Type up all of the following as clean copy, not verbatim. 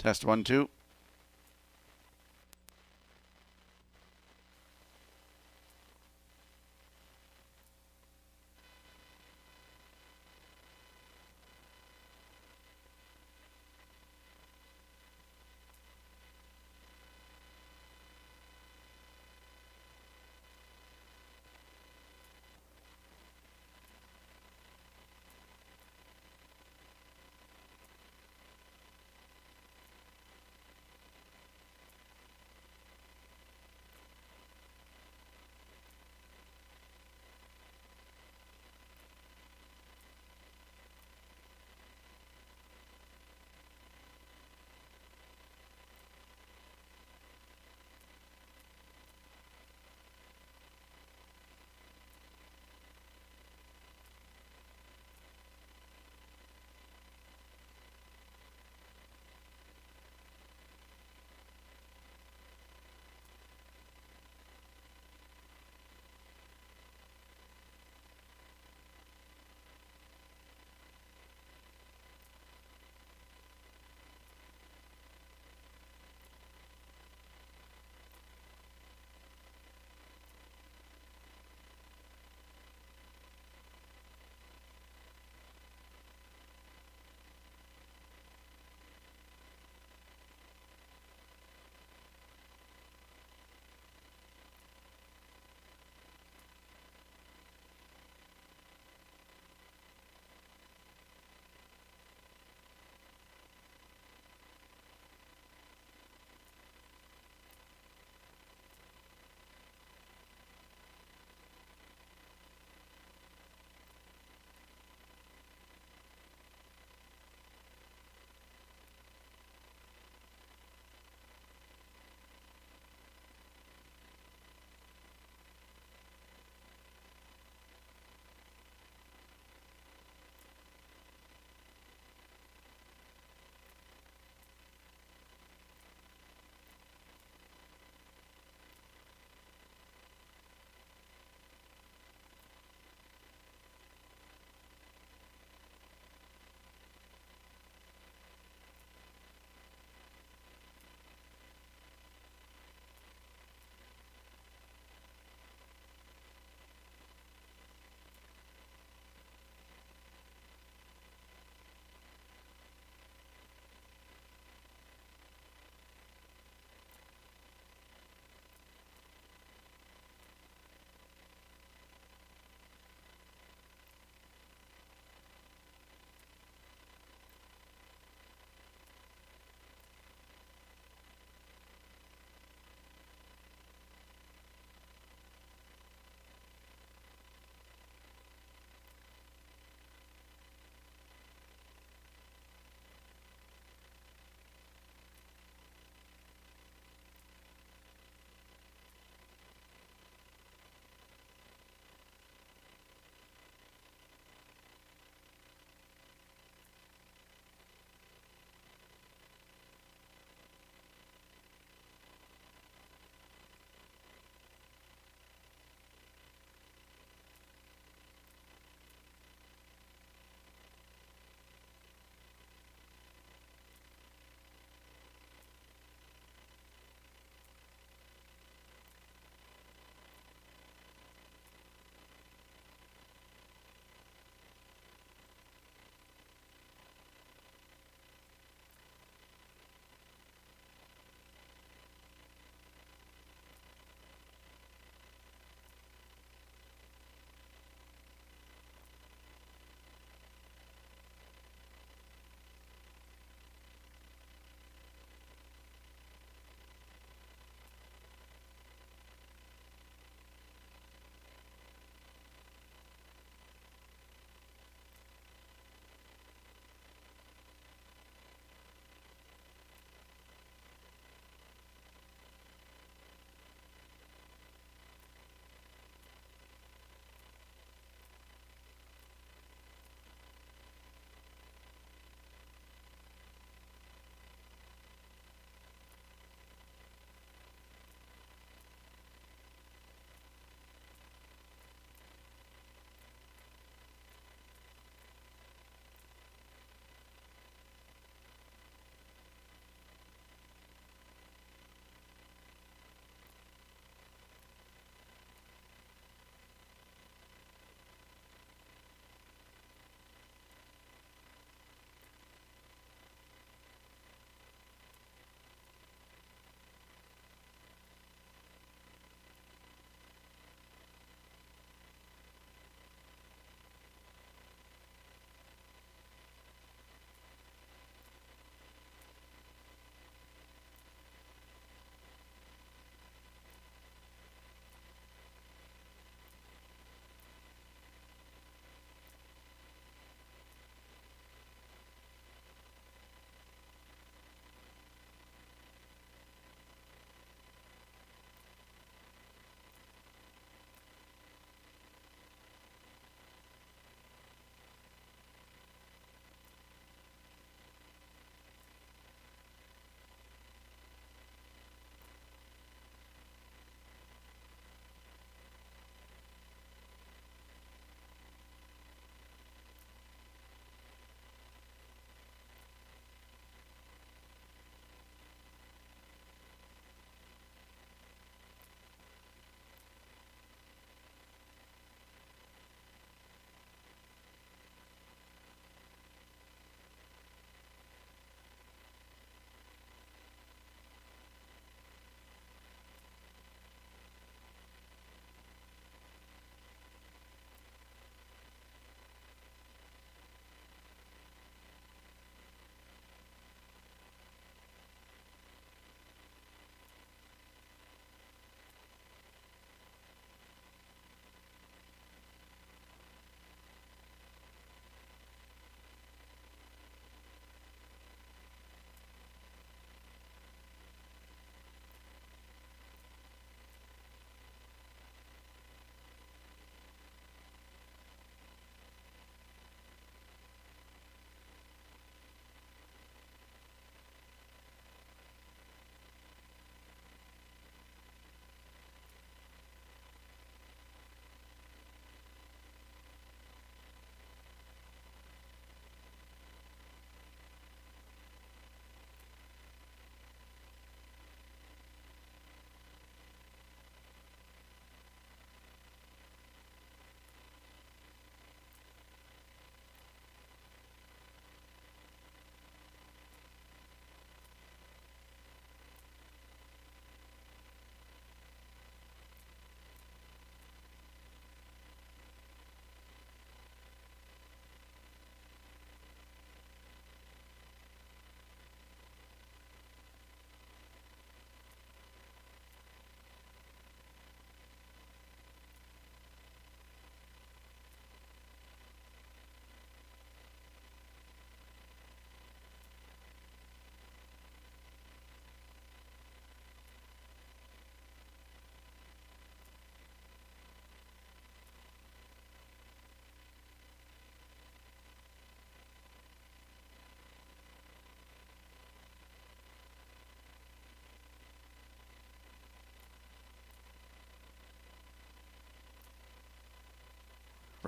Test 1, 2.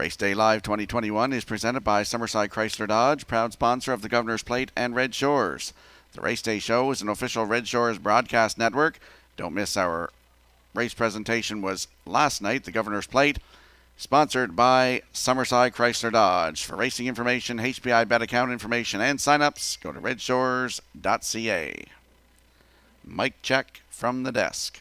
Race Day Live 2021 is presented by Summerside Chrysler Dodge, proud sponsor of the Governor's Plate and Red Shores. The Race Day Show is an official Red Shores broadcast network. Don't miss our race presentation was last night, the Governor's Plate, sponsored by Summerside Chrysler Dodge. For racing information, HPI bet account information, and sign-ups, go to Redshores.ca. Mic check from the desk.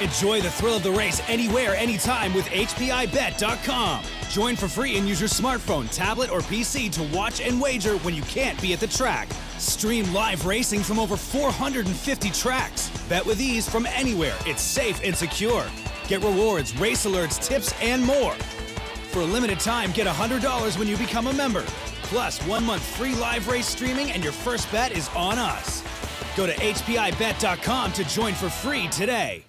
Enjoy the thrill of the race anywhere, anytime with HPIBet.com. Join for free and use your smartphone, tablet, or PC to watch and wager when you can't be at the track. Stream live racing from over 450 tracks. Bet with ease from anywhere. It's safe and secure. Get rewards, race alerts, tips, and more. For a limited time, get $100 when you become a member. Plus, 1 month free live race streaming and your first bet is on us. Go to HPIBet.com to join for free today.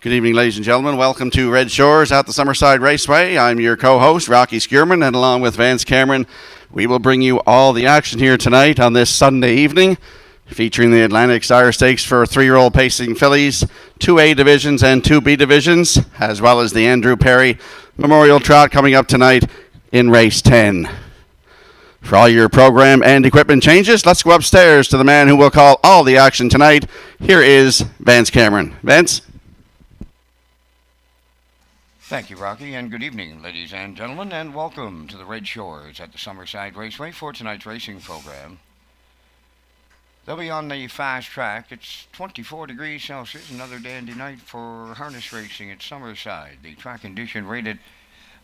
Good evening, ladies and gentlemen. Welcome to Red Shores at the Summerside Raceway. I'm your co-host, Rocky Skierman, and along with Vance Cameron, we will bring you all the action here tonight on this Sunday evening, featuring the Atlantic Sire Stakes for 3-year-old pacing fillies, 2A divisions and 2B divisions, as well as the Andrew Perry Memorial Trot coming up tonight in race 10. For all your program and equipment changes, let's go upstairs to the man who will call all the action tonight. Here is Vance Cameron. Vance? Thank you, Rocky, and good evening, ladies and gentlemen, and welcome to the Red Shores at the Summerside Raceway for tonight's racing program. They'll be on the fast track. It's 24 degrees Celsius, another dandy night for harness racing at Summerside. The track condition rated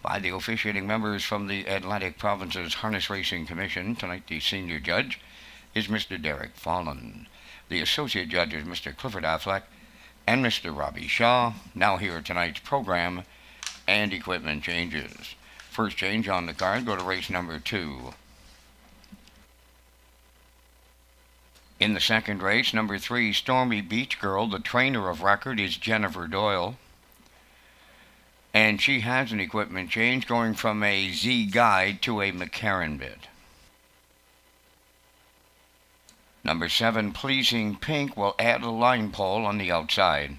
by the officiating members from the Atlantic Province's Harness Racing Commission. Tonight, the senior judge is Mr. Derek Fallon. The associate judge is Mr. Clifford Affleck and Mr. Robbie Shaw. Now here tonight's program and equipment changes. First change on the card, go to race number 2. In the second race, number 3, Stormy Beach Girl. The trainer of record is Jennifer Doyle. And she has an equipment change going from a Z Guide to a McCarran bit. Number 7, Pleasing Pink, will add a line pole on the outside.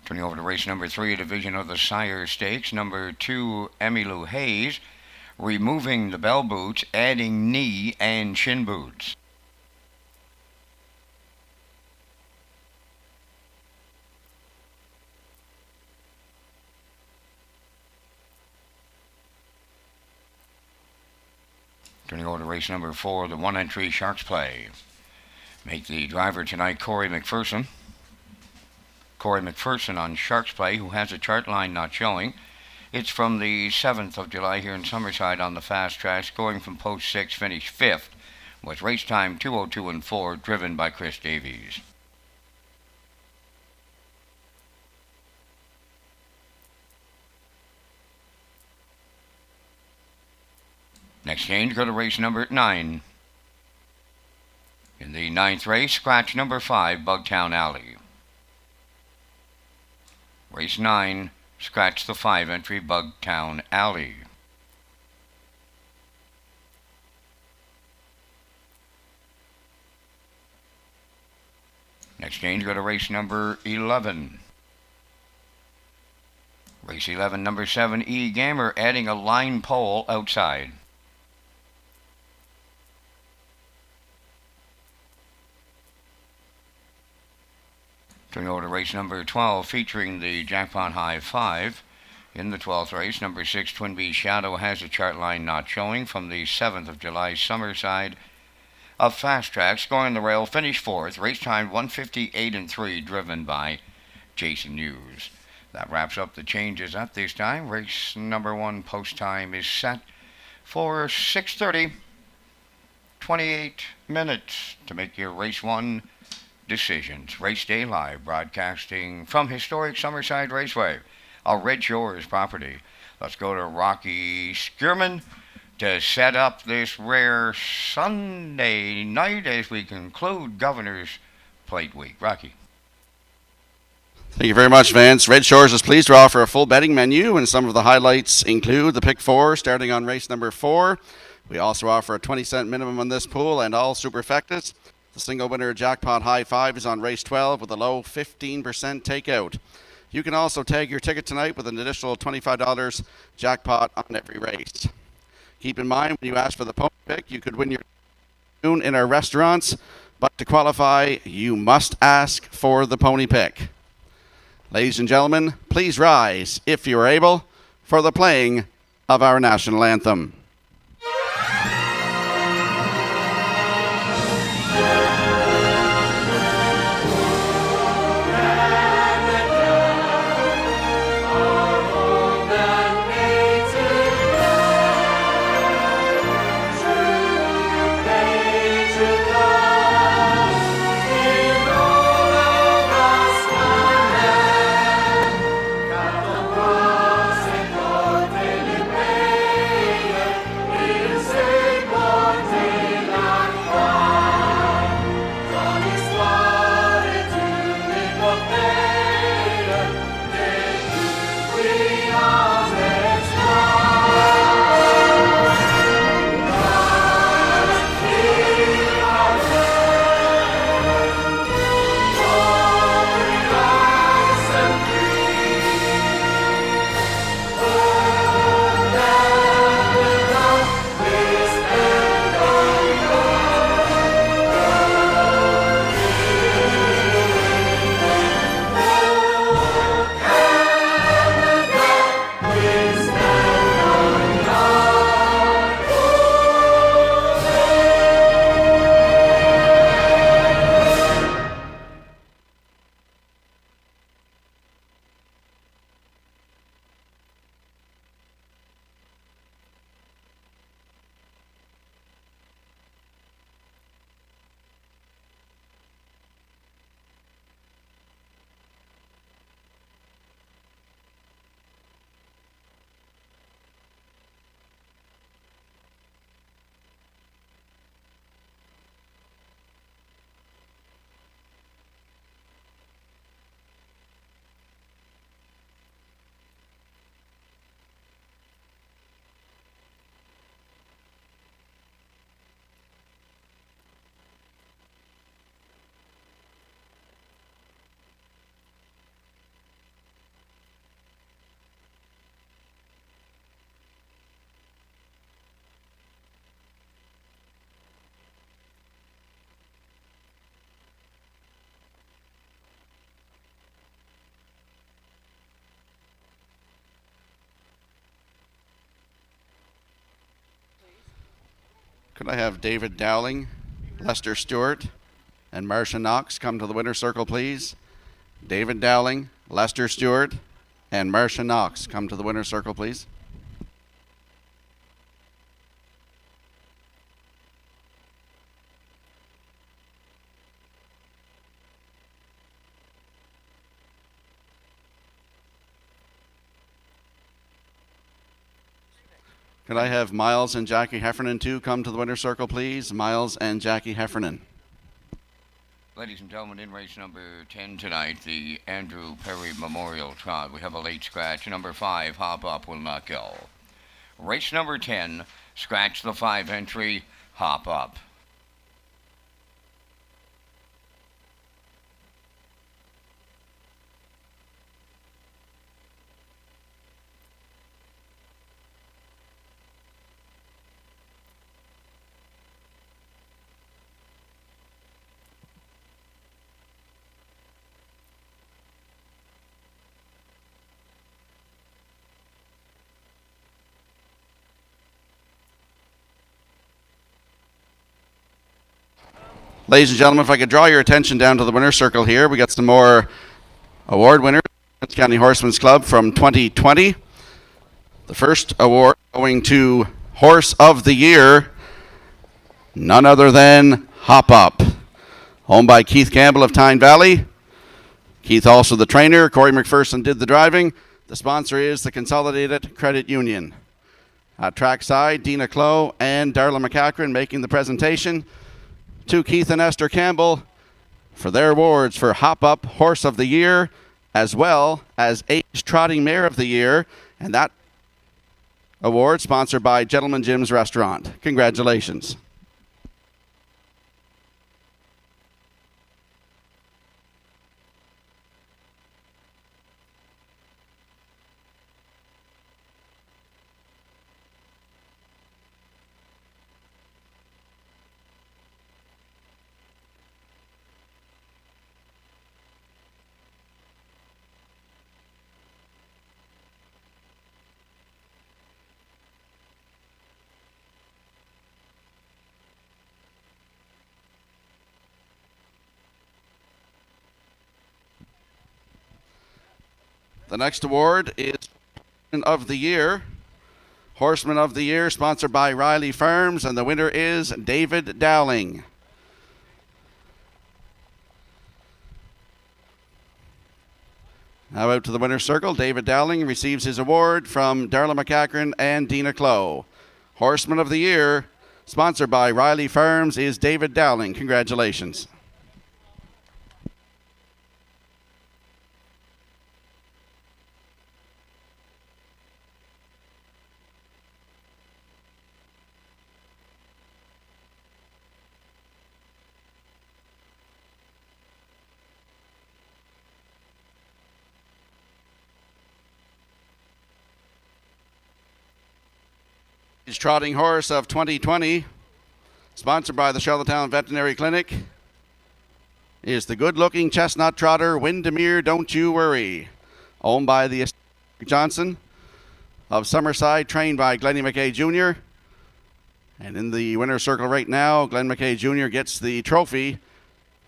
Turning over to race number 3, a division of the Sire Stakes. Number 2, Emmylou Hayes, removing the bell boots, adding knee and shin boots. Turning over to race number 4, the 1-entry Sharks Play. Make the driver tonight Corey McPherson. Corey McPherson on Sharks Play, who has a chart line not showing. It's from the 7th of July here in Summerside on the fast track, scoring from post 6, finished 5th, with race time 2:02 and 4, driven by Chris Davies. Next change, go to race number 9. In the 9th race, scratch number 5, Bugtown Alley. Race 9, scratch the 5-entry Bugtown Alley. Next change, go to race number 11. Race 11, number 7, E. Gamer, adding a line pole outside. Turning over to race number 12, featuring the Jackpot High 5. In the 12th race, number 6, Twin Bee Shadow, has a chart line not showing from the 7th of July Summerside of fast track, scoring the rail, finished 4th, race time 1:58 and 3, driven by Jason Hughes. That wraps up the changes at this time. Race number 1 post time is set for 6:30, 28 minutes to make your race 1 decisions. Race Day Live, broadcasting from historic Summerside Raceway, a Red Shores property. Let's go to Rocky Skierman to set up this rare Sunday night as we conclude Governor's Plate Week. Rocky. Thank you very much, Vance. Red Shores is pleased to offer a full betting menu, and some of the highlights include the pick 4 starting on race number 4. We also offer a 20-cent minimum on this pool and all superfectas. The single winner Jackpot High 5 is on race 12 with a low 15% takeout. You can also tag your ticket tonight with an additional $25 jackpot on every race. Keep in mind, when you ask for the pony pick, you could win your afternoon in our restaurants, but to qualify, you must ask for the pony pick. Ladies and gentlemen, please rise, if you are able, for the playing of our national anthem. Could I have David Dowling, Lester Stewart, and Marcia Knox come to the winner's circle, please? David Dowling, Lester Stewart, and Marcia Knox come to the winner's circle, please. Could I have Miles and Jackie Heffernan, too, come to the winner's circle, please? Miles and Jackie Heffernan. Ladies and gentlemen, in race number 10 tonight, the Andrew Perry Memorial Trot, we have a late scratch. Number 5, Hop Up, will not go. Race number 10, scratch the 5 entry, Hop Up. Ladies and gentlemen, if I could draw your attention down to the winner's circle here, we got some more award winners. Prince County Horsemen's Club from 2020. The first award going to Horse of the Year, none other than Hop Up. Owned by Keith Campbell of Tyne Valley. Keith also the trainer. Corey McPherson did the driving. The sponsor is the Consolidated Credit Union. Trackside, Dina Clough and Darla McCachran making the presentation to Keith and Esther Campbell for their awards for Hop Up Horse of the Year, as well as Age Trotting Mare of the Year, and that award sponsored by Gentleman Jim's Restaurant. Congratulations. The next award is Horseman of the Year. Horseman of the Year, sponsored by Riley Farms, and the winner is David Dowling. Now out to the winner's circle. David Dowling receives his award from Darla McCachran and Dina Clough. Horseman of the Year, sponsored by Riley Farms, is David Dowling. Congratulations. His trotting horse of 2020, sponsored by the Charlottetown Veterinary Clinic, is the good-looking chestnut trotter Windermere Don't You Worry, owned by the Johnson of Summerside, trained by Glennie McKay Jr. And in the winner's circle right now, Glenn McKay Jr. gets the trophy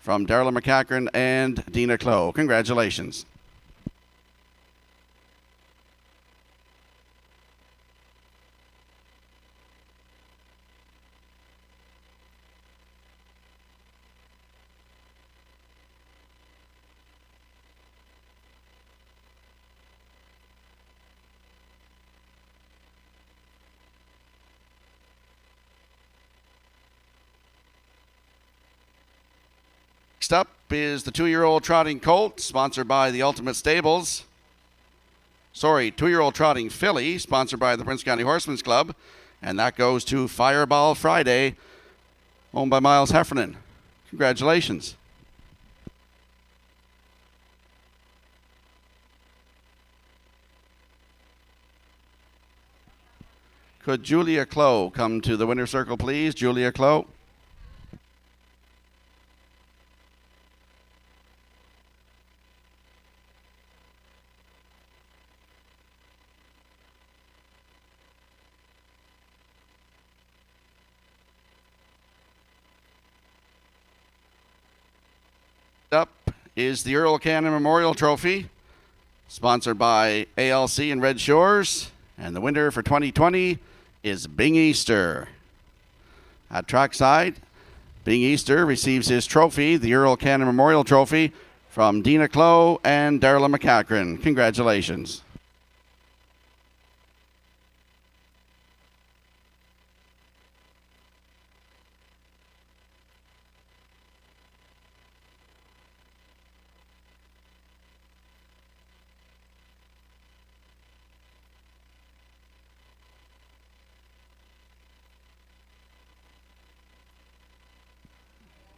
from Darla McCachran and Dina Clough. Congratulations. Next up is the 2-year-old trotting colt, sponsored by the Ultimate Stables. 2-year-old trotting filly, sponsored by the Prince County Horsemen's Club. And that goes to Fireball Friday, owned by Miles Heffernan. Congratulations. Could Julia Clough come to the winner's circle, please? Julia Clough. is the Earl Cannon Memorial Trophy, sponsored by ALC and Red Shores. And the winner for 2020 is Bing Easter. At trackside, Bing Easter receives his trophy, the Earl Cannon Memorial Trophy, from Dina Clough and Darla McCachran. Congratulations.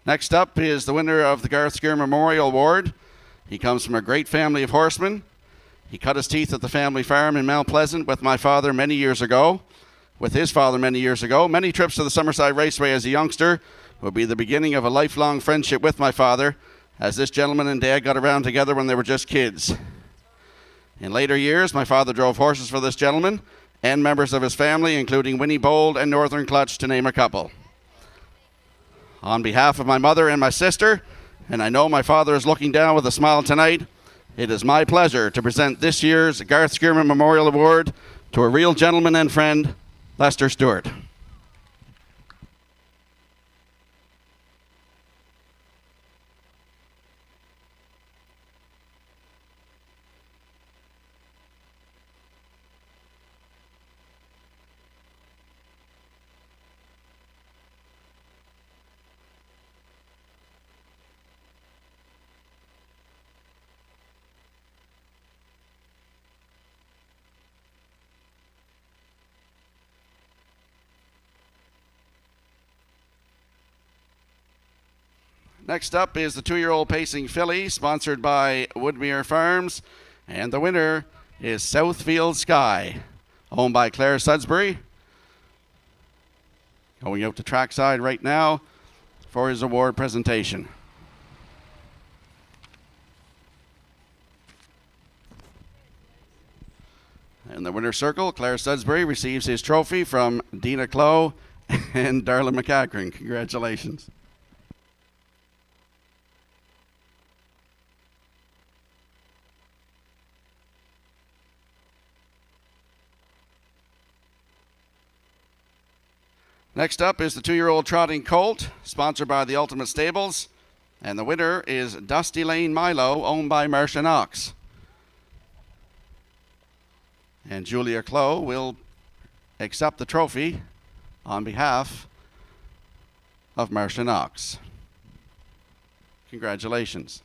Next up is the winner of the Garth Skeer Memorial Award. He comes from a great family of horsemen. He cut his teeth at the family farm in Mount Pleasant with my father many years ago. With his father many years ago. Many trips to the Summerside Raceway as a youngster will be the beginning of a lifelong friendship with my father, as this gentleman and dad got around together when they were just kids. In later years, my father drove horses for this gentleman and members of his family, including Winnie Bold and Northern Clutch, to name a couple. On behalf of my mother and my sister, and I know my father is looking down with a smile tonight, it is my pleasure to present this year's Garth Skierman Memorial Award to a real gentleman and friend, Lester Stewart. Next up is the 2-year-old pacing filly, sponsored by Woodmere Farms, and the winner is Southfield Sky, owned by Claire Sudsbury. Going out to trackside right now for his award presentation. In the winner's circle, Claire Sudsbury receives his trophy from Dina Clough and Darla McCachran. Congratulations. Next up is the 2-year-old trotting colt, sponsored by the Ultimate Stables, and the winner is Dusty Lane Milo, owned by Marcia Knox. And Julia Clough will accept the trophy on behalf of Marcia Knox. Congratulations.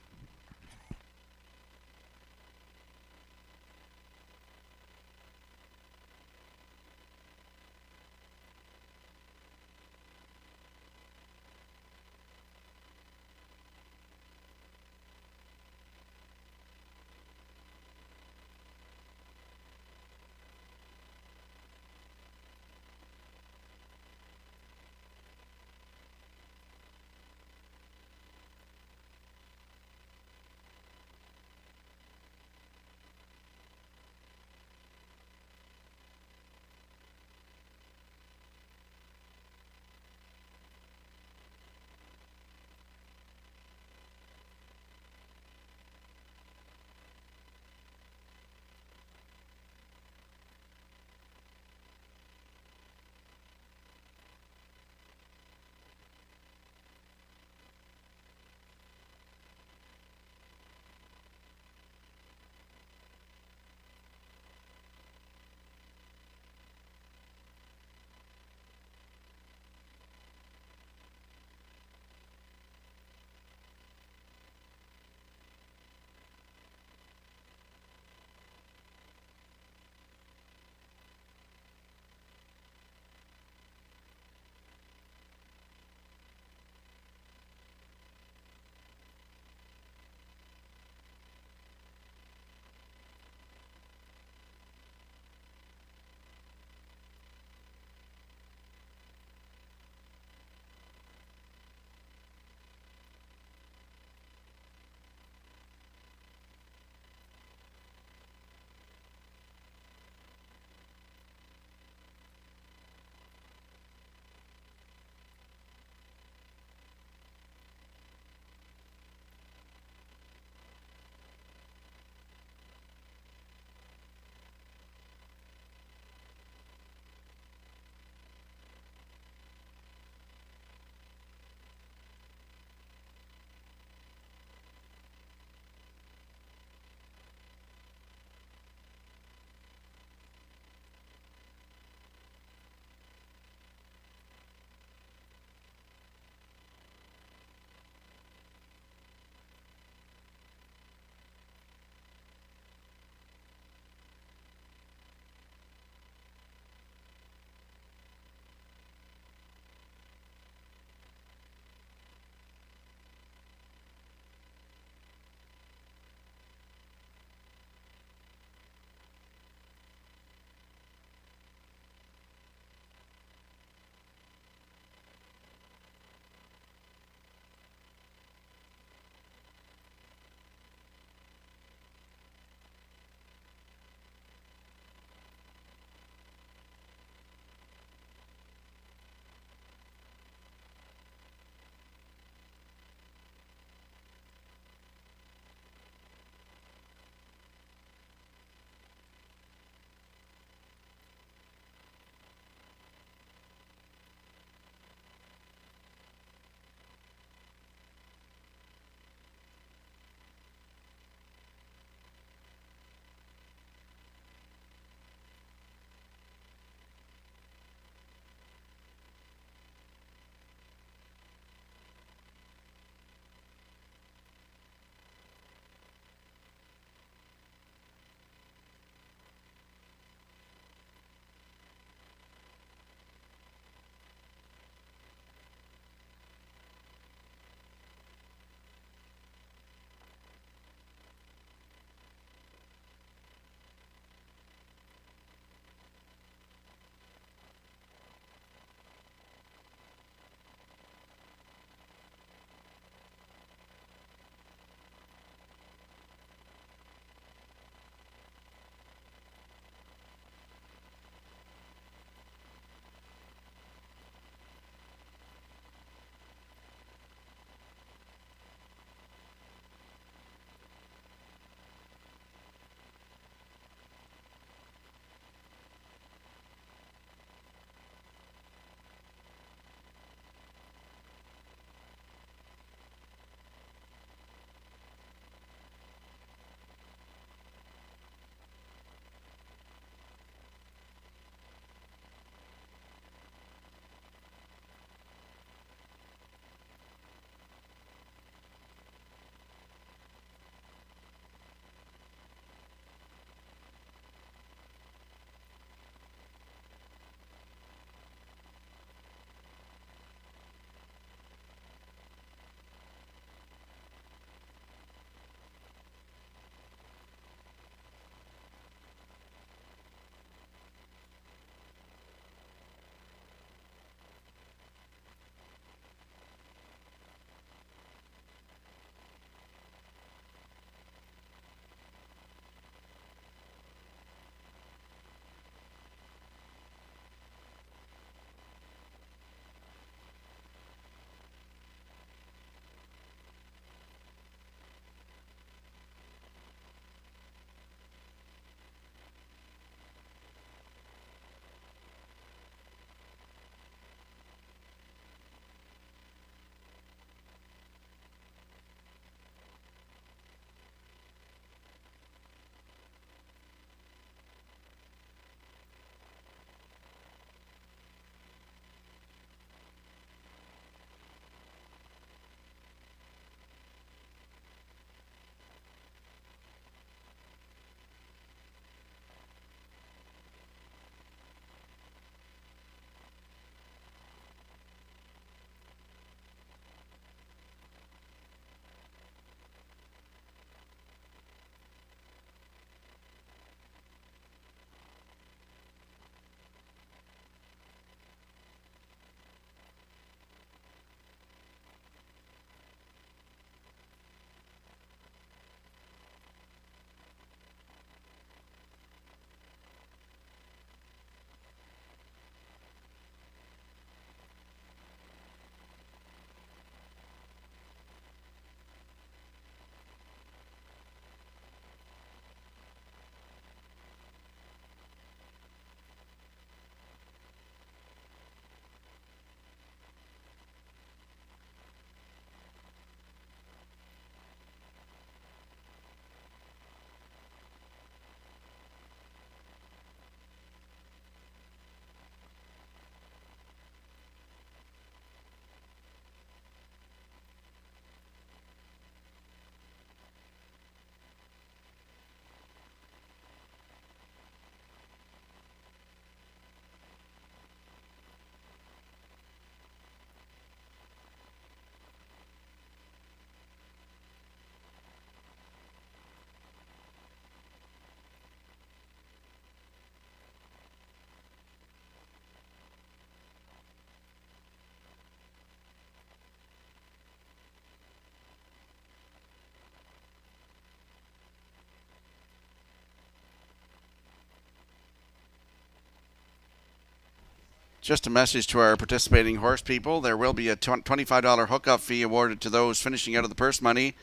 Just a message to our participating horse people. There will be a $25 hookup fee awarded to those finishing out of the purse money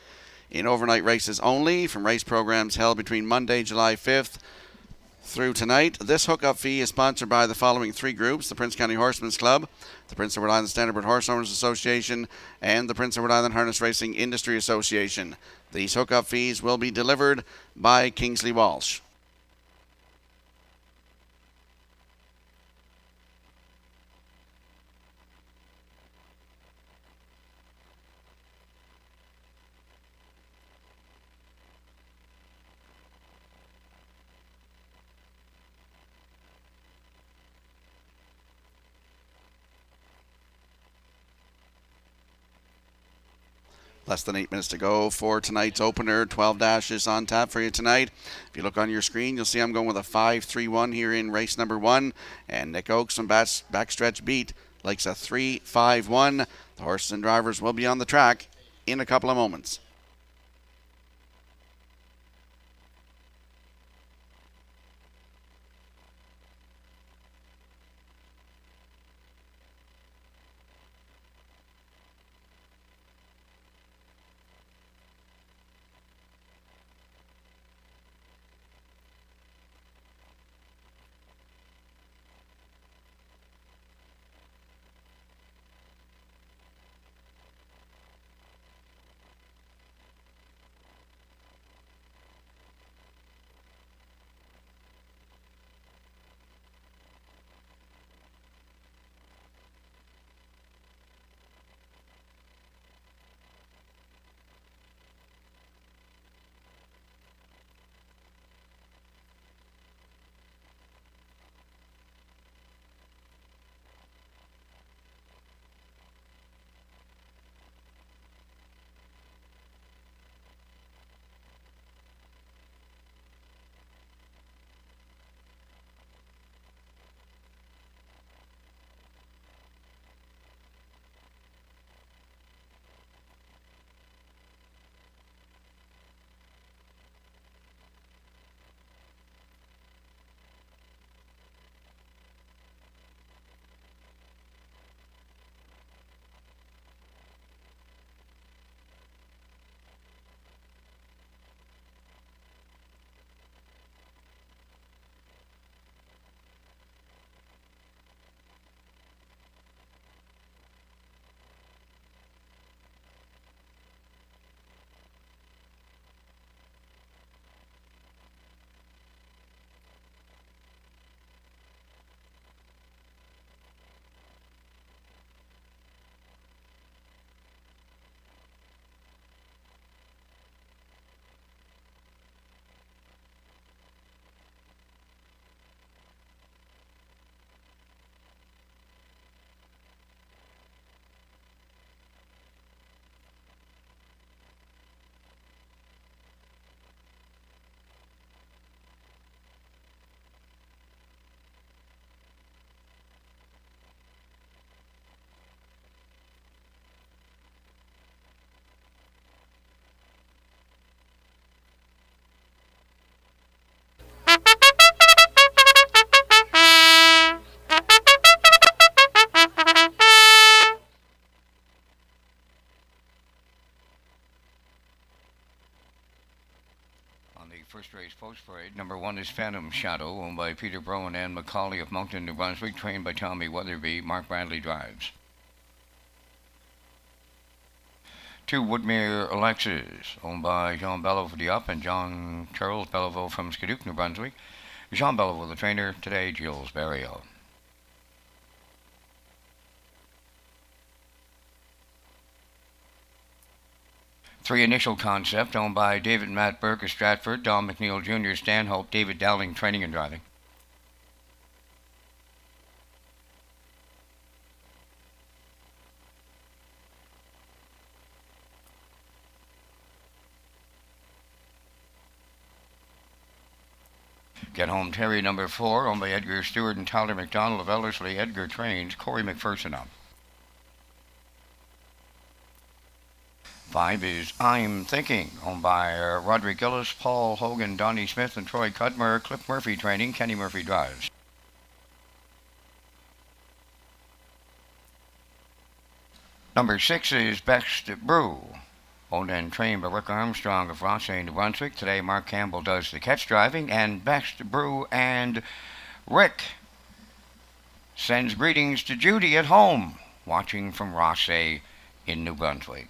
in overnight races only from race programs held between Monday, July 5th through tonight. This hookup fee is sponsored by the following three groups: the Prince County Horsemen's Club, the Prince Edward Island Standardbred Horse Owners Association, and the Prince Edward Island Harness Racing Industry Association. These hookup fees will be delivered by Kingsley Walsh. Less than 8 minutes to go for tonight's opener. 12 dashes on tap for you tonight. If you look on your screen, you'll see I'm going with a 5-3-1 here in race number 1. And Nick Oakes from Backstretch Beat likes a 3-5-1. The horses and drivers will be on the track in a couple of moments. First race post parade. Number 1 is Phantom Shadow, owned by Peter Brown and Ann McCauley of Moncton, New Brunswick, trained by Tommy Weatherby. Mark Bradley drives. 2 Woodmere Alexis, owned by Jean Belleville for the Up and John Charles Belleville from Skidooke, New Brunswick. Jean Belleville, the trainer, today Jules Barrio. 3 Initial Concept, owned by David and Matt Burke of Stratford, Don McNeil Jr., Stanhope, David Dowling, training and driving. Get Home Terry, number 4, owned by Edgar Stewart and Tyler McDonald of Ellerslie. Edgar trains, Corey McPherson up. 5 is I'm Thinking, owned by Roderick Gillis, Paul Hogan, Donnie Smith, and Troy Cudmer. Cliff Murphy training, Kenny Murphy drives. Number 6 is Best Brew. Owned and trained by Rick Armstrong of Rothsay, New Brunswick. Today, Mark Campbell does the catch driving, and Best Brew and Rick sends greetings to Judy at home, watching from Rothsay in New Brunswick.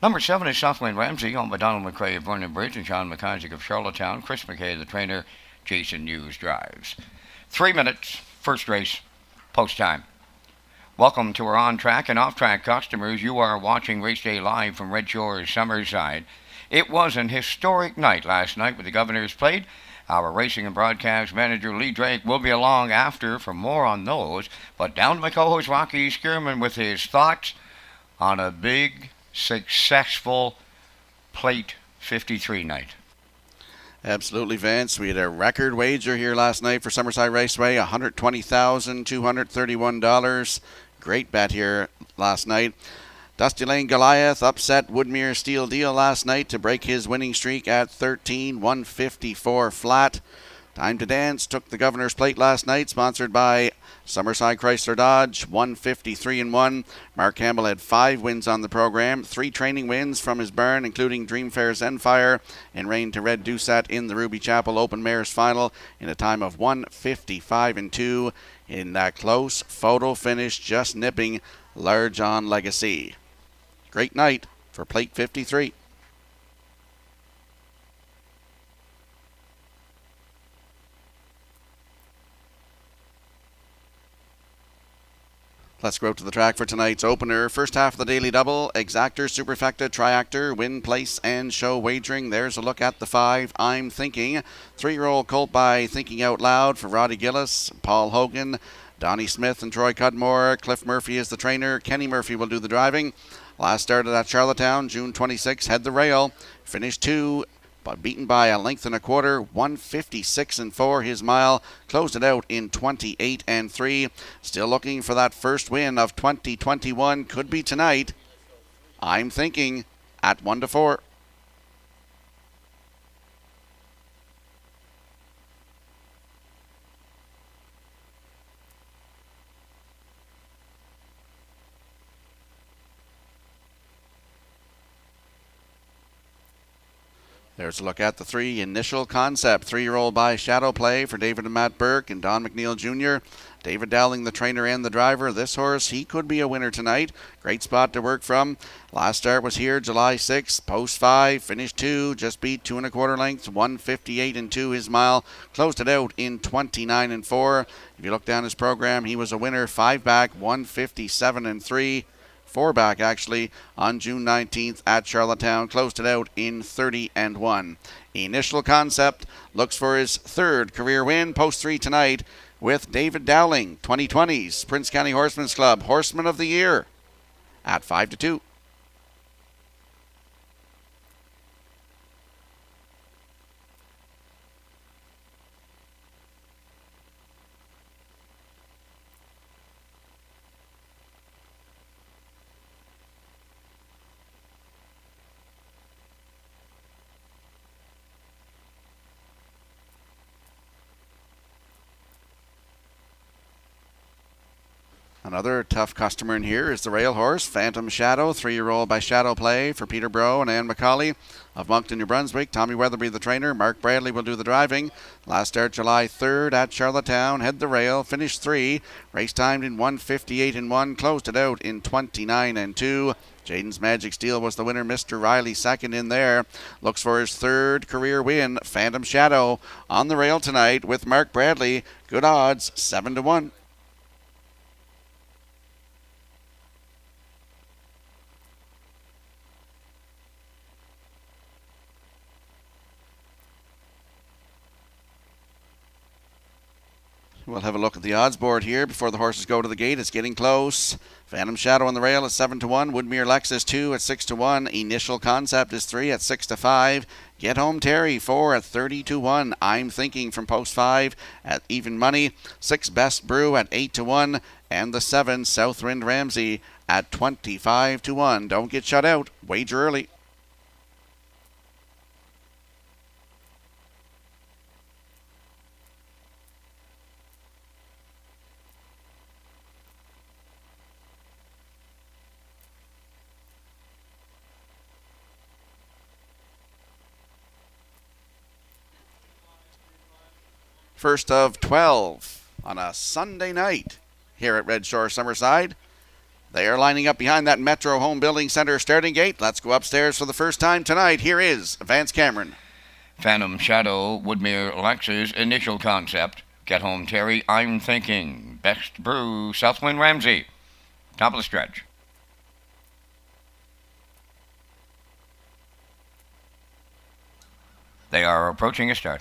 Number 7 is Southland Ramsey, owned by Donald McRae of Vernon Bridge and John McIsaac of Charlottetown. Chris McKay, the trainer. Jason Hughes drives. 3 minutes, first race, post time. Welcome to our on-track and off-track customers. You are watching Race Day live from Red Shores, Summerside. It was an historic night last night with the Governor's Plate. Our racing and broadcast manager, Lee Drake, will be along after for more on those. But down to my co-host, Rocky Skierman, with his thoughts on a big, successful Plate 53 night. Absolutely, Vance. We had a record wager here last night for Summerside Raceway, $120,231. Great bet here last night. Dusty Lane Goliath upset Woodmere Steel Deal last night to break his winning streak at 13, 154 flat. Time to Dance took the Governor's Plate last night, sponsored by Summerside Chrysler Dodge, 153-1. Mark Campbell had 5 wins on the program, 3 training wins from his barn, including Dream Fair Zenfire and Rain to Red Doucette in the Ruby Chapel Open Mares Final in a time of 155-2 in that close photo finish, just nipping Large on Legacy. Great night for Plate 53. Let's go to the track for tonight's opener. First half of the daily double, Exactor, Superfecta, Triactor, Win, Place, and Show Wagering. There's a look at the 5, I'm Thinking. 3-year-old colt by Thinking Out Loud for Roddy Gillis, Paul Hogan, Donnie Smith, and Troy Cudmore. Cliff Murphy is the trainer. Kenny Murphy will do the driving. Last started at Charlottetown, June 26, had the rail. Finished 2, but beaten by a length and a quarter, 156-4 his mile. Closed it out in 28-3. Still looking for that first win of 2021. Could be tonight. I'm Thinking at 1-4. There's a look at the 3, Initial Concept. 3-year-old by Shadow Play for David and Matt Burke and Don McNeil Jr. David Dowling, the trainer and the driver. This horse, he could be a winner tonight. Great spot to work from. Last start was here July 6th. Post 5, finished 2, just beat 2 1/4 lengths, 158-2 his mile. Closed it out in 29-4. If you look down his program, he was a winner 5 back, 157-3. 4 back actually on June 19th at Charlottetown. Closed it out in 30-1. Initial Concept looks for his 3rd career win. Post 3 tonight with David Dowling, 2020's Prince County Horsemen's Club Horseman of the Year at 5-2. Another tough customer in here is the rail horse, Phantom Shadow, 3-year-old by Shadow Play for Peter Bro and Ann McCauley of Moncton, New Brunswick. Tommy Weatherby, the trainer. Mark Bradley will do the driving. Last start July 3rd at Charlottetown. Head the rail, finished 3. Race timed in 158-1. Closed it out in 29-2. Jaden's Magic Steel was the winner. Mr. Riley second in there. Looks for his 3rd career win. Phantom Shadow on the rail tonight with Mark Bradley. Good odds, 7-1. We'll have a look at the odds board here before the horses go to the gate. It's getting close. Phantom Shadow on the rail at 7-1. Woodmere Lexus 2 at 6-1. Initial Concept is 3 at 6-5. Get Home Terry 4 at 30-1. I'm Thinking from post 5 at even money. 6 Best Brew at 8-1. And the 7 Southwind Ramsey at 25-1. Don't get shut out. Wager early. first of 12 on a Sunday night here at Red Shore Summerside. They are lining up behind that Metro Home Building Center starting gate. Let's go upstairs for the first time tonight. Here is Vance Cameron. Phantom Shadow, Woodmere Lexus, Initial Concept, Get Home Terry, I'm Thinking, Best Brew, Southwind Ramsey. Top of the stretch. They are approaching a start.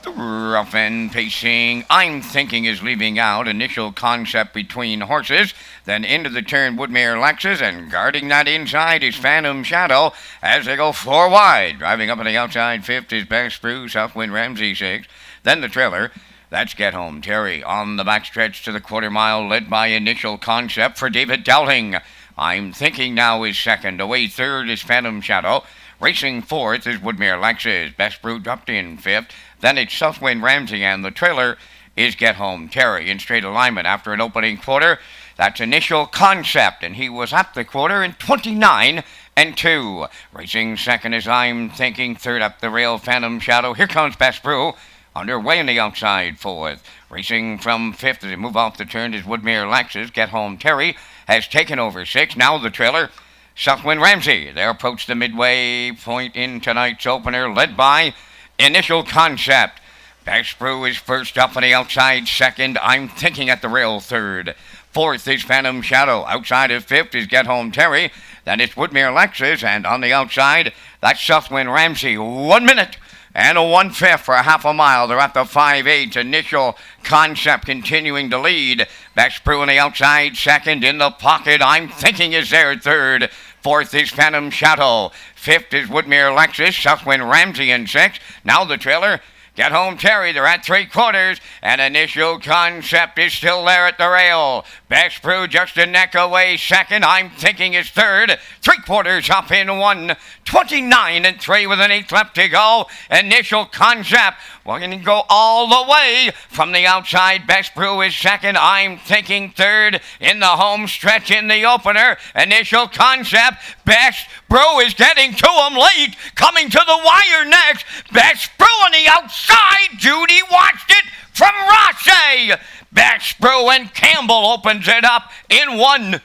The rough end pacing, I'm Thinking is leaving out. Initial Concept between horses. Then into the turn, Woodmere Lexus, and guarding that inside is Phantom Shadow as they go 4 wide. Driving up on the outside, 5th is Best Brew, Southwind Ramsey 6th. Then the trailer, that's Get Home Terry. On the backstretch to the quarter mile, led by Initial Concept for David Dowling. I'm Thinking now is second. Away third is Phantom Shadow. Racing fourth is Woodmere Lexus. Best Brew dropped in 5th. Then it's Southwind Ramsey, and the trailer is Get Home Terry in straight alignment after an opening quarter. That's Initial Concept, and he was at the quarter in 29-2. Racing second is I'm Thinking. Third up the rail, Phantom Shadow. Here comes Best Brew. Underway on the outside, fourth. Racing from 5th as they move off the turn is Woodmere Lexus. Get Home Terry has taken over 6th. Now the trailer, Southwind Ramsey. They approach the midway point in tonight's opener, led by Initial Concept. Best Brew is first up on the outside, second. I'm Thinking at the rail, third. Fourth is Phantom Shadow. Outside of 5th is Get Home Terry. Then it's Woodmere Lexus, and on the outside, that's Southwind Ramsey. 1 minute and a 1/5 for a half a mile. They're at the 5/8. Initial Concept continuing to lead. Best Brew on the outside, second. In the pocket, I'm Thinking is there, third. Fourth is Phantom Shadow. 5th is Woodmere Lexus. Southwind Ramsey in 6th. Now the trailer, Get Home Terry. They're at 3/4, and Initial Concept is still there at the rail. Best Brew just a neck away, second. I'm Thinking is third. 3/4 up in 1. 29-3 with an 8th left to go. Initial Concept, we're going to go all the way from the outside. Best Brew is second. I'm Thinking third in the home stretch in the opener. Initial Concept. Best Brew is getting to him late. Coming to the wire next. Best Brew on the outside. Judy watched it from Rosset. Best Brew and Campbell opens it up in 1.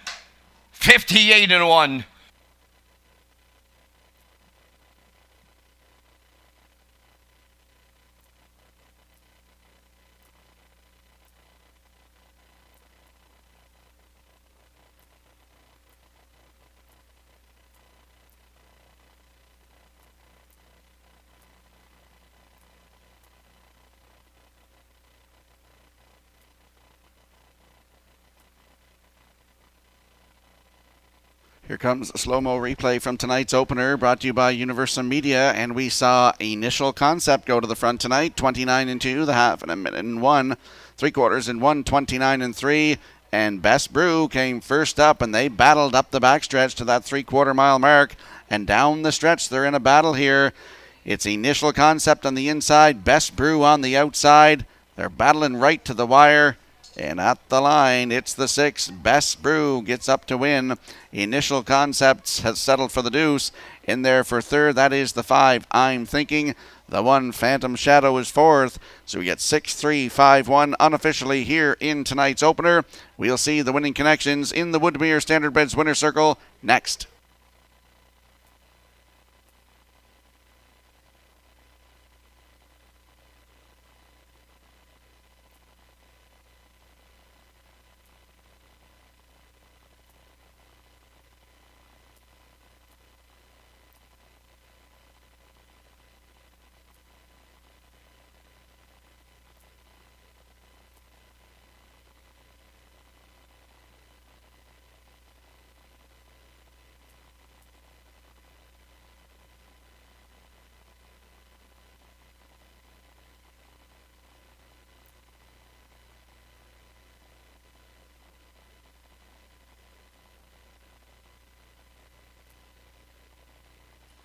58-1. Here comes a slow-mo replay from tonight's opener, brought to you by Universal Media, and we saw Initial Concept go to the front tonight, 29-2, the half in a minute and 1, 3/4 in 1, 29-3, and Best Brew came first up, and they battled up the backstretch to that 3/4 mile mark, and down the stretch they're in a battle here. It's Initial Concept on the inside, Best Brew on the outside. They're battling right to the wire. And at the line, it's the 6. Best Brew gets up to win. Initial Concepts has settled for the deuce. In there for third, that is the 5. I'm Thinking. The 1, Phantom Shadow, is fourth. So we get 6-3-5-1 unofficially here in tonight's opener. We'll see the winning connections in the Woodmere Standardbreds Winner Circle next.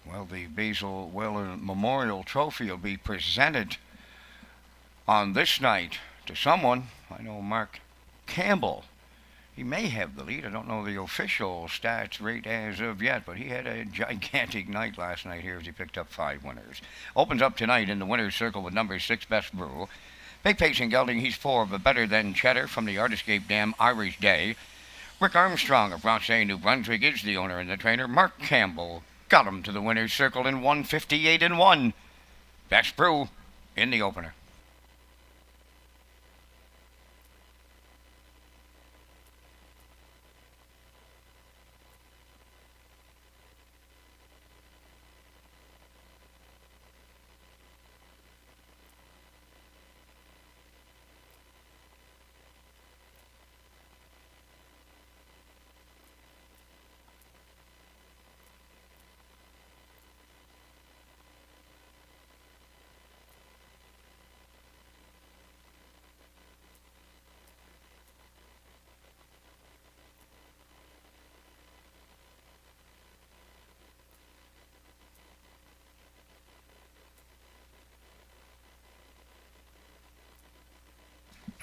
Well, the Basil Wheeler Memorial Trophy will be presented on this night to someone. I know Mark Campbell He may have the lead. I don't know the official stats rate as of yet, but he had a gigantic night last night here as he picked up 5 winners. Opens up tonight in the winner's circle with number 6, Best Brew. Big Pace and Gelding, he's 4, but better than Cheddar from the Artiscape Dam, Irish Day. Rick Armstrong of Rothsay, New Brunswick is the owner and the trainer. Mark Campbell got him to the winner's circle in 158-1. Best Brew in the opener.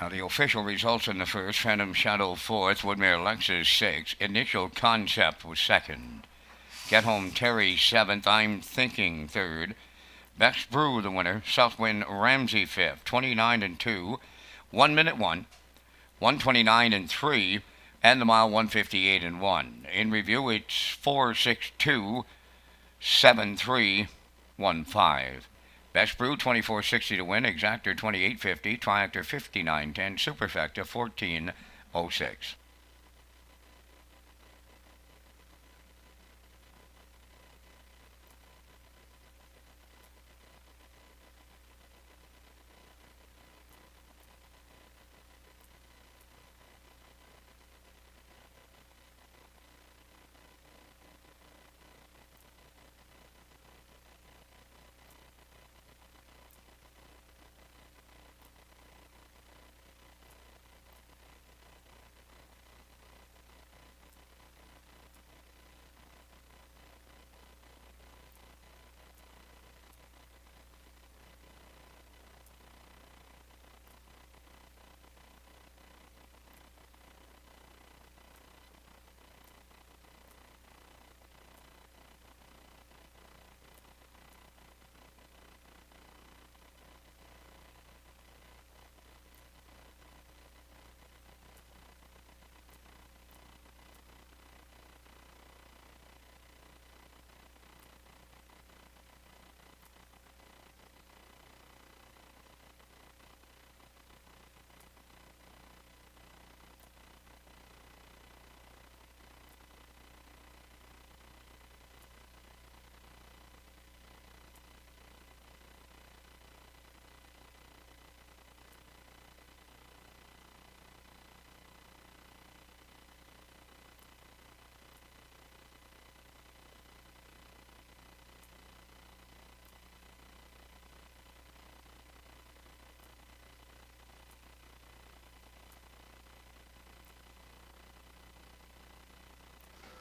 Now the official results in the first: Phantom Shadow 4th, Woodmere Lexus 6th, Initial Concept was 2nd, Get Home Terry 7th, I'm Thinking 3rd, Best Brew the winner, Southwind Ramsey 5th, 29-2, 1 minute 1, 129-3, and the mile 158-1. In review, it's 4-6-2, 7-3-1-5. Best Brew 24.60 to win, Exactor 28.50, Triactor 59.10, Superfecta 14.06.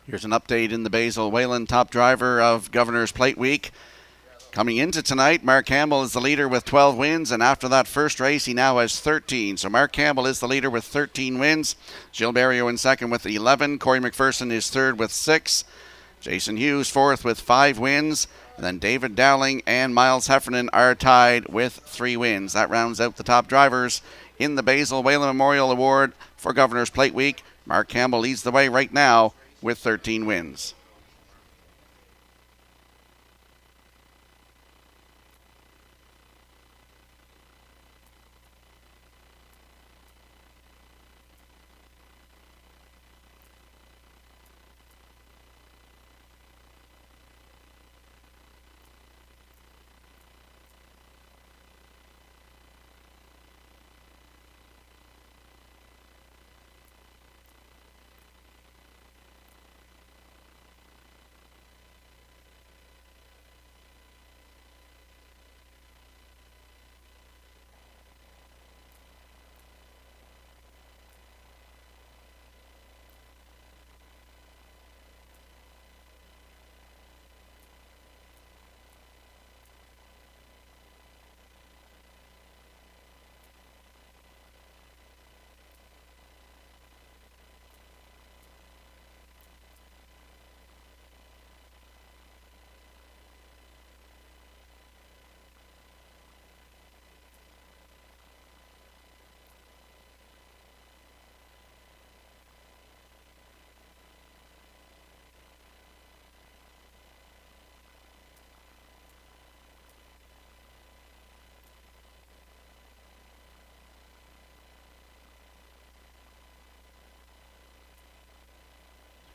Here's an update in the Basil Wayland top driver of Governor's Plate Week. Coming into tonight, Mark Campbell is the leader with 12 wins, and after that first race, he now has 13. So Mark Campbell is the leader with 13 wins. Gilles Barrio in second with 11. Corey McPherson is third with 6. Jason Hughes fourth with 5 wins. And then David Dowling and Miles Heffernan are tied with 3 wins. That rounds out the top drivers in the Basil Wayland Memorial Award for Governor's Plate Week. Mark Campbell leads the way right now with 13 wins.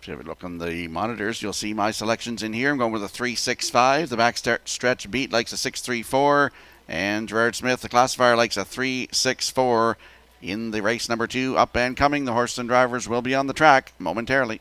If you have a look on the monitors, you'll see my selections in here. I'm going with a 3.65. The back stretch beat likes a 6.34. And Gerard Smith, the classifier, likes a 3.64 in the race number 2. Up and coming. The horses and drivers will be on the track momentarily.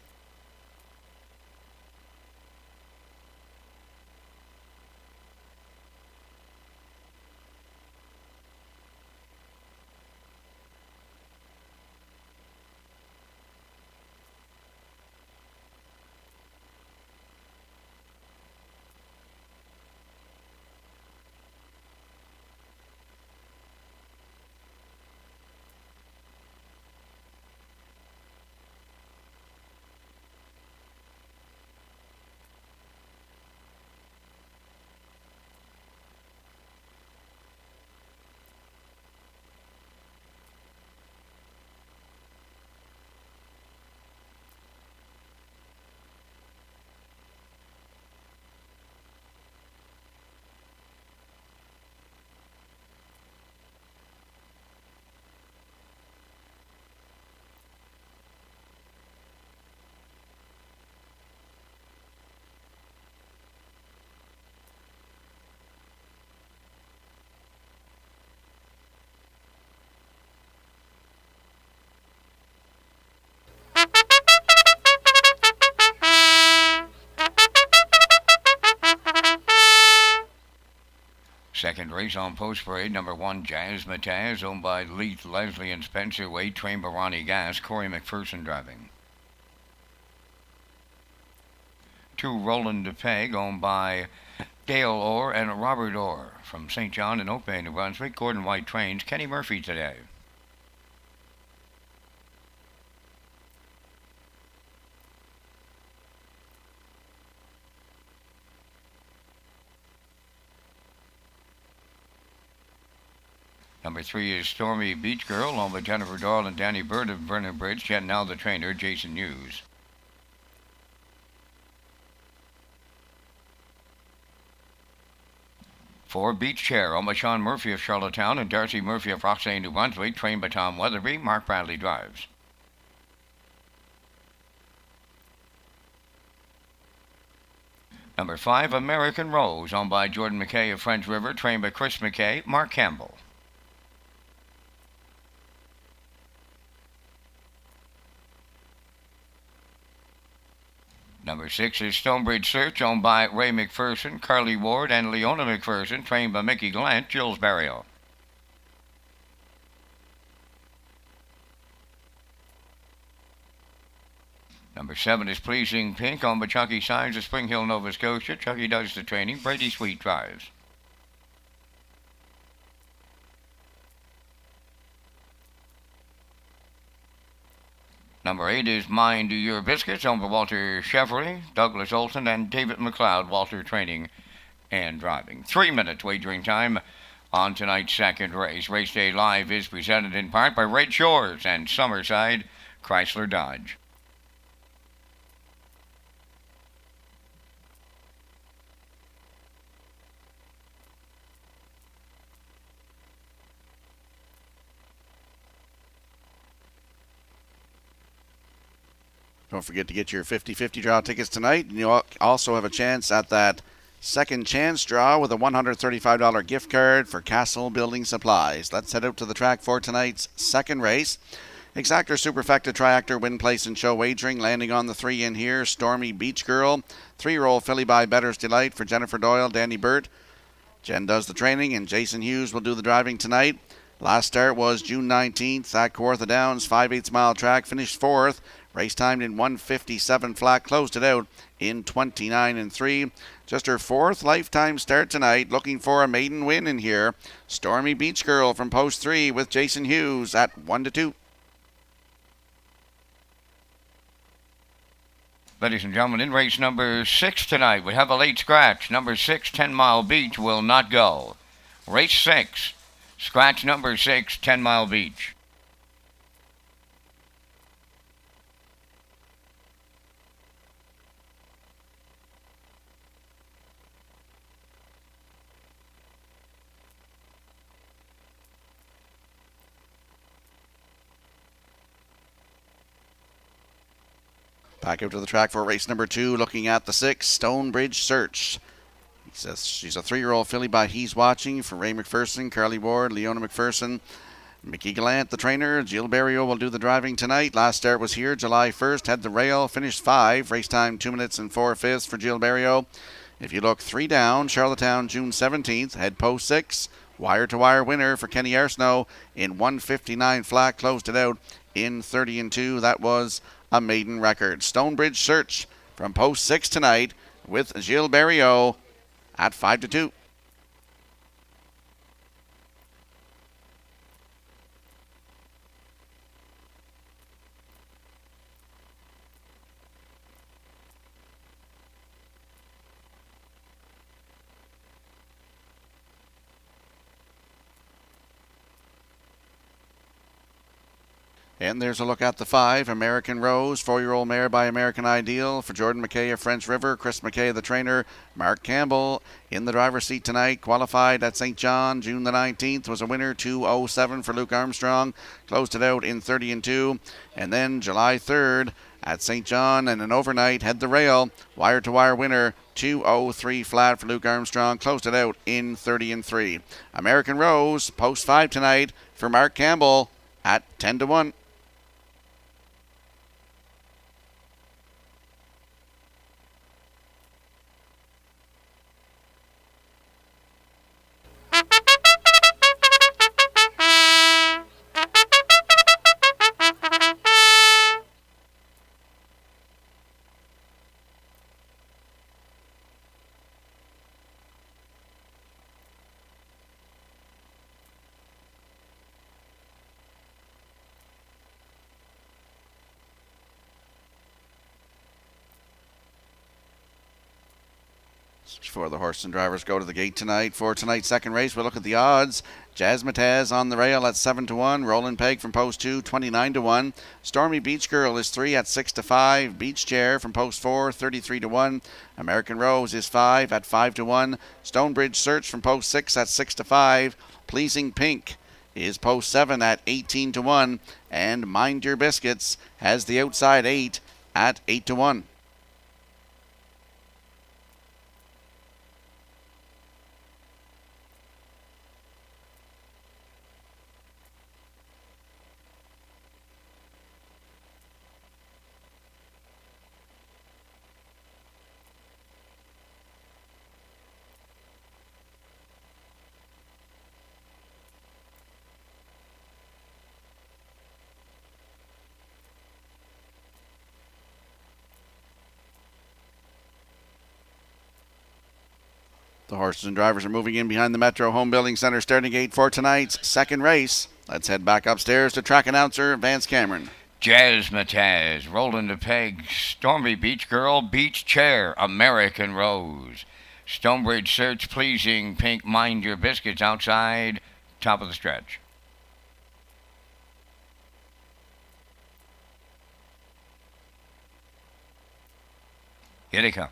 Second race on post parade, number 1, Jazz Mataz, owned by Leith, Leslie, and Spencer Wade, trained by Ronnie Gass, Corey McPherson driving. 2, Roland DePeg, owned by Dale Orr and Robert Orr, from St. John and Oak Bay, New Brunswick. Gordon White trains Kenny Murphy today. Number 3 is Stormy Beach Girl, along with Jennifer Doyle and Danny Bird of Vernon Bridge. Yet now the trainer, Jason Hughes. 4, Beach Chair, owned by Sean Murphy of Charlottetown and Darcy Murphy of Roxane, New Brunswick, trained by Tom Weatherby. Mark Bradley drives. Number 5, American Rose, owned by Jordan McKay of French River, trained by Chris McKay. Mark Campbell. Number 6 is Stonebridge Search, owned by Ray McPherson, Carly Ward, and Leona McPherson, trained by Mickey Gallant, Jules Barrio. Number 7 is Pleasing Pink, owned by Chucky Signs of Spring Hill, Nova Scotia. Chucky does the training. Brady Sweet drives. Number 8 is Mind Your Biscuits, owned by Walter Chevrolet, Douglas Olson, and David McLeod. Walter training and driving. 3 minutes wagering time on tonight's second race. Race Day Live is presented in part by Redshores and Summerside Chrysler Dodge. Don't forget to get your 50-50 draw tickets tonight. And you'll also have a chance at that second chance draw with a $135 gift card for Castle Building Supplies. Let's head out to the track for tonight's second race. Exactor, Superfecta, Triactor, Win Place, and Show Wagering. Landing on the 3 in here, Stormy Beach Girl. 3-year-old filly by Better's Delight for Jennifer Doyle, Danny Burt. Jen does the training, and Jason Hughes will do the driving tonight. Last start was June 19th at Kawartha Downs, 5/8 mile track, finished 4th. Race timed in 1:57 flat, closed it out in 29-3. Just her 4th lifetime start tonight, looking for a maiden win in here. Stormy Beach Girl from post 3 with Jason Hughes at 1-2. Ladies and gentlemen, in race number 6 tonight, we have a late scratch. Number 6, 10 Mile Beach, will not go. Race 6, scratch number 6, 10 Mile Beach. Back out to the track for race number 2, looking at the 6, Stonebridge Search. He says she's a 3-year-old filly by He's Watching for Ray McPherson, Carly Ward, Leona McPherson, Mickey Gallant, the trainer. Jill Berrio will do the driving tonight. Last start was here July 1st, had the rail, finished 5, race time 2 minutes and 4/5 for Jill Berrio. If you look 3 down, Charlottetown June 17th, head post 6, wire-to-wire winner for Kenny Arsenault in 1:59 flat, closed it out in 30-2. That was a maiden record. Stonebridge Search from post 6 tonight with Gilles Berriot at 5-2. And there's a look at the 5, American Rose, 4-year-old mare by American Ideal for Jordan McKay of French River. Chris McKay, the trainer. Mark Campbell in the driver's seat tonight, qualified at St. John June the 19th, was a winner, 2:07 for Luke Armstrong, closed it out in 30-2. And then July 3rd at St. John and an overnight, had the rail, wire-to-wire winner, 2:03 flat for Luke Armstrong, closed it out in 30-3. American Rose, post 5 tonight for Mark Campbell at 10-1. Before the horse and drivers go to the gate tonight for tonight's second race, we'll look at the odds. Jazzmataz on the rail at 7-1. Roland Peg from post 2, 29-1. Stormy Beach Girl is 3 at 6-5. Beach Chair from post 4, 33-1. American Rose is 5 at 5-1. Stonebridge Search from post 6 at 6-5. Pleasing Pink is post 7 at 18-1. And Mind Your Biscuits has the outside 8 at 8-1. The horses and drivers are moving in behind the Metro Home Building Center starting gate for tonight's second race. Let's head back upstairs to track announcer Vance Cameron. Jazzmataz, Roland Peg, Stormy Beach Girl, Beach Chair, American Rose. Stonebridge Search, Pleasing Pink, Mind Your Biscuits outside, top of the stretch. Here they come.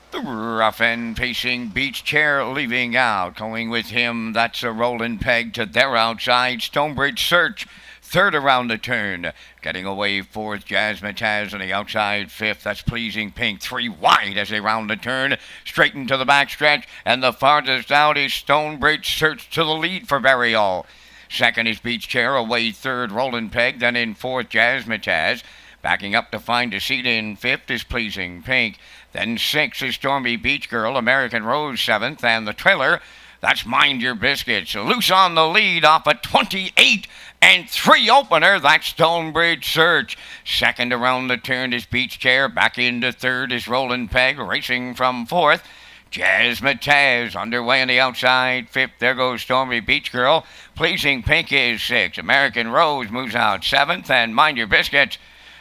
The rough and pacing Beach Chair leaving out. Going with him, that's a Roland Peg to their outside. Stonebridge Search, third around the turn. Getting away fourth, Jazzmataz on the outside fifth. That's Pleasing Pink, 3 wide as they round the turn. Straighten to the back stretch. And the farthest out is Stonebridge Search to the lead for Burial. Second is Beach Chair, away third, Roland Peg. Then in fourth, Jazzmataz. Backing up to find a seat in fifth is Pleasing Pink. Then sixth is Stormy Beach Girl, American Rose seventh, and the trailer, that's Mind Your Biscuits. Loose on the lead off a 28-3 opener, that's Stonebridge Search. Second around the turn is Beach Chair. Back into third is Roland Peg, racing from fourth. Jazzmataz underway on the outside fifth. There goes Stormy Beach Girl. Pleasing Pink is sixth. American Rose moves out seventh, and Mind Your Biscuits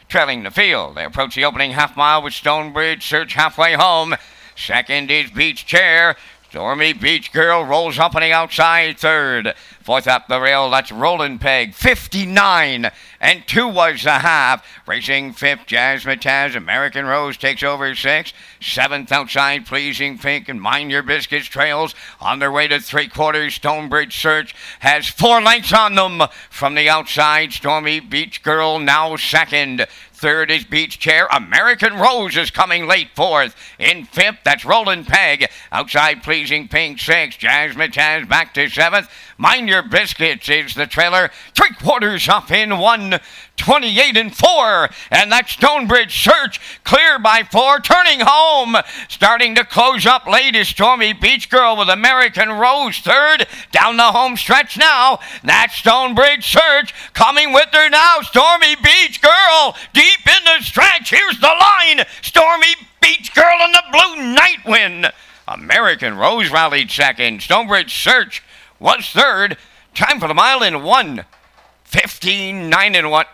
trailing the field. They approach the opening half mile with Stonebridge Search halfway home. Second is Beach Chair. Stormy Beach Girl rolls up on the outside third. Fourth up the rail, that's Roland Peg. 59 and 2 was the half. Racing fifth, Jasmine Taz. American Rose takes over sixth. Seventh outside, Pleasing Pink and Mind Your Biscuits trails. On their way to three-quarters, Stonebridge Search has 4 lengths on them from the outside. Stormy Beach Girl now second. Third is Beach Chair. American Rose is coming late fourth. In fifth, that's Roland Peg. Outside, Pleasing Pink sixth. Jasmine Taz back to seventh. Mind Your Biscuits is the trailer. Three-quarters up in 1:28 and 4. And that's Stonebridge Search clear by 4. Turning home. Starting to close up late is Stormy Beach Girl with American Rose third. Down the home stretch now. That's Stonebridge Search coming with her now. Stormy Beach Girl deep in the stretch. Here's the line. Stormy Beach Girl and the Blue Night win. American Rose rallied second. Stonebridge Search was third. Time for the mile in 1:15.9 and 1.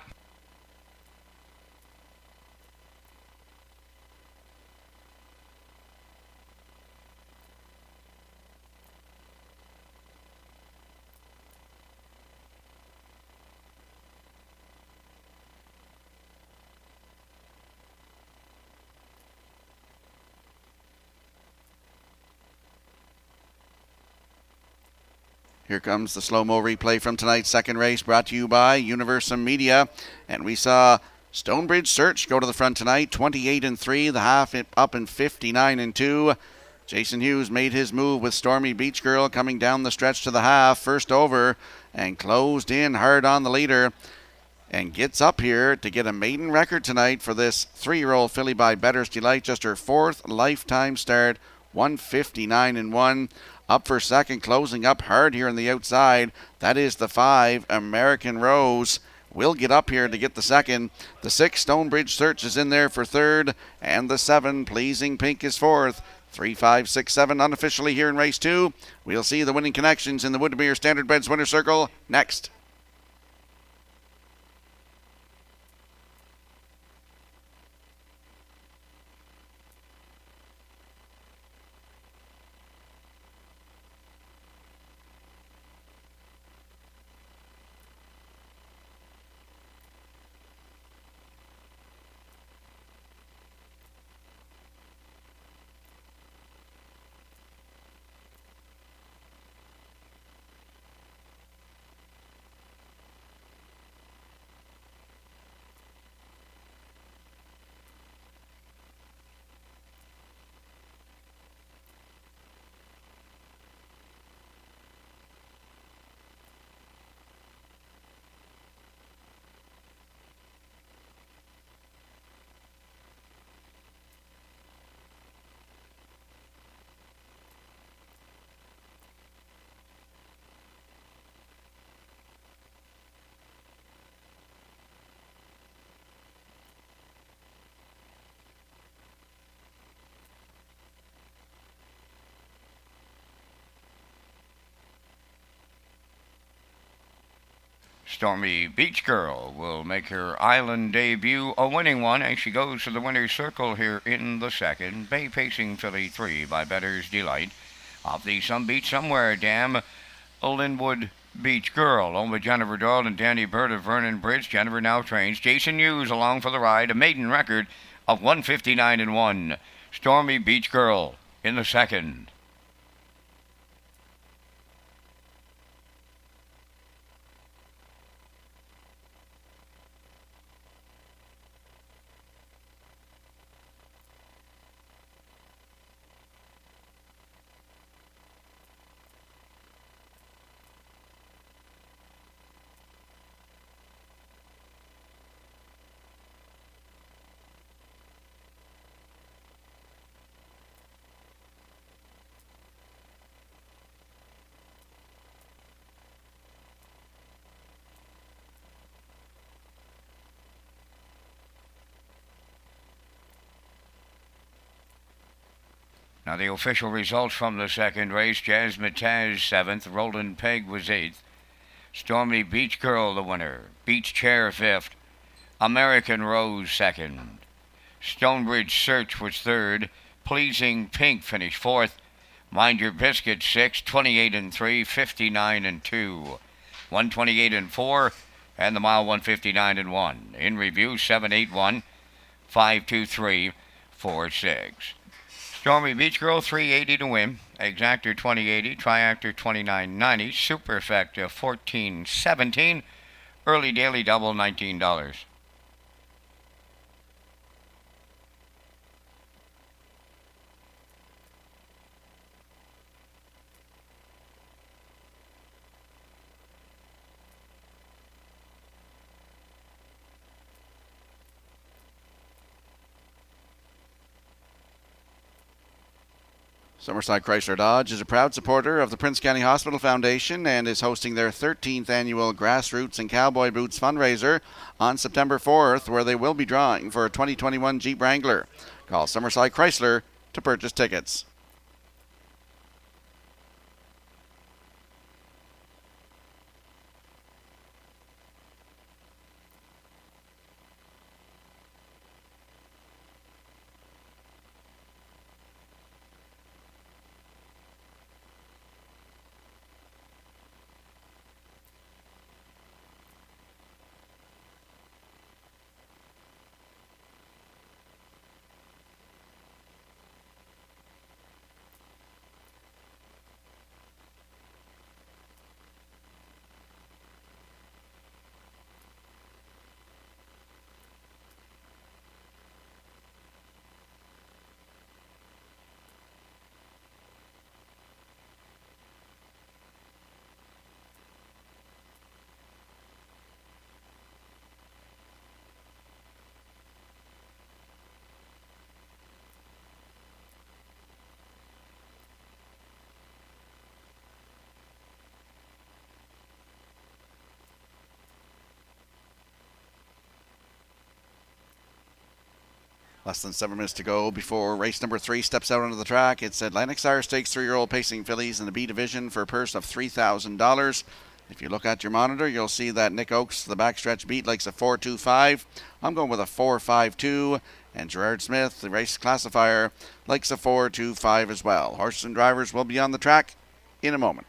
Here comes the slow-mo replay from tonight's second race, brought to you by Universum Media. And we saw Stonebridge Search go to the front tonight, 28 and 3, the half up in 59 and 2. Jason Hughes made his move with Stormy Beach Girl coming down the stretch to the half, first over, and closed in hard on the leader. And gets up here to get a maiden record tonight for this 3-year-old filly by Bettor's Delight. Just her 4th lifetime start, 1:59 and 1. Up for second, closing up hard here on the outside. That is the 5, American Rose. Will get up here to get the second. The 6, Stonebridge Search, is in there for third. And the 7, Pleasing Pink, is fourth. 3, 5, 6, 7 unofficially here in race 2. We'll see the winning connections in the Woodmere Standard Breds winner circle next. Stormy Beach Girl will make her island debut, a winning one, as she goes to the winner's circle here in the second. Bay Pacing filly 3 by Bettor's Delight. Off the Some Beach Somewhere Dam, Linwood Beach Girl, owned by Jennifer Doyle and Danny Bird of Vernon Bridge. Jennifer now trains. Jason Hughes along for the ride, a maiden record of 1:59 and 1. Stormy Beach Girl in the second. Now the official results from the second race: Jasmine Taz 7th, Roland Peg was 8th, Stormy Beach Girl the winner, Beach Chair 5th, American Rose 2nd, Stonebridge Search was 3rd, Pleasing Pink finished 4th, Mind Your Biscuit 6, 28 and 3, 59 and 2. 128 and 4, and the mile 159 and 1. In review, 781, 523, 46. Stormy Beach Girl 380 to win. Exactor 2080, Triactor 2990, Superfecta 1417, Early Daily Double $19. Summerside Chrysler Dodge is a proud supporter of the Prince County Hospital Foundation and is hosting their 13th annual Grassroots and Cowboy Boots fundraiser on September 4th, where they will be drawing for a 2021 Jeep Wrangler. Call Summerside Chrysler to purchase tickets. Less than 7 minutes to go before race number 3 steps out onto the track. It's Atlantic Sire Stakes 3-year-old pacing fillies in the B division for a purse of $3,000. If you look at your monitor, you'll see that Nick Oakes, the backstretch beat, likes a 4.25. I'm going with a 4.52. And Gerard Smith, the race classifier, likes a 4.25 as well. Horses and drivers will be on the track in a moment.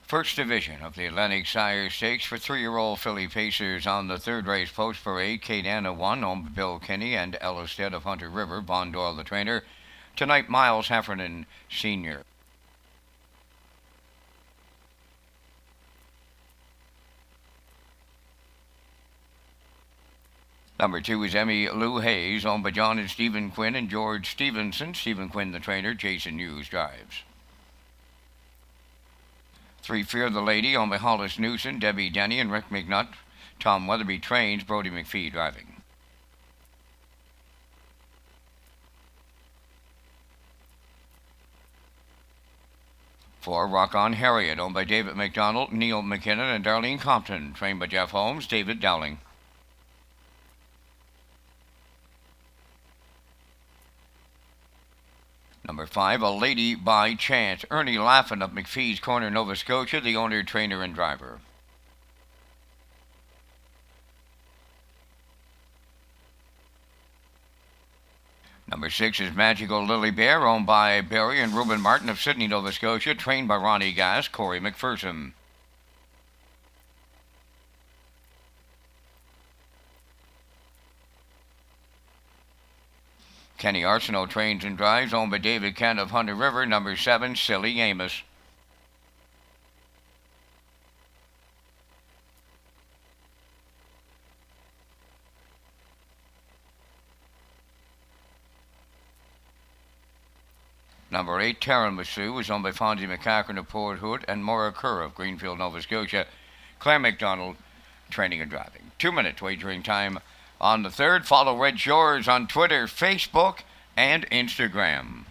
First division of the Atlantic Sire Stakes for 3-year-old filly pacers on the third race post parade. Kate Anna won, owned by Bill Kinney and Ella Stead of Hunter River. Von Doyle the trainer. Tonight, Miles Heffernan Sr. Number 2 is Emmy Lou Hayes, owned by John and Stephen Quinn and George Stevenson. Stephen Quinn the trainer. Jason Hughes drives. 3 Fear the Lady, owned by Hollis Newson, Debbie Denny and Rick McNutt. Tom Weatherby trains. Brody McPhee driving. 4 Rock On Harriet, owned by David McDonald, Neil McKinnon and Darlene Compton. Trained by Jeff Holmes. David Dowling. Number 5, A Lady by Chance. Ernie Laffin of McPhee's Corner, Nova Scotia, the owner, trainer, and driver. Number 6 is Magical Lily Bear, owned by Barry and Reuben Martin of Sydney, Nova Scotia, trained by Ronnie Gass, Corey McPherson. Kenny Arsenault trains and drives, owned by David Kent of Hunter River. Number 7, Silly Amos. Number 8, Tiramisu, is owned by Fonzie McCacken of Port Hood and Maura Kerr of Greenfield, Nova Scotia. Claire McDonald training and driving. 2 minutes wagering time on the third. Follow Red Shores on Twitter, Facebook, and Instagram.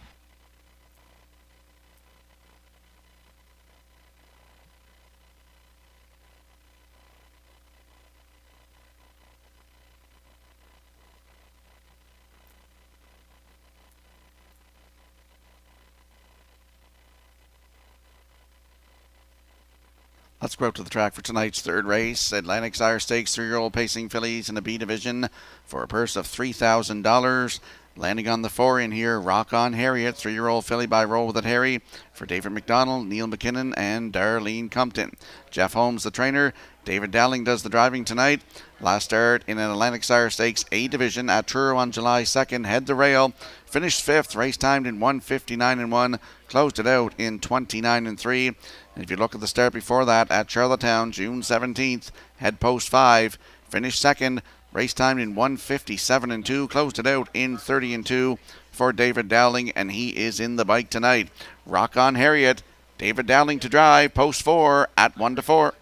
Let's go out to the track for tonight's third race. Atlantic Sire Stakes 3-year-old pacing fillies in the B division for a purse of $3,000. Landing on the 4 in here, Rock On Harriet, 3-year-old filly by Roll With It Harry for David McDonald, Neil McKinnon, and Darlene Compton. Jeff Holmes, the trainer. David Dowling does the driving tonight. Last start in an Atlantic Sire Stakes A division at Truro on July 2nd. Head the rail. Finished 5th. Race timed in 1:59.1. Closed it out in 29.3. And if you look at the start before that at Charlottetown, June 17th, head post 5. Finished 2nd. Race timed in 1:57.2. Closed it out in 30.2 for David Dowling, and he is in the bike tonight. Rock On Harriet. David Dowling to drive. Post 4 at 1-4.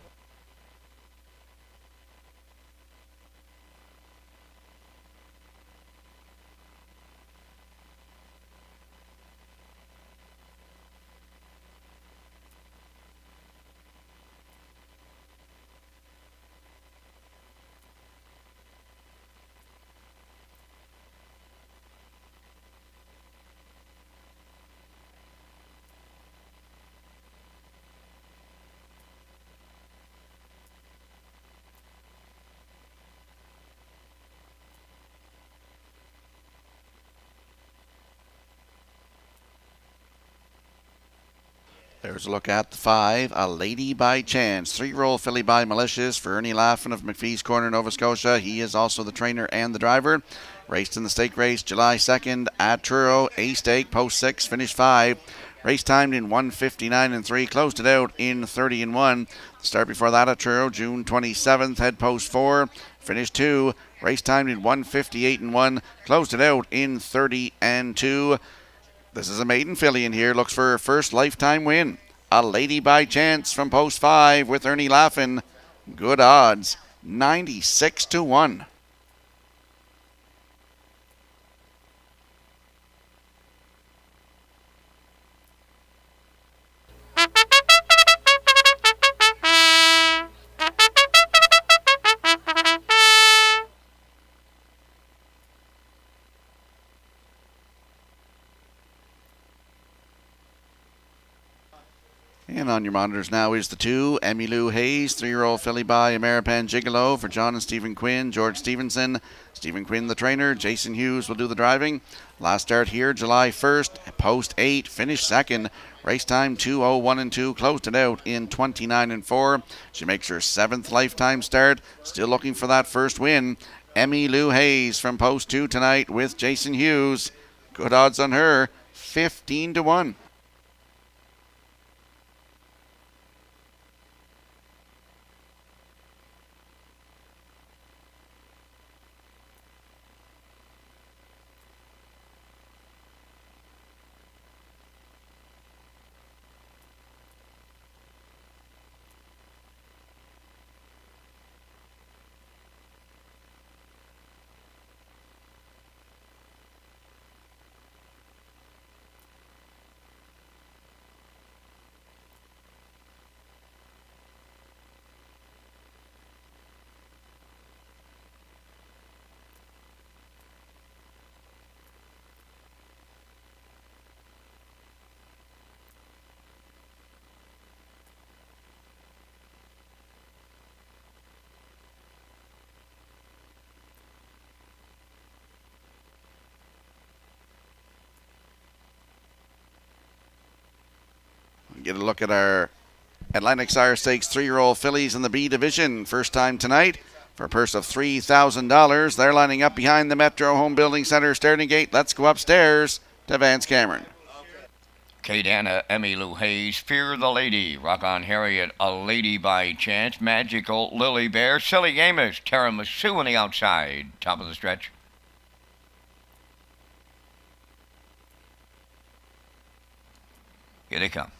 There's a look at the 5, A Lady by Chance. 3-year-old filly by Malicious for Ernie Laffin of McPhee's Corner, Nova Scotia. He is also the trainer and the driver. Raced in the stake race July 2nd at Truro. A stake, post 6, finished 5. Race timed in 1:59.3. Closed it out in 30.1. The start before that at Truro, June 27th, head post 4. Finished 2. Race timed in 1:58.1. Closed it out in 30.2. This is a maiden filly in here. Looks for her first lifetime win. A Lady by Chance from post 5 with Ernie Laffin. Good odds. 96-1. And And on your monitors now is the 2, Emmy Lou Hayes, 3-year-old filly by Ameripan Gigolo for John and Stephen Quinn, George Stevenson, Stephen Quinn the trainer, Jason Hughes will do the driving. Last start here, July 1st, post 8, finished second. Race time 2:01.2, closed it out in 29.4. She makes her 7th lifetime start, still looking for that first win. Emmy Lou Hayes from post 2 tonight with Jason Hughes. Good odds on her, 15-1. Get a look at our Atlantic Sire Stakes 3-year-old fillies in the B division. First time tonight for a purse of $3,000. They're lining up behind the Metro Home Building Center starting gate. Let's go upstairs to Vance Cameron. Kate Anna, Emmy Lou Hayes, Fear the Lady, Rock on Harriet, A Lady by Chance, Magical Lily Bear, Silly Amos, Tiramisu on the outside. Top of the stretch. Here they come.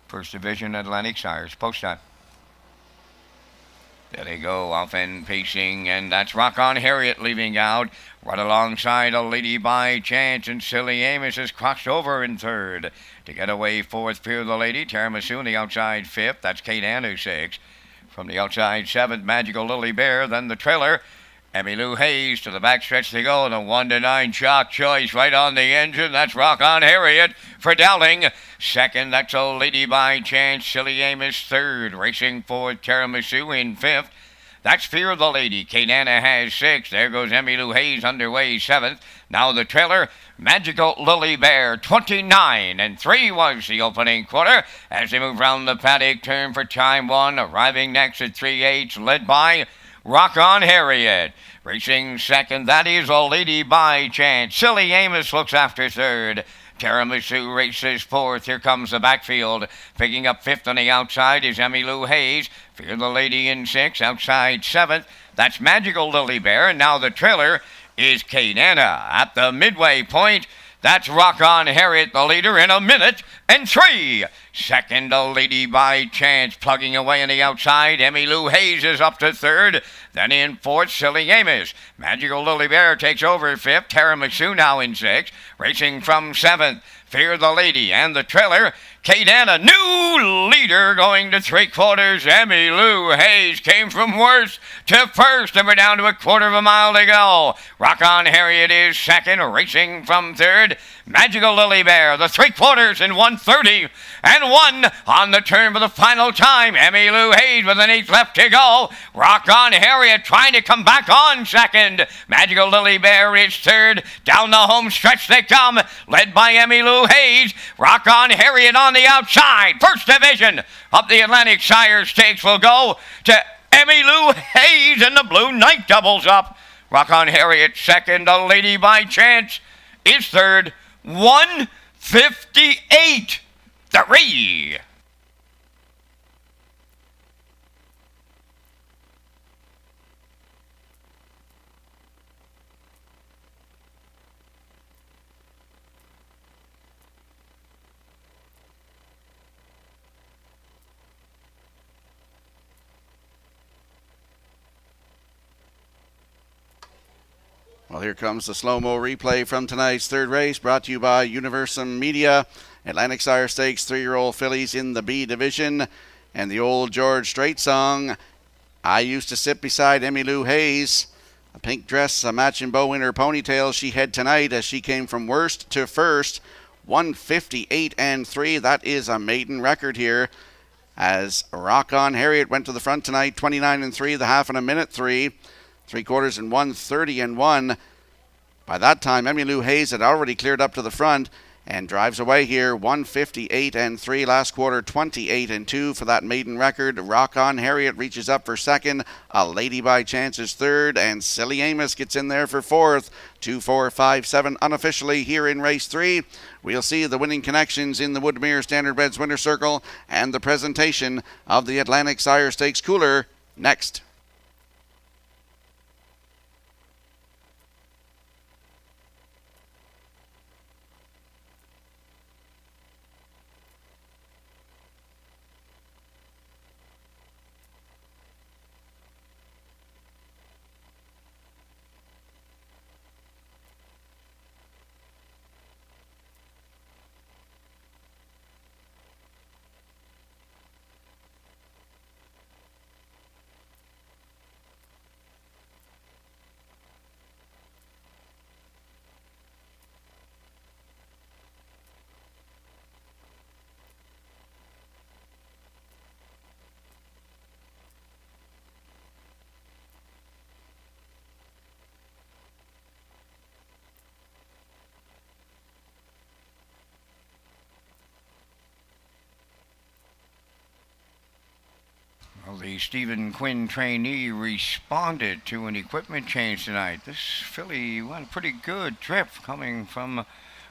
First Division Atlantic Sires, post time. There they go, off and pacing, and that's Rock on Harriet leaving out. Right alongside A Lady by Chance, and Silly Amos has crossed over in third. To get away fourth, Fear the Lady, Tiramisu on the outside fifth. That's Kate Anna, 6th. From the outside 7th, Magical Lily Bear. Then the trailer, Emmy Lou Hayes. To the backstretch they go. The 1-9 Chalk Choice right on the engine. That's Rock on Harriet for Dowling. Second, that's A Lady by Chance. Silly Amos, third. Racing forward, Tiramisu in fifth. That's Fear the Lady. Kate Anna has 6th. There goes Emmy Lou Hayes underway 7th. Now the trailer, Magical Lily Bear, 29-3 was the opening quarter. As they move round the paddock, turn for time 1. Arriving next at 3/8, led by Rock on Harriet. Racing second, that is A Lady by Chance. Silly Amos looks after third. Tiramisu races fourth. Here comes the backfield. Picking up fifth on the outside is Emmy Lou Hayes. Fear the Lady in 6th. Outside 7th. That's Magical Lily Bear. And now the trailer is Kate Anna. At the midway point, that's Rock on Harriet, the leader, in 1:03. Second, A Lady by Chance, plugging away on the outside. Emmy Lou Hayes is up to third. Then in fourth, Silly Amos. Magical Lily Bear takes over fifth. Tiramisu now in 6th. Racing from 7th, Fear the Lady. And the trailer, Kate Anna, new leader, going to 3/4. Emmy Lou Hayes came from worst to first, and we're down to 1/4 mile to go. Rock on Harriet is second, racing from third. Magical Lily Bear, the 3/4 in 1:30.1 on the turn for the final time. Emmy Lou Hayes with an 8th left to go. Rock on Harriet trying to come back on second. Magical Lily Bear is third. Down the home stretch they come, led by Emmy Lou Hayes. Rock on Harriet on the outside. First division of the Atlantic Sire Stakes will go to Emmy Lou Hayes, and the Blue Knight doubles up. Rock on Harriet second. A Lady by Chance is third. 1:58.3. Well, here comes the slow-mo replay from tonight's third race, brought to you by Universum Media. Atlantic Sire Stakes 3-year-old fillies in the B division. And the old George Strait song, I used to sit beside Emmy Lou Hayes. A pink dress, a matching bow in her ponytail she had tonight as she came from worst to first. 1:58.3. That is a maiden record here, as Rock On Harriet went to the front tonight, 29.3, the half in a minute 3, 3/4 in 1:30.1. By that time, Emmylou Hayes had already cleared up to the front and drives away here, 1:58.3. Last quarter, 28.2 for that maiden record. Rock On Harriet reaches up for second. A Lady by Chance is third, and Silly Amos gets in there for fourth. 2-4-5-7 unofficially here in race 3. We'll see the winning connections in the Woodmere Standardbreds Winter Circle and the presentation of the Atlantic Sire Stakes Cooler next. Well, the Stephen Quinn trainee responded to an equipment change tonight. This filly went a pretty good trip, coming from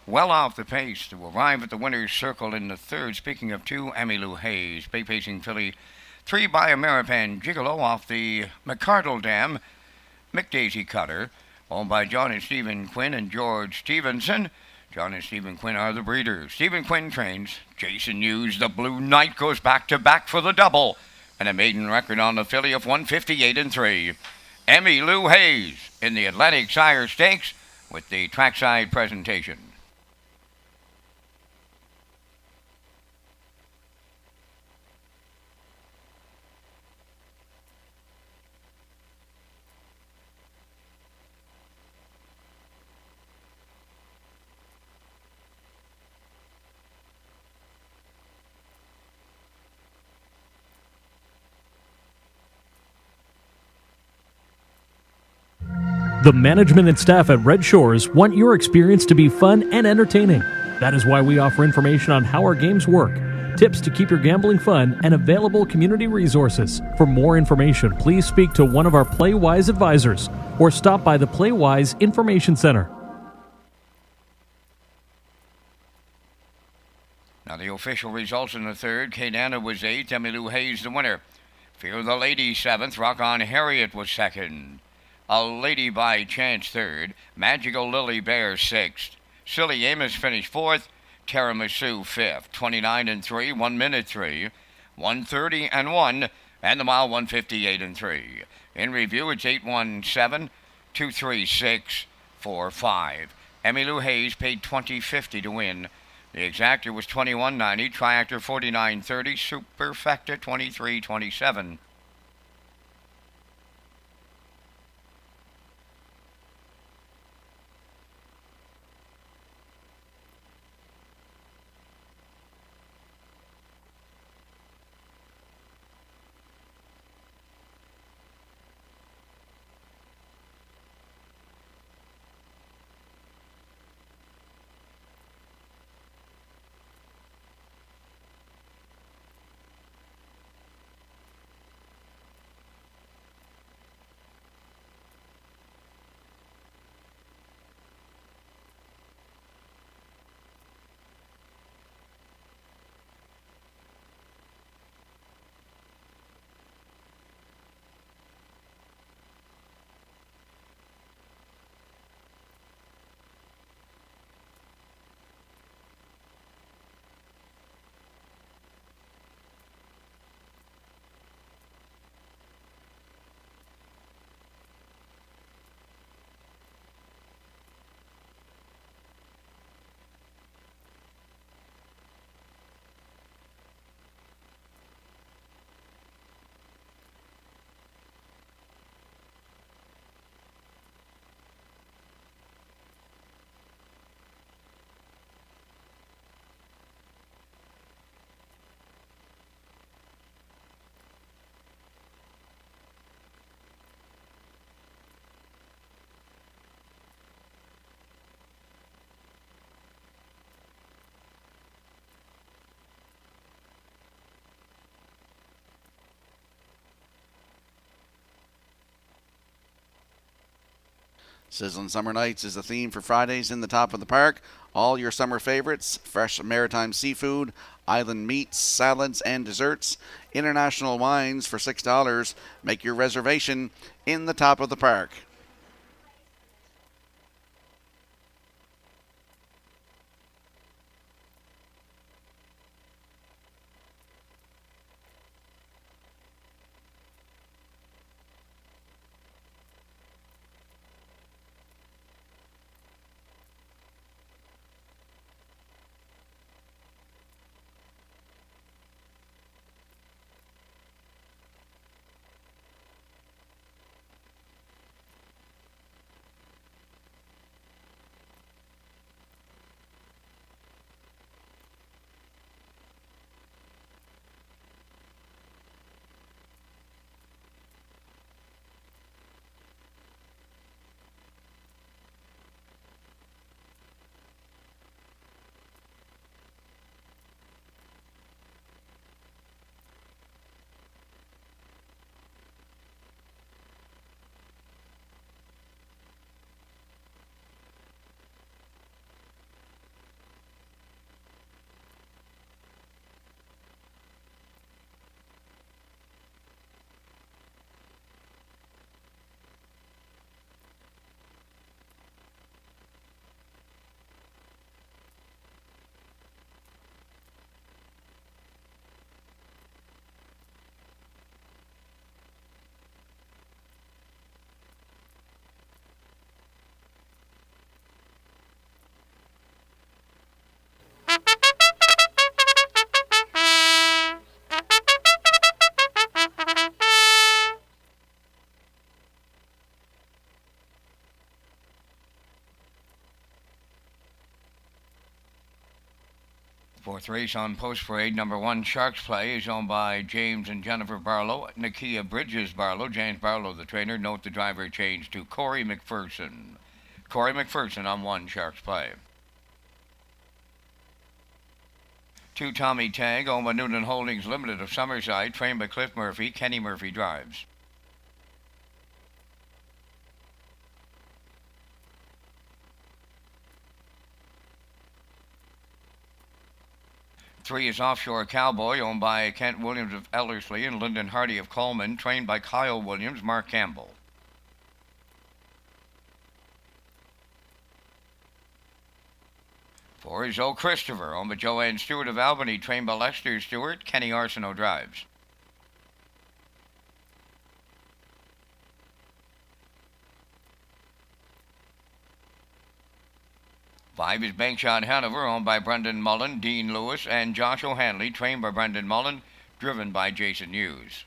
well off the pace to arrive at the winner's circle in the third. Speaking of two, Emmylou Hayes, pacing filly 3 by Ameripan Gigolo off the McCardle Dam, McDaisy Cutter, owned by John and Stephen Quinn and George Stevenson. John and Stephen Quinn are the breeders. Stephen Quinn trains. Jason Hughes, the Blue Knight, goes back-to-back for the double, and a maiden record on the filly of 1:58.3. Emmylou Hayes in the Atlantic Sire Stakes with the trackside presentation. The management and staff at Red Shores want your experience to be fun and entertaining. That is why we offer information on how our games work, tips to keep your gambling fun, and available community resources. For more information, please speak to one of our PlayWise advisors or stop by the PlayWise Information Center. Now the official results in the third. Kadana was 8th, Emmylou Hayes the winner. Fear the Lady 7th, Rock On Harriet was 2nd. A Lady by Chance 3rd, Magical Lily Bear 6th. Silly Amos finished 4th, Tiramisu 5th. 29.3, 1 minute 3, 1:30.1, and the mile 1:58.3. In review, it's 817, 236, 45. Emmylou Hayes paid $20.50 to win. The exactor was $21.90, triactor $49.30, superfecta $23.27. Sizzling Summer Nights is the theme for Fridays in the top of the park. All your summer favorites, fresh maritime seafood, island meats, salads, and desserts. International wines for $6. Make your reservation in the top of the park. Fourth race on Post Parade, number 1, Sharks Play, is owned by James and Jennifer Barlow, Nakia Bridges Barlow, James Barlow, the trainer. Note the driver changed to Corey McPherson. Corey McPherson on 1, Sharks Play. 2, Tommy Tag, owned by Noonan Holdings Limited of Summerside, trained by Cliff Murphy. Kenny Murphy drives. 3 is Offshore Cowboy, owned by Kent Williams of Ellerslie and Lyndon Hardy of Coleman, trained by Kyle Williams, Mark Campbell. 4 is O Christopher, owned by Joanne Stewart of Albany, trained by Lester Stewart. Kenny Arsenault drives. 5 is Bankshot Hanover, owned by Brendan Mullen, Dean Lewis, and Josh O'Hanley, trained by Brendan Mullen, driven by Jason Hughes.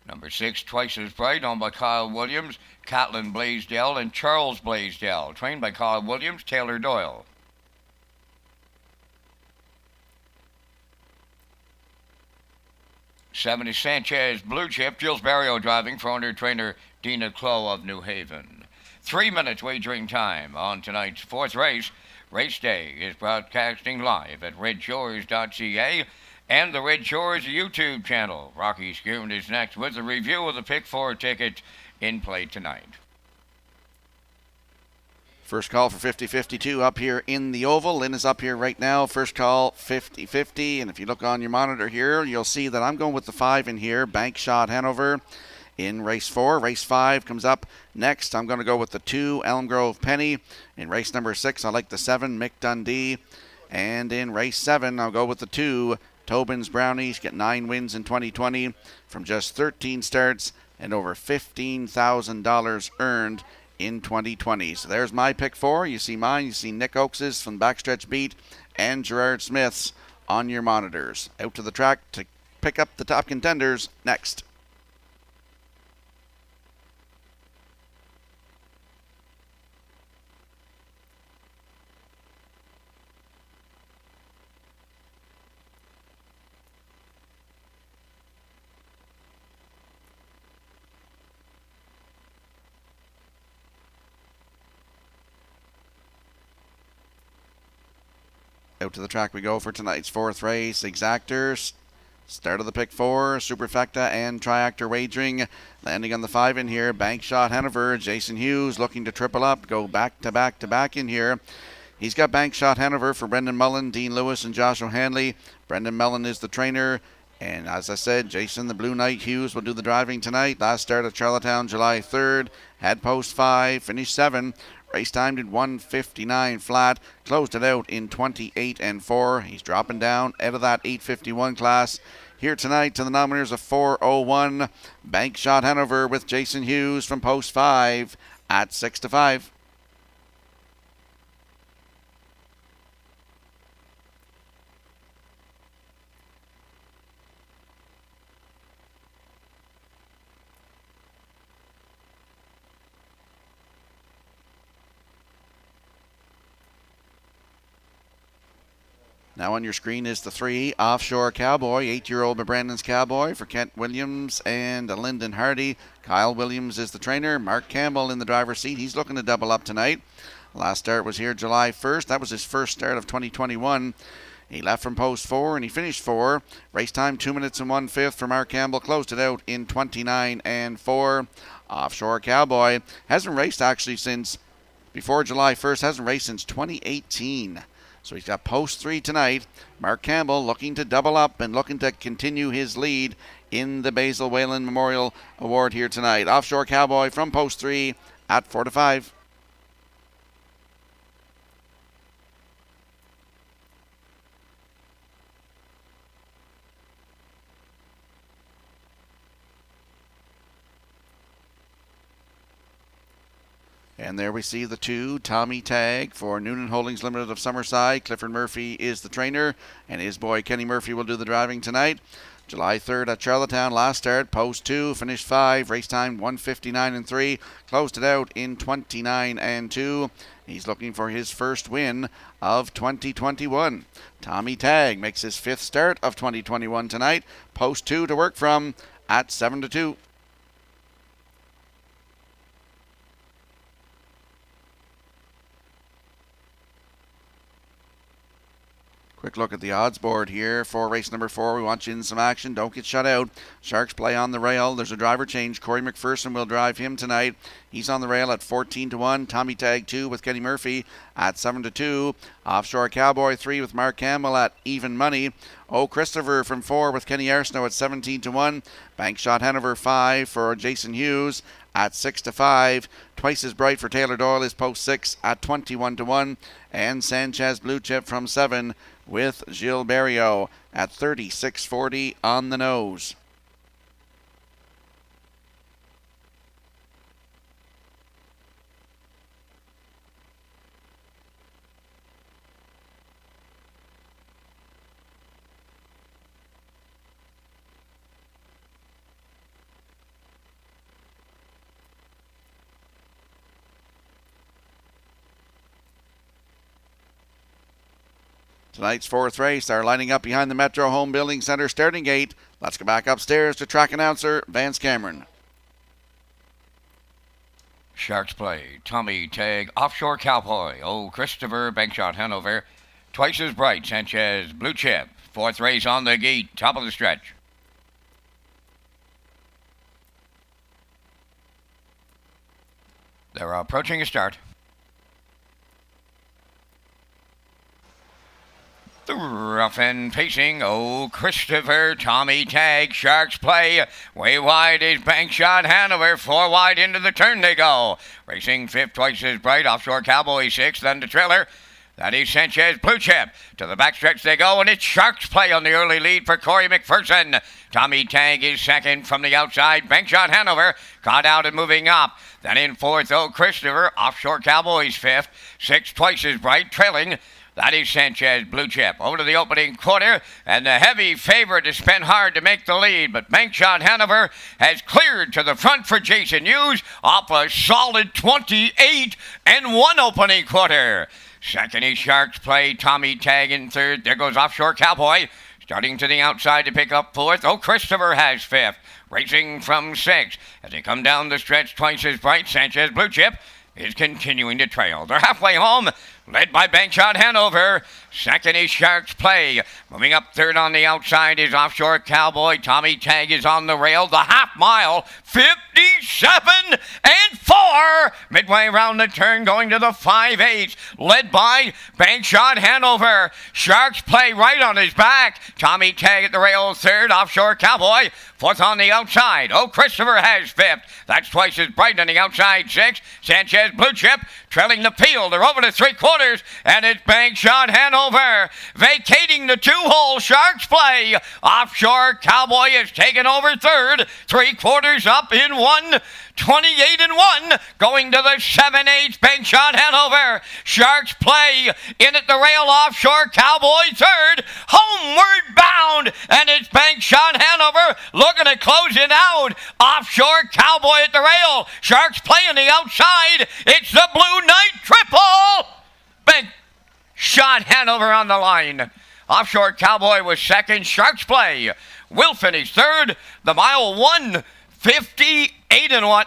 Number 6, Twice as Bright, owned by Kyle Williams, Catlin Blaisdell, and Charles Blaisdell, trained by Kyle Williams, Taylor Doyle. 7 is Sanchez Blue Chip, Jules Barrio driving for owner trainer Dina Clough of New Haven. 3 minutes wagering time on tonight's 4th race. Race day is broadcasting live at Redshores.ca and the Red Shores YouTube channel. Rocky Schoon is next with a review of the Pick 4 ticket in play tonight. First call for 50-52 up here in the oval. Lynn is up here right now. First call 50-50. And if you look on your monitor here, you'll see that I'm going with the 5 in here. Bankshot Hanover in race 4. Race 5 comes up next. I'm going to go with the 2, Elm Grove Penny. In race number 6, I like the 7, Mick Dundee. And in race 7, I'll go with the 2, Tobin's Brownies. Get 9 wins in 2020 from just 13 starts and over $15,000 earned in 2020. So there's my pick 4. You see mine, you see Nick Oakes's from Backstretch Beat and Gerard Smith's on your monitors. Out to the track to pick up the top contenders next. Out to the track we go for tonight's fourth race. Exactors. Start of the pick 4, Superfecta and Triactor Wagering. Landing on the 5 in here, Bank Shot Hanover. Jason Hughes looking to triple up, go back to back to back in here. He's got Bank Shot Hanover for Brendan Mullen, Dean Lewis, and Josh O'Hanley. Brendan Mullen is the trainer. And as I said, Jason the Blue Knight Hughes will do the driving tonight. Last start at Charlottetown, July 3rd. Had post 5, finished 7. Race time did 1:59 flat. Closed it out in 28 and 4. He's dropping down out of that 8:51 class. Here tonight to the nominators of 4:01. Bank Shot Hanover with Jason Hughes from post 5 at 6-5. Now on your screen is the 3, Offshore Cowboy, 8-year-old Brandon's Cowboy for Kent Williams and Lyndon Hardy. Kyle Williams is the trainer. Mark Campbell in the driver's seat. He's looking to double up tonight. Last start was here July 1st. That was his first start of 2021. He left from post 4 and he finished 4. Race time 2 minutes and 1/5 for Mark Campbell. Closed it out in 29 and 4. Offshore Cowboy hasn't raced actually since before July 1st. Hasn't raced since 2018. So he's got post 3 tonight. Mark Campbell looking to double up and looking to continue his lead in the Basil Whalen Memorial Award here tonight. Offshore Cowboy from post 3 at 4-5. And there we see the 2, Tommy Tag for Noonan Holdings Limited of Summerside. Clifford Murphy is the trainer, and his boy Kenny Murphy will do the driving tonight. July 3rd at Charlottetown, last start, post 2, finished 5, race time 1:59 and 3, closed it out in 29 and 2. He's looking for his first win of 2021. Tommy Tag makes his 5th start of 2021 tonight, post 2 to work from at 7-2. Quick look at the odds board here for race number 4. We want you in some action. Don't get shut out. Sharks play on the rail. There's a driver change. Corey McPherson will drive him tonight. He's on the rail at 14-1. Tommy Tag 2 with Kenny Murphy at 7-2. Offshore Cowboy 3 with Mark Campbell at even money. Oh Christopher from 4 with Kenny Arsenault at 17-1. Bank Shot Hanover 5 for Jason Hughes at 6-5. Twice as Bright for Taylor Doyle is post 6 at 21-1. And Sanchez Blue Chip from 7 with Gilles Barrio at 36.40 on the nose. Tonight's 4th race are lining up behind the Metro Home Building Center starting gate. Let's go back upstairs to track announcer Vance Cameron. Sharks play. Tommy Tag, Offshore Cowboy. Oh, Christopher, Bankshot Hanover. Twice as Bright, Sanchez, Blue Chip. 4th race on the gate, top of the stretch. They're approaching a start. The rough end pacing, oh Christopher, Tommy Tag, Sharks play. Way wide is Bankshot Hanover, 4 wide into the turn they go. Racing 5th, Twice as Bright, Offshore Cowboy 6th, then the trailer. That is Sanchez Blue Chip. To the backstretch they go, and it's Sharks play on the early lead for Corey McPherson. Tommy Tag is 2nd from the outside. Bankshot Hanover caught out and moving up. Then in 4th, oh Christopher, Offshore Cowboys 5th. 6th, Twice as Bright, trailing. That is Sanchez Blue Chip. Over to the opening quarter, and the heavy favorite to spin hard to make the lead, but Bankshot Hanover has cleared to the front for Jason Hughes off a solid 28 and 1 opening quarter. Second is Sharks play. Tommy Tag in 3rd. There goes Offshore Cowboy. Starting to the outside to pick up 4th. Oh, Christopher has 5th. Racing from 6th. As they come down the stretch, Twice as Bright, Sanchez Blue Chip is continuing to trail. They're halfway home. led by Bankshot Hanover. Second is Sharks Play. Moving up third on the outside is Offshore Cowboy. Tommy Tag is on the rail. The half mile, 57-4. Midway around the turn, going to the 5/8, led by Bankshot Hanover. Sharks Play right on his back. Tommy Tag at the rail third. Offshore Cowboy fourth on the outside. Oh, Christopher has fifth. That's twice as bright on the outside six. Sanchez Blue Chip trailing the field. They're over to 3/4, and it's Bankshot Hanover vacating the 2-hole. Sharks Play. Offshore Cowboy is taken over third. 3/4 up in 1:28-1. Going to the 7/8. Bankshot Hanover. Sharks Play in at the rail. Offshore Cowboy third. Homeward bound, and it's Bankshot Hanover looking to close it out. Offshore Cowboy at the rail. Sharks Play on the outside. It's the Blue Knight triple. Bankshot Hanover on the line. Offshore Cowboy was second. Sharks Play will finish third. The mile 1:58-1.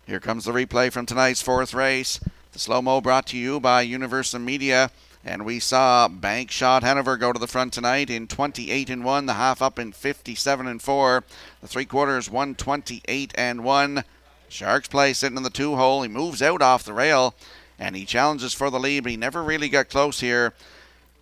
Here comes the replay from tonight's fourth race. The slow-mo brought to you by Universal Media. And we saw Bankshot Hanover go to the front tonight in 28-1. The half up in 57-4. The 3/4 1:28-1. Sharks Play sitting in the 2-hole. He moves out off the rail, and he challenges for the lead, but he never really got close here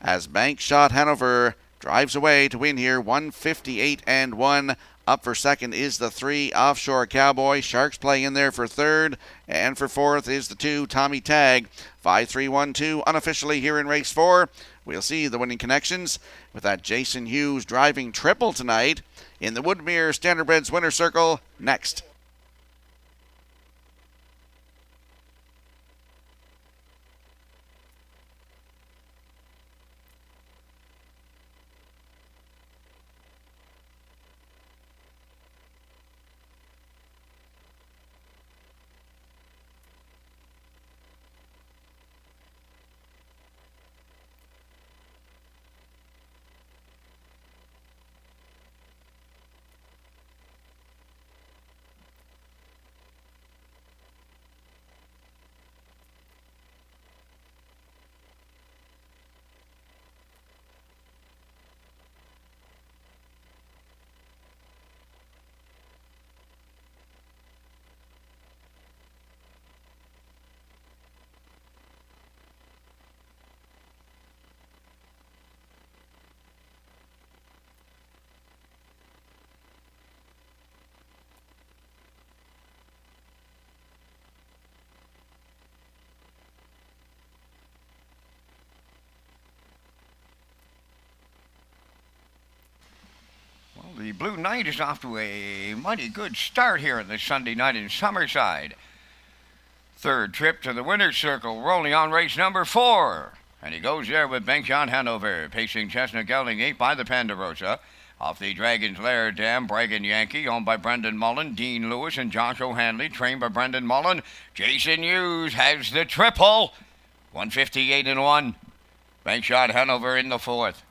as Bankshot Hanover drives away to win here 1:58-1. Up for second is the 3, Offshore Cowboy. Sharks Play in there for third. And for fourth is the 2, Tommy Tag. 5-3-1-2 unofficially here in race 4. We'll see the winning connections with that Jason Hughes driving triple tonight in the Woodmere Standardbreds Winner Circle next. The Blue Knight is off to a mighty good start here on this Sunday night in Summerside. Third trip to the winner's circle, rolling on race number 4. And he goes there with Bankshot Hanover, pacing Chestnut Gelding 8 by the Ponderosa. Off the Dragon's Lair Dam, Bragan Yankee, owned by Brendan Mullen, Dean Lewis, and Josh O'Hanley, trained by Brendan Mullen. Jason Hughes has the triple, 1:58-1. Bankshot Hanover in the fourth.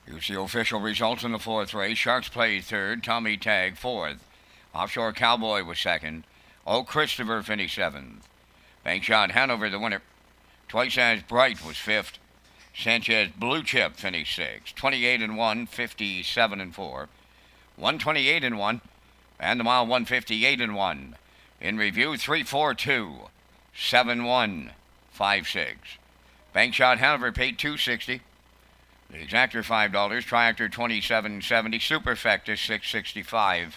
Here's the official results in the fourth race. Sharks Play third. Tommy Tag fourth. Offshore Cowboy was second. Oh, Christopher finished seventh. Bankshot Hanover, the winner. Twice as Bright was fifth. Sanchez Blue Chip finished 6th. 28-1, 57-4. 128-1, and the mile 158-1. In review, 3-4-2, 7-1, 5-6. Bank Shot Hanover paid $2.60. The Exactor $5. Triactor $27.70. Superfectus $6.65.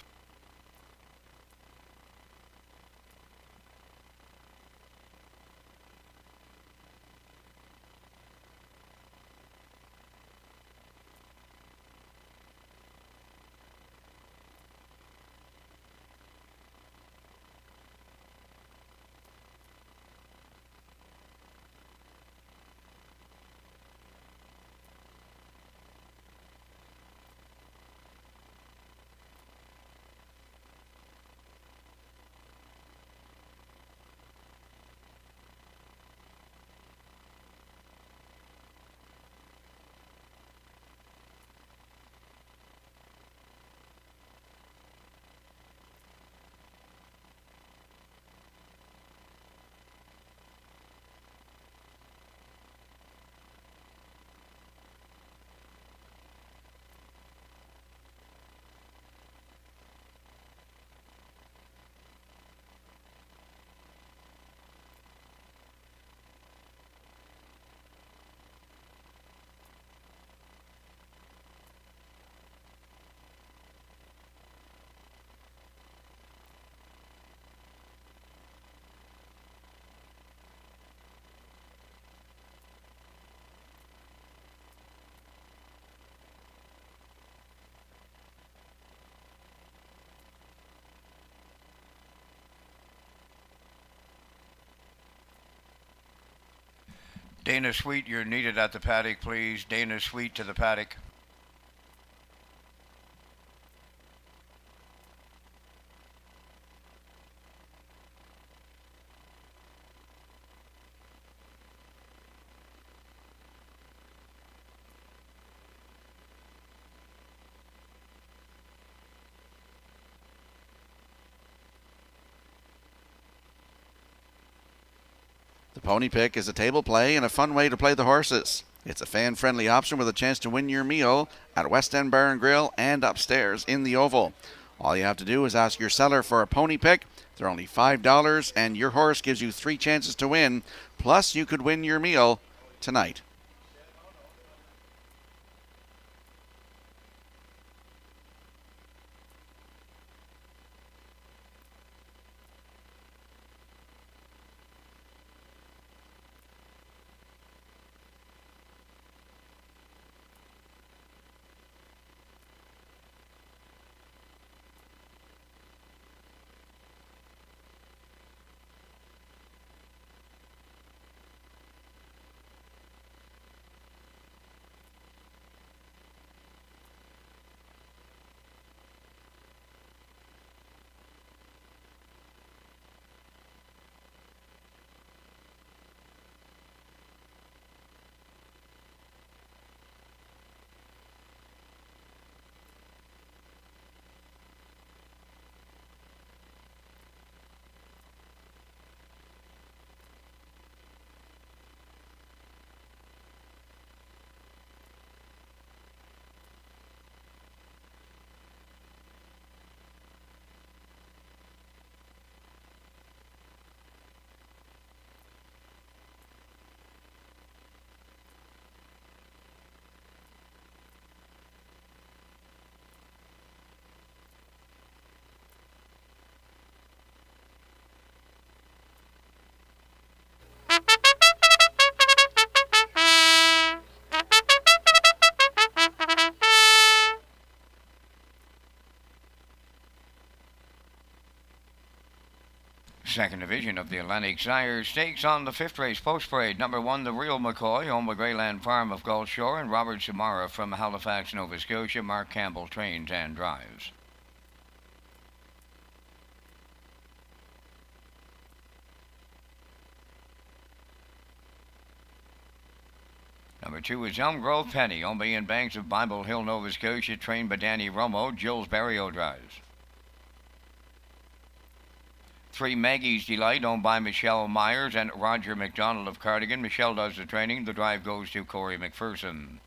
Dana Sweet, you're needed at the paddock, please. Dana Sweet to the paddock. The Pony Pick is a table play and a fun way to play the horses. It's a fan-friendly option with a chance to win your meal at West End Bar and Grill and upstairs in the Oval. All you have to do is ask your seller for a Pony Pick. They're only $5, and your horse gives you 3 chances to win. Plus, you could win your meal tonight. Second division of the Atlantic Sire Stakes on the 5th race post parade. Number 1, the Real McCoy, owned by Greyland Farm of Gulf Shore, and Robert Samara from Halifax, Nova Scotia. Mark Campbell trains and drives. Number 2 is Elm Grove Penny, owned by Ian Banks of Bible Hill, Nova Scotia, trained by Danny Romo. Jules Barrio drives. 3, Maggie's Delight, owned by Michelle Myers and Roger McDonald of Cardigan. Michelle does the training. The drive goes to Corey McPherson.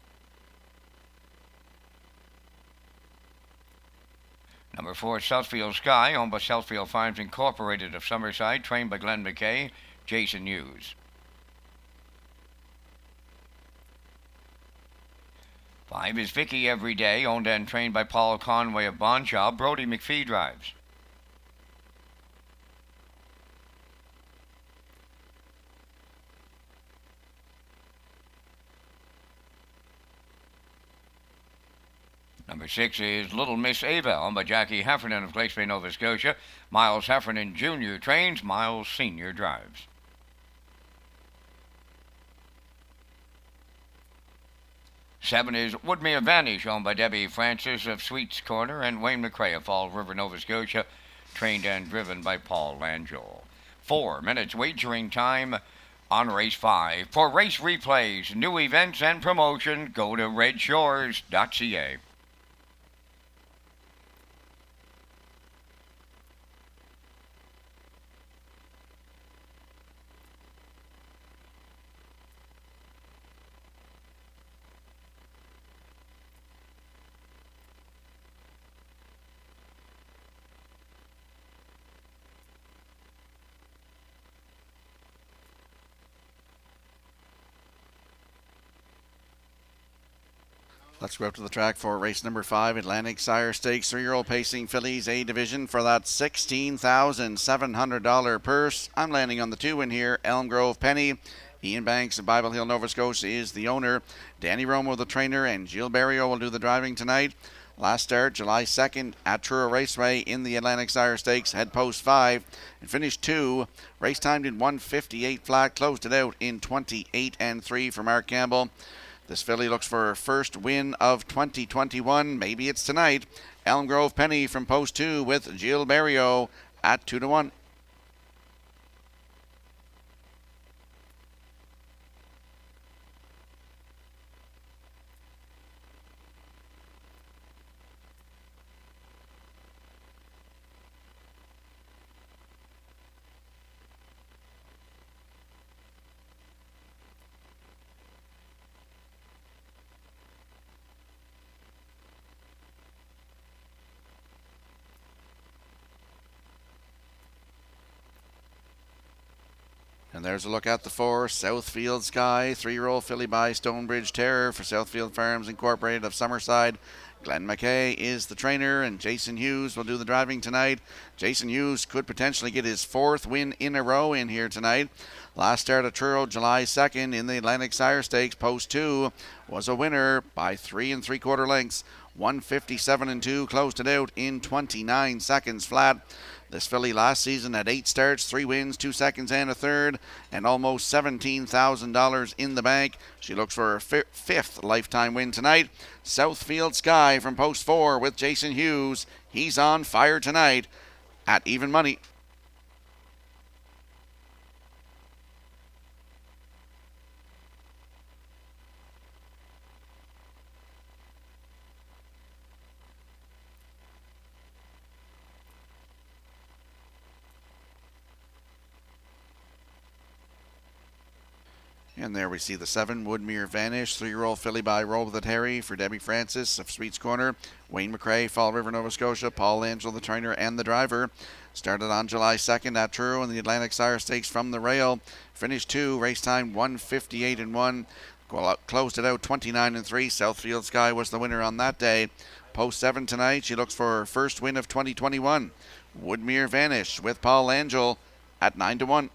Number 4, Southfield Sky, owned by Southfield Farms Incorporated of Summerside, trained by Glenn McKay, Jason Hughes. 5 is Vicky Every Day, owned and trained by Paul Conway of Bonshaw. Brody McPhee drives. Number 6 is Little Miss Ava, owned by Jackie Heffernan of Glace Bay, Nova Scotia. Miles Heffernan Jr. trains, Miles Sr. drives. 7 is Woodmere Vanish, owned by Debbie Francis of Sweets Corner and Wayne McRae of Fall River, Nova Scotia, trained and driven by Paul Langell. 4 minutes wagering time on race 5. For race replays, new events, and promotion, go to Redshores.ca. Let's go up to the track for race number 5, Atlantic Sire Stakes, 3-year-old pacing fillies A division for that $16,700 purse. I'm landing on the 2 in here, Elm Grove Penny. Ian Banks of Bible Hill, Nova Scotia is the owner. Danny Romo, the trainer, and Gilles Barrio will do the driving tonight. Last start, July 2nd at Truro Raceway in the Atlantic Sire Stakes, head post 5 and finished 2. Race timed in 1:58 flat, closed it out in 28-3 for Mark Campbell. This filly looks for her first win of 2021. Maybe it's tonight. Elm Grove Penny from post 2 with Gilles Barrio at 2-1. And there's a look at the 4, Southfield Sky, 3-year-old filly by Stonebridge Terror for Southfield Farms Incorporated of Summerside. Glenn McKay is the trainer, and Jason Hughes will do the driving tonight. Jason Hughes could potentially get his 4th win in a row in here tonight. Last start at Truro, July 2nd in the Atlantic Sire Stakes, post 2, was a winner by 3 3/4 lengths. 1:57.2, closed it out in 29 seconds flat. This filly last season had 8 starts, 3 wins, 2 seconds and a third, and almost $17,000 in the bank. She looks for her 5th lifetime win tonight. Southfield Sky from post 4 with Jason Hughes. He's on fire tonight at even money. And there we see the 7, Woodmere Vanish, 3-year-old filly by Roll with It Harry for Debbie Francis of Sweets Corner. Wayne McRae, Fall River, Nova Scotia. Paul Angel, the trainer and the driver. Started on July 2nd at Truro in the Atlantic Sire Stakes from the rail. Finished 2, race time 1:58.1. Closed it out 29-3. Southfield Sky was the winner on that day. Post 7 tonight, she looks for her first win of 2021. Woodmere Vanish with Paul Angel at 9-1.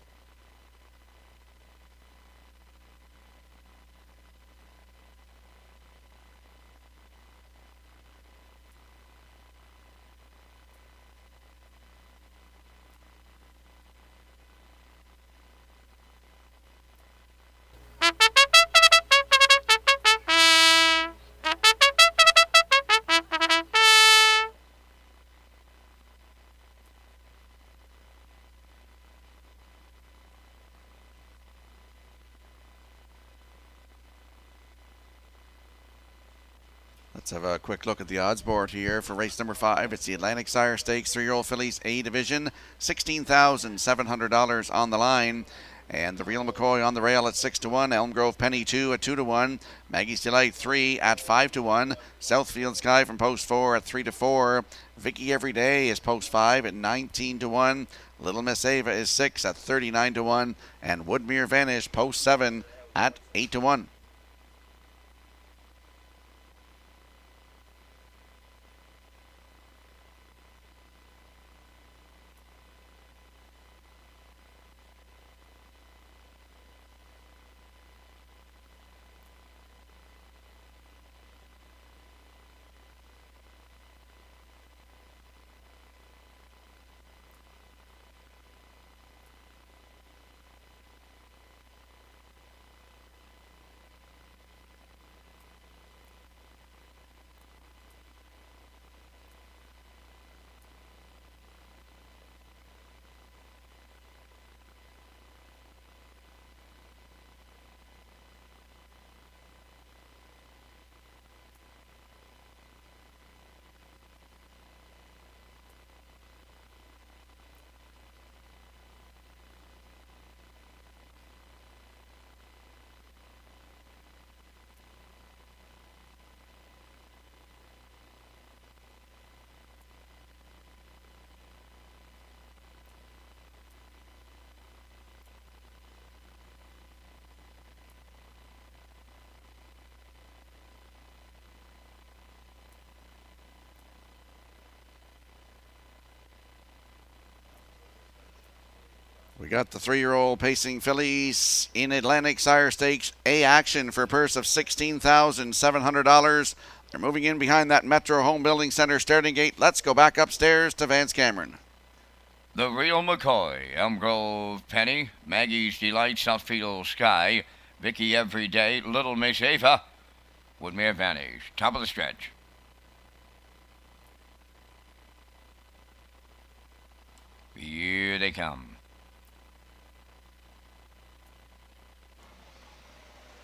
Let's have a quick look at the odds board here for race number 5. It's the Atlantic Sire Stakes 3-year-old fillies A division. $16,700 on the line. And the Real McCoy on the rail at 6-1. Elm Grove Penny 2 at 2-1. Maggie's Delight 3 at 5-1. Southfield Sky from post 4 at 3-4. Vicky Everyday is post 5 at 19-1. Little Miss Ava is 6 at 39-1. And Woodmere Vanish post 7 at 8-1. We got the 3-year-old pacing fillies in Atlantic Sire Stakes A action for a purse of $16,700. They're moving in behind that Metro Home Building Center starting gate. Let's go back upstairs to Vance Cameron. The Real McCoy, Elm Grove Penny, Maggie's Delight, Southfield Sky, Vicky Everyday, Little Miss Ava, Woodmere Vanish. Top of the stretch. Here they come.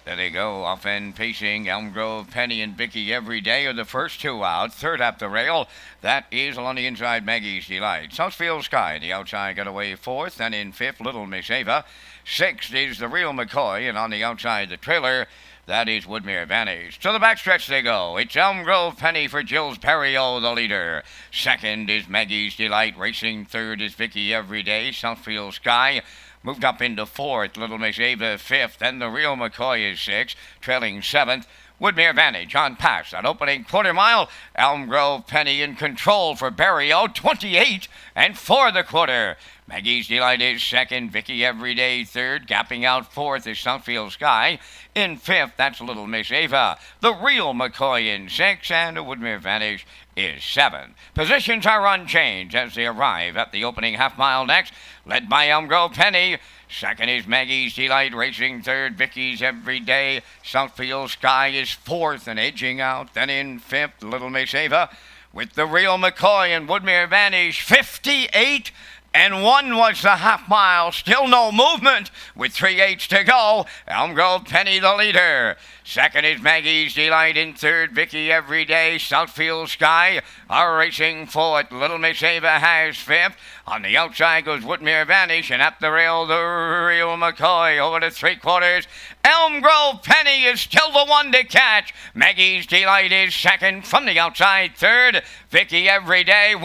There they go, off end pacing. Elm Grove Penny and Vicky Everyday are the first two out. Third up the rail, that is along the inside Maggie's Delight. Southfield Sky, the outside got away fourth. Then in fifth, Little Miss Ava. Sixth is the Real McCoy, and on the outside the trailer, that is Woodmere Vanish. To the backstretch they go. It's Elm Grove Penny for Jill's Perriot, the leader. Second is Maggie's Delight. Racing third is Vicky Everyday. Southfield Sky moved up into fourth. Little Miss Ava fifth. Then the Real McCoy is sixth. Trailing seventh, Woodmere Vanish on pass. That opening quarter mile, Elm Grove Penny in control for Berrio, 28 and 4 the quarter. Maggie's Delight is second, Vicky Everyday third, gapping out fourth is Southfield Sky. In fifth, that's Little Miss Ava. The Real McCoy in sixth, and Woodmere Vanish is seven. Positions are unchanged as they arrive at the opening half mile next, led by Elm Grove Penny. Second is Maggie's Delight, racing third, Vicky's Everyday. Southfield Sky is fourth and edging out. Then in fifth, Little Miss Ava, with the Real McCoy and Woodmere Vanish, 58 and 1 was the half mile. Still no movement with 3/8 to go. Elm Grove Penny the leader. Second is Maggie's Delight. In third, Vicky Everyday. Southfield Sky are racing fourth. Little Miss Ava has fifth. On the outside goes Woodmere Vanish, and at the rail, the Real McCoy over to three-quarters. Elm Grove Penny is still the one to catch. Maggie's Delight is second. From the outside, third, Vicky Everyday.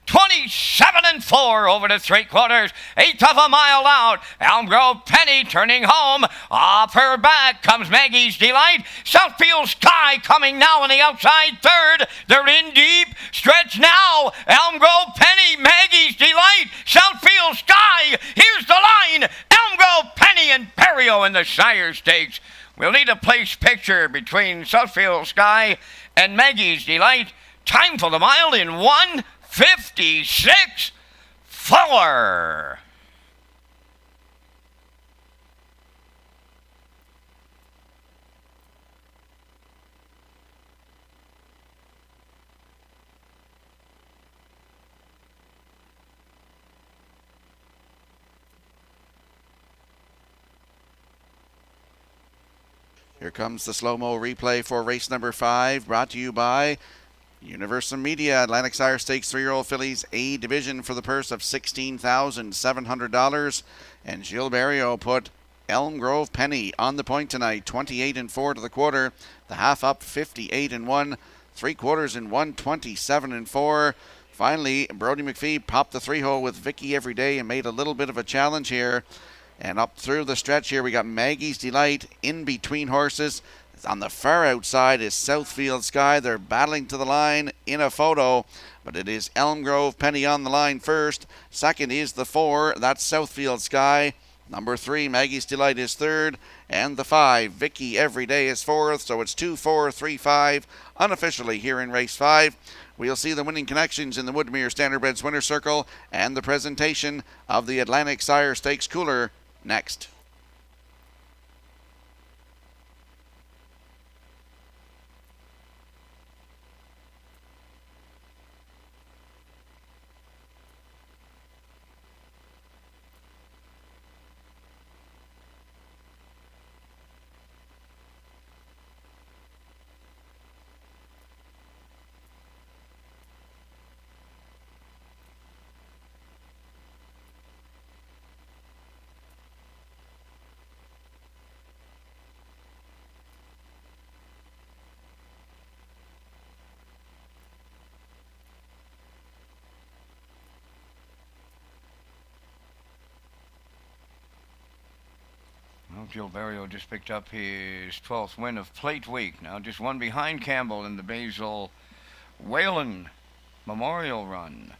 27 and 4 over to three-quarters. Eighth of a mile out. Elm Grove Penny turning home. Off her back comes Maggie's Delight. Southfield Sky coming now on the outside third. They're in deep. Stretch now. Elm Grove Penny, Maggie's Delight, Southfield Sky. Here's the line. Elm Grove Penny and Perriot in the Sire Stakes. We'll need a place picture between Southfield Sky and Maggie's Delight. Time for the mile in 1:56.4. Here comes the slow-mo replay for race number 5, brought to you by Universal Media. Atlantic Sire Stakes 3-year-old fillies A division for the purse of $16,700. And Gilles Barrio put Elm Grove Penny on the point tonight, 28-4 to the quarter. The half up 58-1, 3/4 in 127-4. Finally, Brody McPhee popped the 3-hole with Vicky Everyday and made a little bit of a challenge here. And up through the stretch here, we got Maggie's Delight in between horses. On the far outside is Southfield Sky. They're battling to the line in a photo, but it is Elm Grove Penny on the line first. Second is the 4. That's Southfield Sky. Number 3, Maggie's Delight, is third. And the 5, Vicky Everyday, is fourth. So it's 2, 4, 3, 5 unofficially here in race 5. We'll see the winning connections in the Woodmere Standardbreds Winner's Circle and the presentation of the Atlantic Sire Stakes Cooler next. Well, Gil Barrio just picked up his 12th win of Plate Week. Now just one behind Campbell in the Basil Whalen Memorial Run.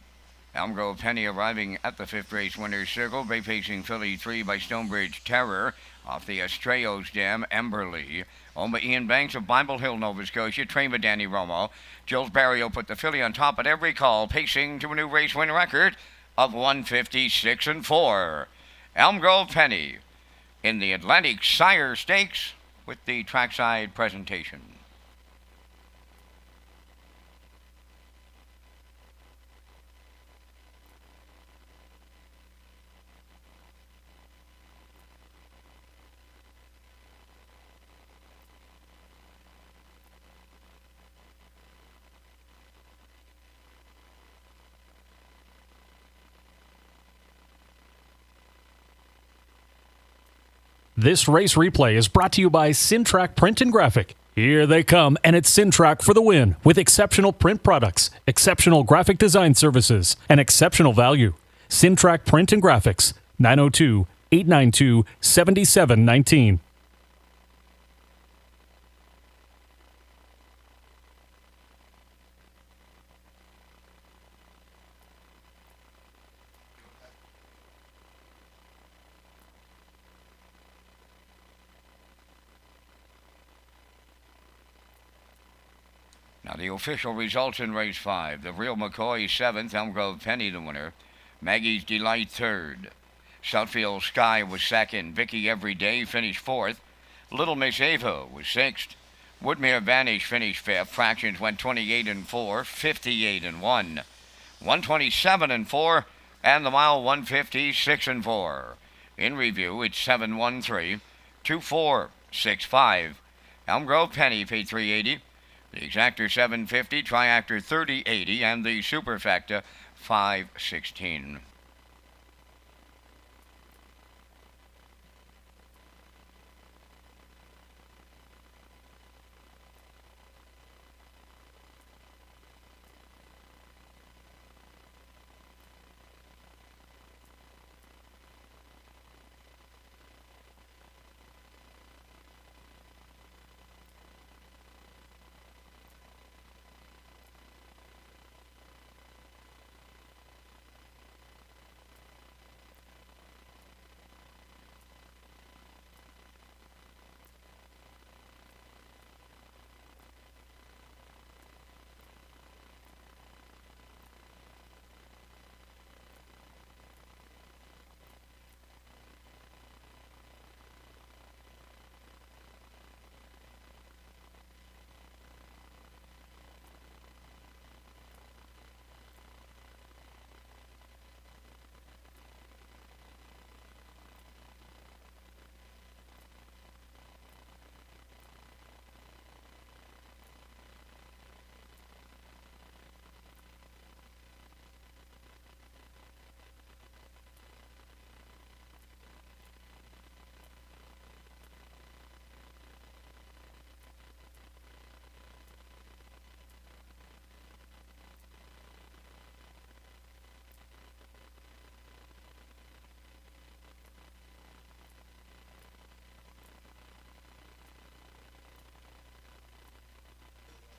Elm Grove Penny arriving at the 5th race winner's circle. Bay-facing filly 3 by Stonebridge Terror off the Estrellas Dam, Emberley. Owned by Ian Banks of Bible Hill, Nova Scotia. Trained by Danny Romo. Gilles Barrio put the filly on top at every call, pacing to a new race win record of 156-4. Elm Grove Penny in the Atlantic Sire Stakes with the trackside presentation. This race replay is brought to you by Sintrack Print and Graphic. Here they come, and it's Sintrack for the win with exceptional print products, exceptional graphic design services, and exceptional value. Sintrack Print and Graphics, 902-892-7719. Now the official results in race 5. The Real McCoy 7th, Elm Grove Penny the winner. Maggie's Delight 3rd. Southfield Sky was 2nd. Vicky Everyday finished 4th. Little Miss Ava was 6th. Woodmere Vanish finished 5th. Fractions went 28-4, 58-1, 127-4, and the mile 156-4. In review, it's 7-1-3, 2-4, 6-5. Elm Grove Penny paid $380. The Exactor $750, Triactor $30.80, and the Superfecta $516.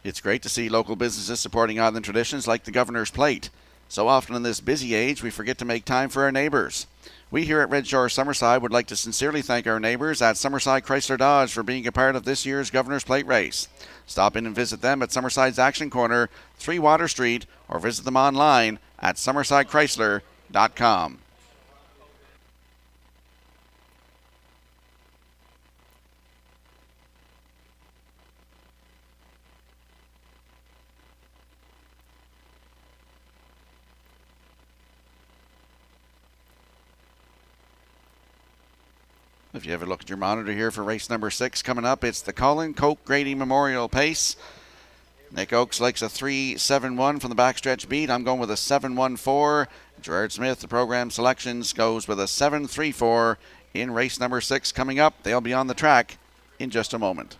It's great to see local businesses supporting island traditions like the Governor's Plate. So often in this busy age, we forget to make time for our neighbours. We here at Red Shores Summerside would like to sincerely thank our neighbours at Summerside Chrysler Dodge for being a part of this year's Governor's Plate race. Stop in and visit them at Summerside's Action Corner, 3 Water Street, or visit them online at summersidechrysler.com. If you have a look at your monitor here for race number 6 coming up, it's the Colin Coke Grady Memorial Pace. Nick Oakes likes a 3.71 from the backstretch beat. I'm going with a 7.14. Gerard Smith, the program selections, goes with a 7.34 in race number 6 coming up. They'll be on the track in just a moment.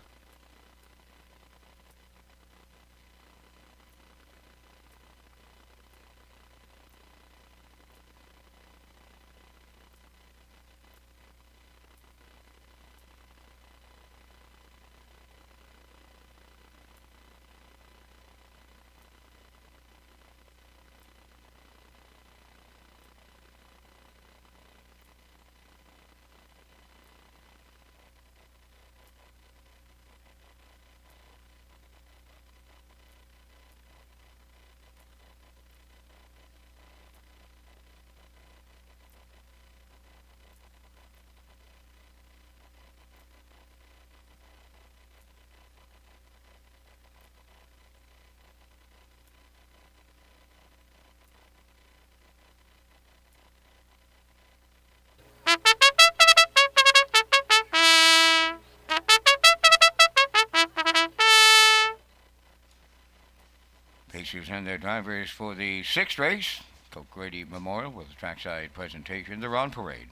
Pacers and their drivers for the 6th race, Coke Grady Memorial, with a trackside presentation. They're on parade.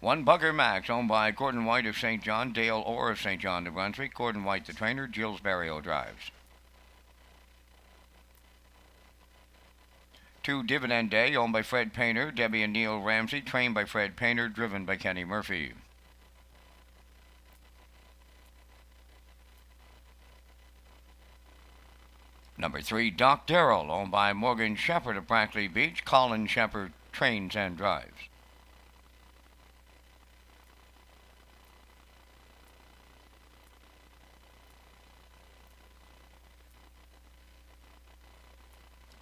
1 Bugger Max, owned by Gordon White of St. John, Dale Orr of St. John, New Brunswick. Gordon White, the trainer. Gilles Barrio drives. 2 Dividend Day, owned by Fred Painter, Debbie and Neil Ramsey, trained by Fred Painter, driven by Kenny Murphy. Number 3, Doc Darrell, owned by Morgan Shepherd of Brackley Beach. Colin Shepherd trains and drives.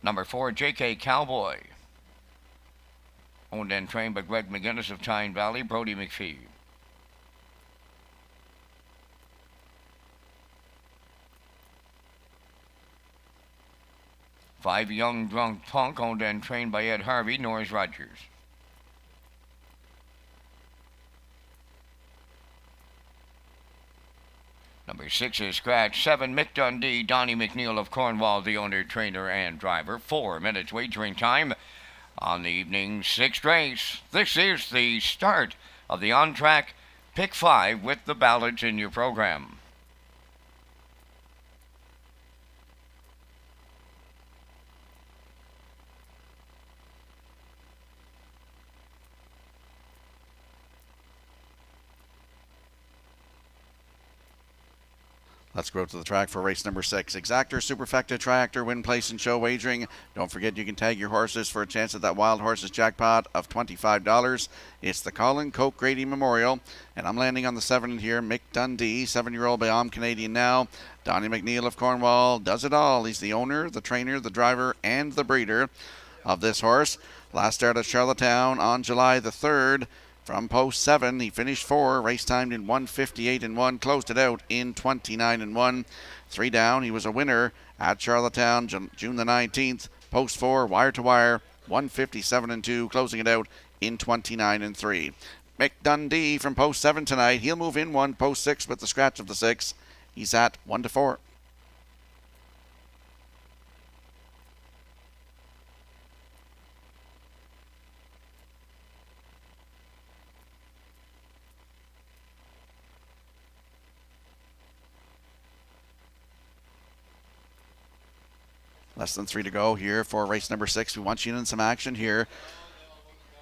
Number 4, J.K. Cowboy, owned and trained by Greg McGinnis of Tyne Valley, Brody McPhee. Five Young Drunk Punk, owned and trained by Ed Harvey, Norris Rogers. Number 6 is Scratch. 7, Mick Dundee, Donnie McNeil of Cornwall, the owner, trainer, and driver. 4 minutes wagering time on the evening's 6th race. This is the start of the on-track Pick 5 with the ballots in your program. Let's go to the track for race number 6. Exactor, Superfecta, Triactor, Win, Place, and Show wagering. Don't forget you can tag your horses for a chance at that Wild Horses jackpot of $25. It's the Colin Coke Grady Memorial, and I'm landing on the 7 here. Mick Dundee, 7-year-old by Am Canadian now. Donnie McNeil of Cornwall does it all. He's the owner, the trainer, the driver, and the breeder of this horse. Last start at Charlottetown on July the 3rd. From post 7, he finished 4, race timed in 1:58.1, closed it out in 29.1. 3 down, he was a winner at Charlottetown June the 19th. Post 4, wire to wire, 1:57.2, closing it out in 29.3. Mick Dundee from post 7 tonight. He'll move in 1, post 6 with the scratch of the 6. He's at 1-4. Less than 3 to go here for race number 6. We want you in some action here.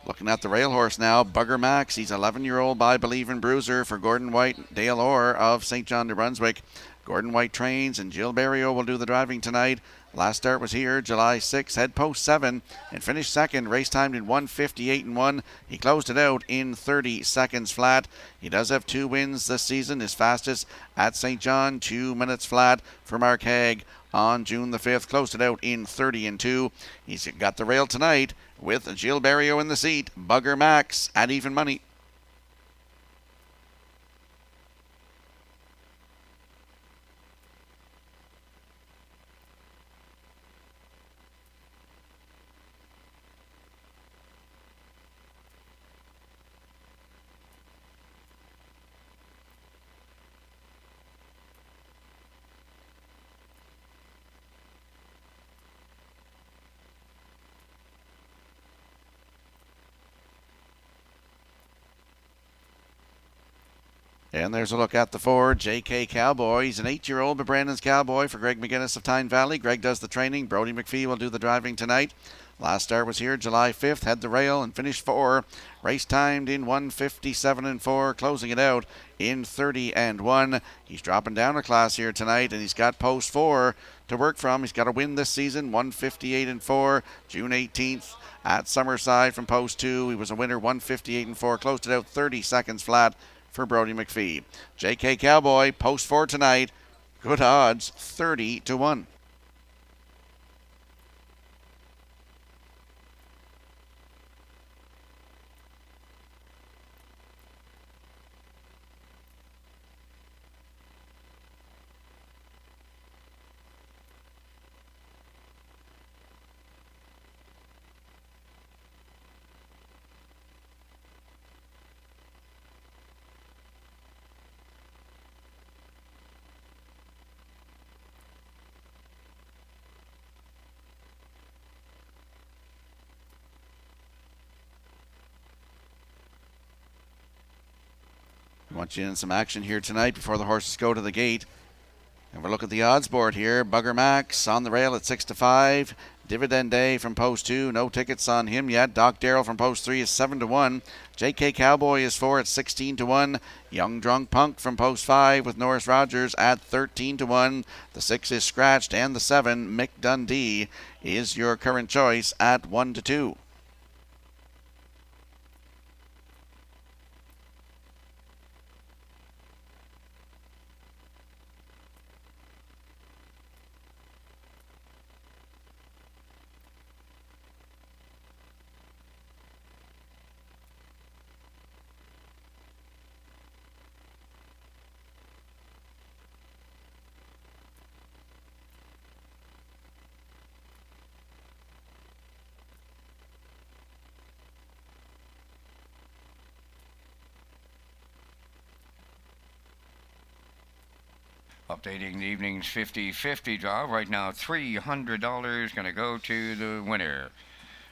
Looking at the rail horse now, Bugger Max. He's 11-year-old by Believe in Bruiser for Gordon White, Dale Orr of St. John, New Brunswick. Gordon White trains and Jill Barrio will do the driving tonight. Last start was here July 6th, head post 7, and finished second. Race timed in 1:58.1. He closed it out in 30 seconds flat. He does have 2 wins this season. His fastest at St. John, 2 minutes flat for Mark Haig on June the 5th. Closed it out in 30-2. He's got the rail tonight with Jill Barrio in the seat. Bugger Max at even money. And there's a look at the 4, JK Cowboy. He's an 8-year-old, but Brandon's Cowboy for Greg McGinnis of Tyne Valley. Greg does the training. Brody McPhee will do the driving tonight. Last start was here July 5th, had the rail and finished 4. Race timed in 1:57.4, closing it out in 30-1. He's dropping down a class here tonight, and he's got post 4 to work from. He's got a win this season, 1:58.4, June 18th at Summerside from post 2. He was a winner, 1:58.4, closed it out 30 seconds flat for Brody McPhee. JK Cowboy, post 4 tonight. Good odds, 30-1. I want you in some action here tonight before the horses go to the gate. And we'll look at the odds board here. Bugger Max on the rail at 6-5. Dividend Day from post 2. No tickets on him yet. Doc Darrell from post 3 is 7-1. JK Cowboy is 4 at 16-1. Young Drunk Punk from post 5 with Norris Rogers at 13-1. The 6 is scratched, and the 7, Mick Dundee, is your current choice at 1-2. Updating the evening's 50-50 draw. Right now, $300 going to go to the winner.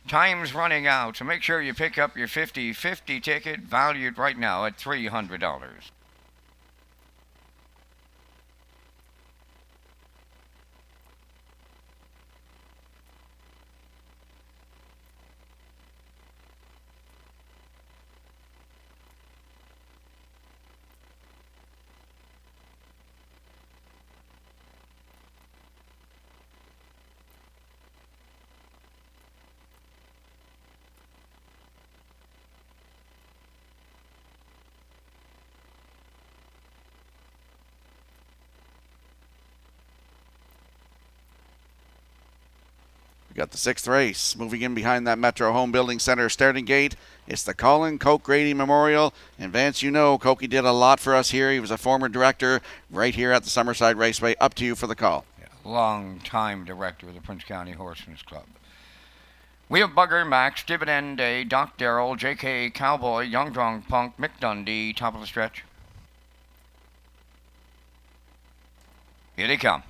Time's running out, so make sure you pick up your 50-50 ticket, valued right now at $300. We got the 6th race moving in behind that Metro Home Building Center starting gate. It's the Colin Coke Grady Memorial. And Vance, you know, Cokey did a lot for us here. He was a former director right here at the Summerside Raceway. Up to you for the call. Yeah, long-time director of the Prince County Horsemen's Club. We have Bugger Max, Dividend Day, Doc Darrell, JK Cowboy, Young Drunk Punk, Mick Dundee, top of the stretch. Here they come.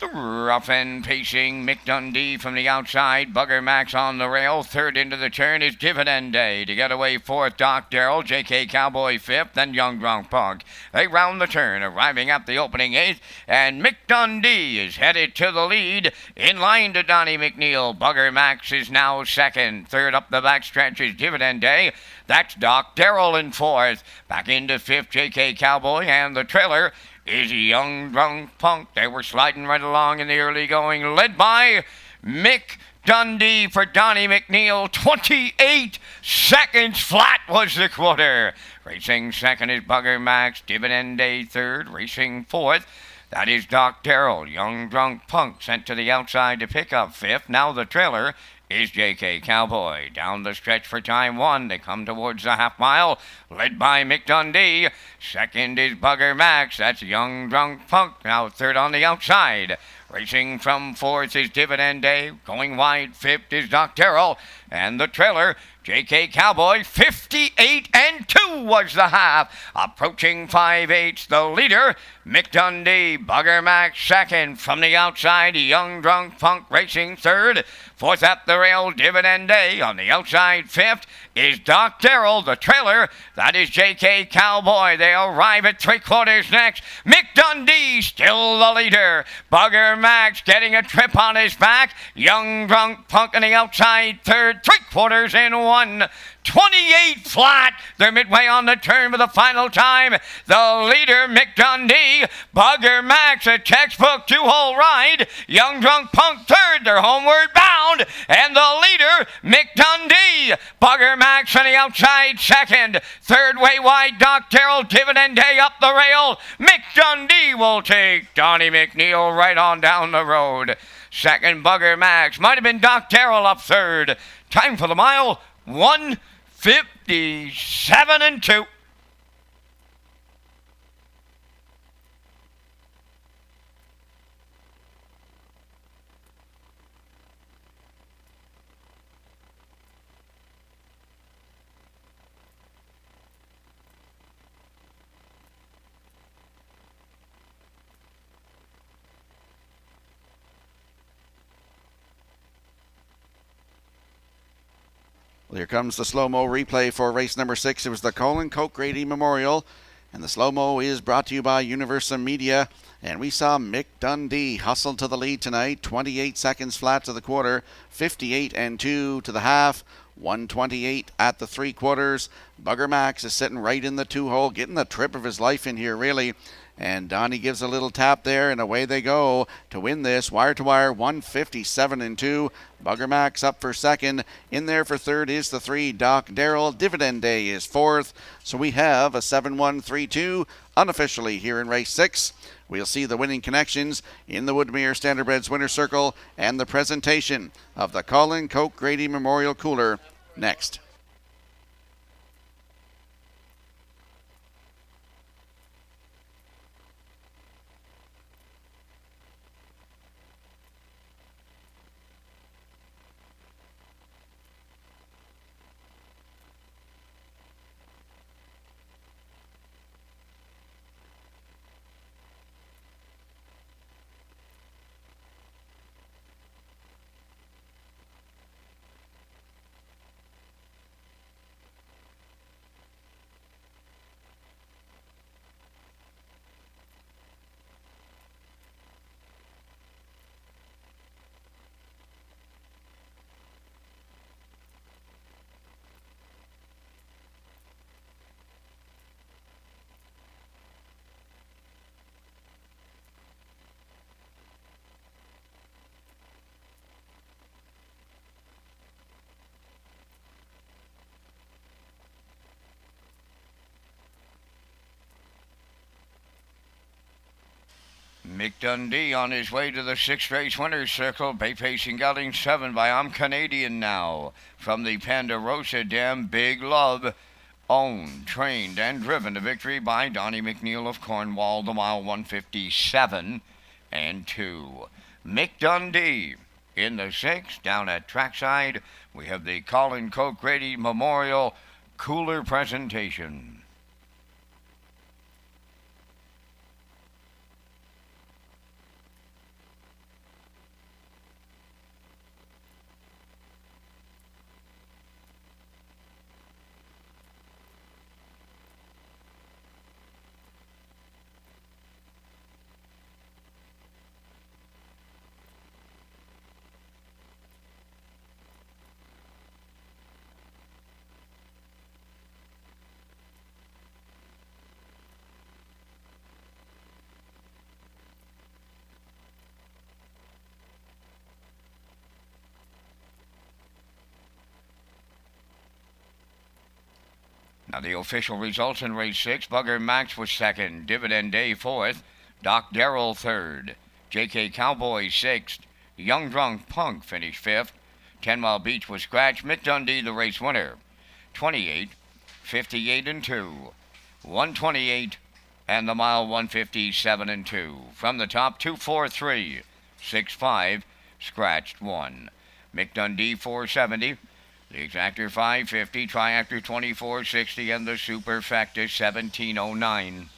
Rough and pacing, Mick Dundee from the outside. Bugger Max on the rail. Third into the turn is Dividend Day. To get away fourth, Doc Darrell. J.K. Cowboy fifth, then Young Drunk Punk. They round the turn, arriving at the opening eighth. And Mick Dundee is headed to the lead. In line to Donnie McNeil. Bugger Max is now second. Third up the backstretch is Dividend Day. That's Doc Darrell in fourth. Back into fifth, J.K. Cowboy. And the trailer is Young Drunk Punk. They were sliding right along in the early going, led by Mick Dundee for Donnie McNeil. 28 seconds flat was the quarter. Racing second is Bugger Max. Dividend Day third. Racing fourth, that is Doc Darrell. Young Drunk Punk sent to the outside to pick up fifth. Now the trailer is J.K. Cowboy. Down the stretch for time one. They come towards the half mile, led by Mick Dundee. Second is Bugger Max. That's Young Drunk Punk. Now third on the outside. Racing from fourth is Dividend Day. Going wide, fifth is Doc Darrell. And the trailer, J.K. Cowboy, 58-2 was the half. Approaching 5/8, the leader, Mick Dundee. Bugger Max second. From the outside, Young Drunk Punk racing third. Fourth at the rail, Dividend Day. On the outside, fifth is Doc Darrell. The trailer, that is J.K. Cowboy. They arrive at three-quarters next. Mick Dundee still the leader. Bugger Max getting a trip on his back. Young Drunk Punk on the outside third. Three-quarters in one. 28 flat. They're midway on the turn for the final time. The leader, Mick Dundee. Bugger Max, a textbook two-hole ride. Young Drunk Punk third. They're homeward bound. And the leader, Mick Dundee. Bugger Max on the outside second. Third way wide, Doc Darrell. Dividend Day up the rail. Mick Dundee will take Donnie McNeil right on down the road. Second, Bugger Max. Might have been Doc Darrell up third. Time for the mile, 1:57-2. Well, here comes the slow-mo replay for race number 6. It was the Colin Coke Grady Memorial, and the slow-mo is brought to you by Universum Media. And we saw Mick Dundee hustle to the lead tonight, 28 seconds flat to the quarter, 58-2 to the half, 128 at the three-quarters. Bugger Max is sitting right in the two-hole, getting the trip of his life in here, really. And Donnie gives a little tap there, and away they go to win this. Wire-to-wire, 157-2. Bugger Max up for second. In there for third is the 3, Doc Darrell. Dividend Day is fourth. So we have a 7-1-3-2 unofficially here in race 6. We'll see the winning connections in the Woodmere Standardbreds Winner's Circle and the presentation of the Colin Coke Grady Memorial Cooler next. Mick Dundee on his way to the 6th race winner's circle. Bay Pacing Gelding 7 by I'm Canadian Now. From the Ponderosa Dam, Big Love. Owned, trained, and driven to victory by Donnie McNeil of Cornwall. The mile 157-2. Mick Dundee in the 6th. Down at trackside, we have the Colin Coke Grady Memorial Cooler presentation. Now the official results in race 6. Bugger Max was second. Dividend Day fourth. Doc Darrell third. JK Cowboy sixth. Young Drunk Punk finished fifth. 10 Mile Beach was scratched. Mick Dundee the race winner. 28, 58 and 2. 128 and the mile 157 and 2. From the top 243, 65, scratched 1. Mick Dundee 470. The Exactor 550, Triactor 2460, and the Superfecta 1709.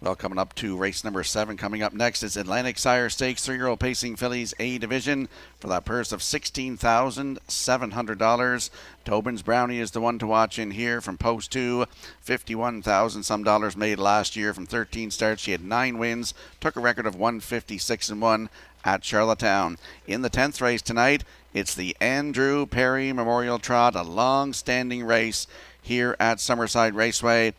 Well, coming up to race number 7. Coming up next is Atlantic Sire Stakes 3-year-old Pacing Fillies A Division for that purse of $16,700. Tobin's Brownie is the one to watch in here from post 2. 51,000 some dollars made last year from 13 starts. She had 9 wins, took a record of 156-1 at Charlottetown. In the 10th race tonight, it's the Andrew Perry Memorial Trot, a long-standing race here at Summerside Raceway.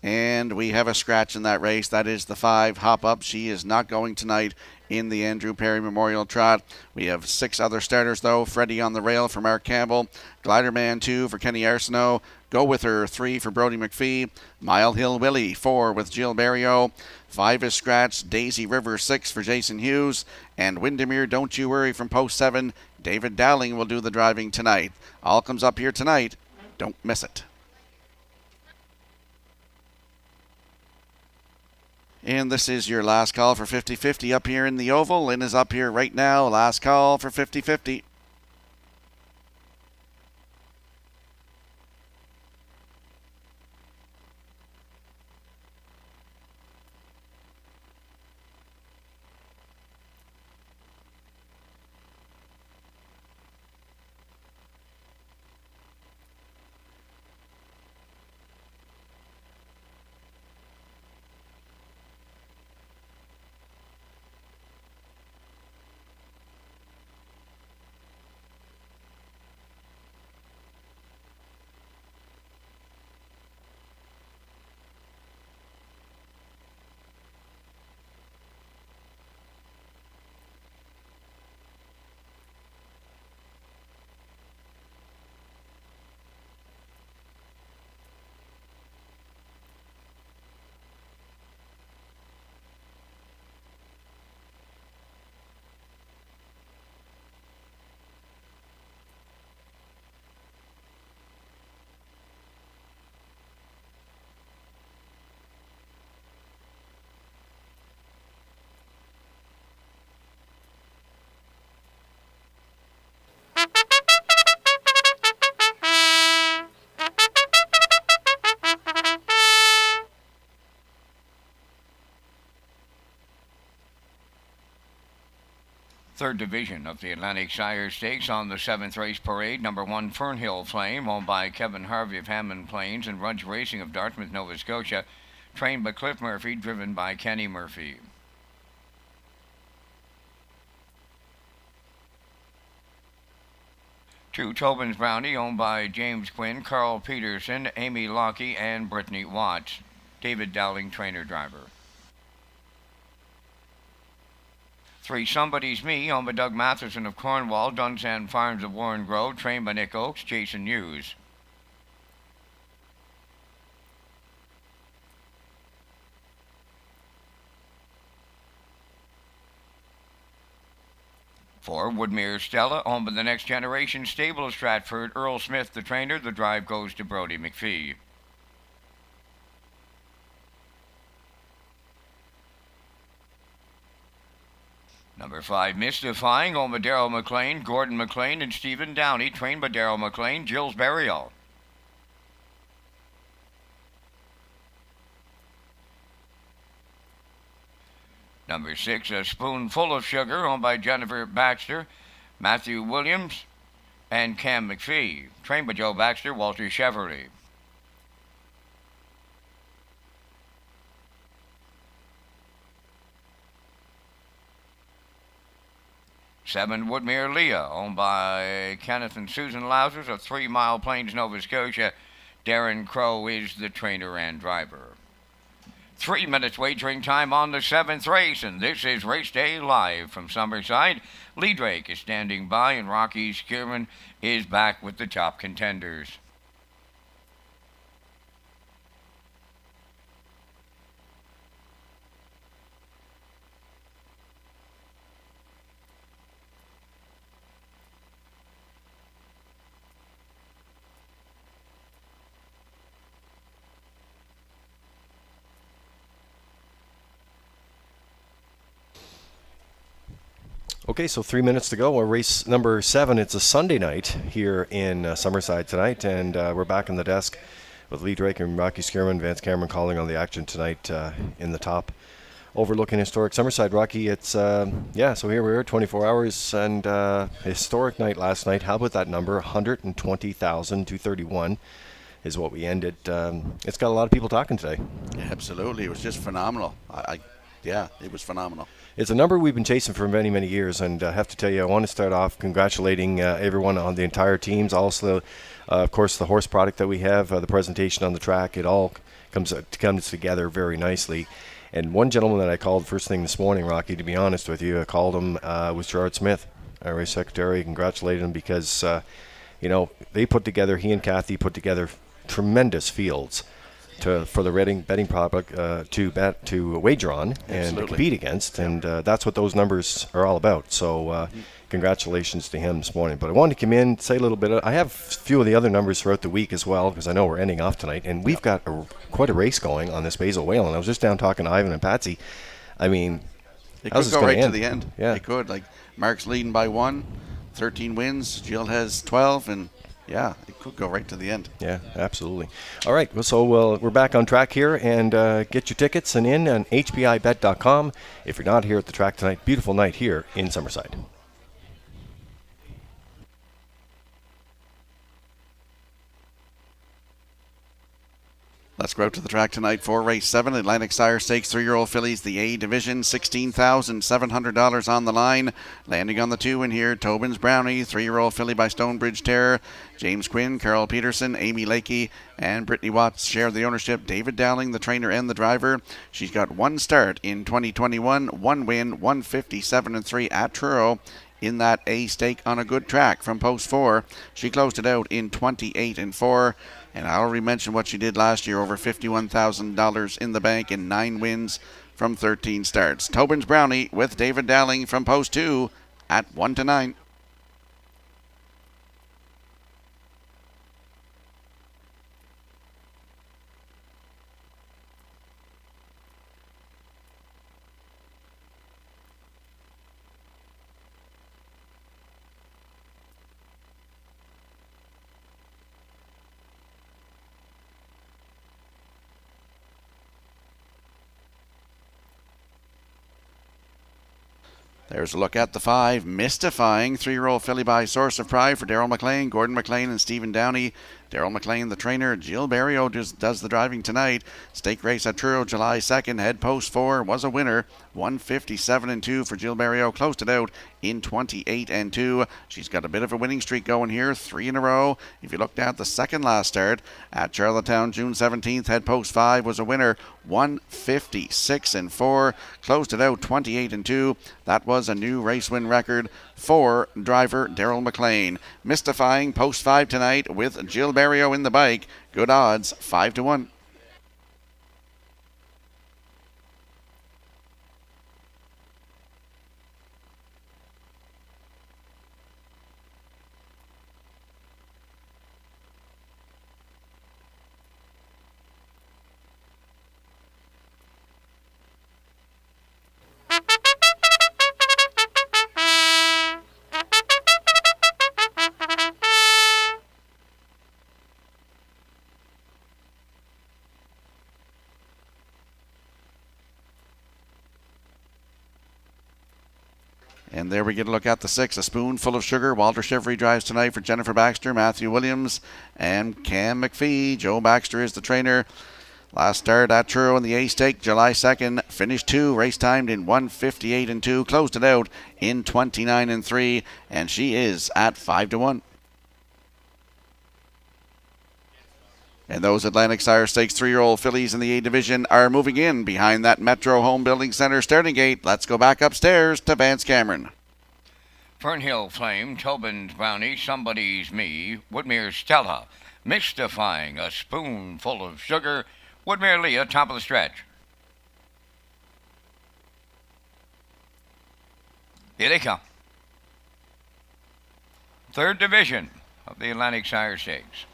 And we have a scratch in that race. That is the 5 Hop Up. She is not going tonight in the Andrew Perry Memorial Trot. We have 6 other starters, though. Freddie on the Rail for Mark Campbell. Gliderman 2 for Kenny Arsenault. Go With Her 3 for Brody McPhee. Mile Hill Willie 4 with Jill Barrio. 5 is scratched. Daisy River 6 for Jason Hughes. And Windermere Don't You Worry from post 7. David Dowling will do the driving tonight. All comes up here tonight. Don't miss it. And this is your last call for 50-50 up here in the Oval. Lynn is up here right now. Last call for 50-50. Third division of the Atlantic Sire Stakes on the 7th race parade. Number 1, Fernhill Flame, owned by Kevin Harvey of Hammond Plains and Rudge Racing of Dartmouth, Nova Scotia. Trained by Cliff Murphy, driven by Kenny Murphy. 2, Tobin's Brownie, owned by James Quinn, Carl Peterson, Amy Lockie, and Brittany Watts. David Dowling, trainer-driver. 3, Somebody's Me, owned by Doug Matheson of Cornwall, Dunsand Farms of Warren Grove, trained by Nick Oakes, Jason Hughes. 4, Woodmere Stella, owned by the Next Generation Stable of Stratford, Earl Smith, the trainer. The drive goes to Brody McPhee. Number 5, Mystifying, owned by Darrell McLean, Gordon McLean, and Stephen Downey, trained by Darrell McLean, Jill's Burial. Number 6, A Spoonful of Sugar, owned by Jennifer Baxter, Matthew Williams, and Cam McPhee, trained by Joe Baxter, Walter Cheverly. 7, Woodmere Leah, owned by Kenneth and Susan Lausers of 3 Mile Plains, Nova Scotia. Darren Crow is the trainer and driver. 3 minutes wagering time on the 7th race, and this is Race Day live from Summerside. Lee Drake is standing by, and Rocky Skierman is back with the top contenders. Okay, so 3 minutes to go. We're race number 7. It's a Sunday night here in Summerside tonight, and we're back on the desk with Lee Drake and Rocky Skierman, Vance Cameron calling on the action tonight in the top, overlooking historic Summerside. Rocky, it's, so here we are, 24 hours, and historic night last night. How about that number? 120,231 is what we ended. It's got a lot of people talking today. Yeah, absolutely. It was just phenomenal. Yeah, it was phenomenal. It's a number we've been chasing for many, many years, and I have to tell you, I want to start off congratulating everyone on the entire teams. Also, of course, the horse product that we have, the presentation on the track, it all comes together very nicely. And one gentleman that I called first thing this morning, Rocky, to be honest with you, I called him, was Gerard Smith, our race secretary. Congratulated him because, they put together, he and Kathy put together tremendous fields for the betting product to wager on and to compete against, and that's what those numbers are all about. So congratulations to him this morning. But I wanted to come in, say a little bit. I have a few of the other numbers throughout the week as well, because I know we're ending off tonight, and we've got quite a race going on this Basil Whalen. I was just down talking to Ivan and Patsy. I mean, it could go right to the end. Yeah, it could. Like, Mark's leading by 1, 13 wins. Jill has 12, and yeah, it could go right to the end. Yeah, absolutely. All right, well, so we're back on track here, and get your tickets and in on hpibet.com. If you're not here at the track tonight, beautiful night here in Summerside. Let's go out to the track tonight for race 7, Atlantic Sire Stakes 3-year-old fillies, the A division, $16,700 on the line. Landing on the 2 in here, Tobin's Brownie, 3-year-old filly by Stonebridge Terror. James Quinn, Carol Peterson, Amy Lakey, and Brittany Watts share the ownership. David Dowling, the trainer and the driver. She's got 1 start in 2021, 1 win, 157-3 at Truro in that A stake on a good track from post 4. She closed it out in 28-4. And I already mentioned what she did last year, over $51,000 in the bank in 9 wins from 13 starts. Tobin's Brownie with David Dowling from post 2 at 1-9. There's a look at the 5, Mystifying, 3-year-old filly by Source of Pride for Daryl McLean, Gordon McLean and Stephen Downey. Daryl McLean, the trainer. Jill Barrio does the driving tonight. Stake race at Truro, July 2nd. Head post 4 was a winner. 157-2 for Jill Barrio. Closed it out in 28-2. She's got a bit of a winning streak going here, 3 in a row. If you looked at the second last start at Charlottetown, June 17th, head post 5 was a winner. 156-4. Closed it out 28-2. That was a new race win record for driver Daryl McLean. Mystifying post 5 tonight with Jill Barrio in the bike. Good odds, 5-1. And there we get a look at the 6, A Spoonful of Sugar. Walter Shivery drives tonight for Jennifer Baxter, Matthew Williams, and Cam McPhee. Joe Baxter is the trainer. Last start at Truro in the A stake, July 2nd. Finished 2, race timed in 158-2. Closed it out in 29-3, and she is at 5-1. And those Atlantic Sire Stakes 3-year-old fillies in the A division are moving in behind that Metro Home Building Center starting gate. Let's go back upstairs to Vance Cameron. Fernhill Flame, Tobin's Brownie, Somebody's Me, Woodmere Stella, Mystifying, A Spoonful of Sugar, Woodmere Leah, top of the stretch. Here they come. Third division of the Atlantic Sire Stakes.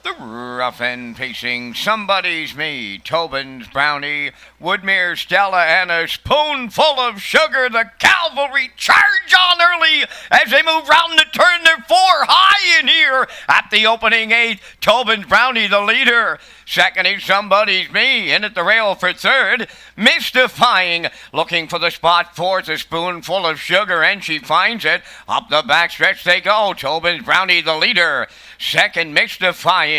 The rough and pacing Somebody's Me, Tobin's Brownie, Woodmere Stella, and A Spoonful of Sugar. The cavalry charge on early as they move round the turn. They're 4 high in here at the opening 8. Tobin's Brownie, the leader. Second is Somebody's Me, in at the rail for third. Mystifying, looking for the spot. Fourth, A Spoonful of Sugar, and she finds it. Up the backstretch they go. Tobin's Brownie, the leader. Second, Mystifying.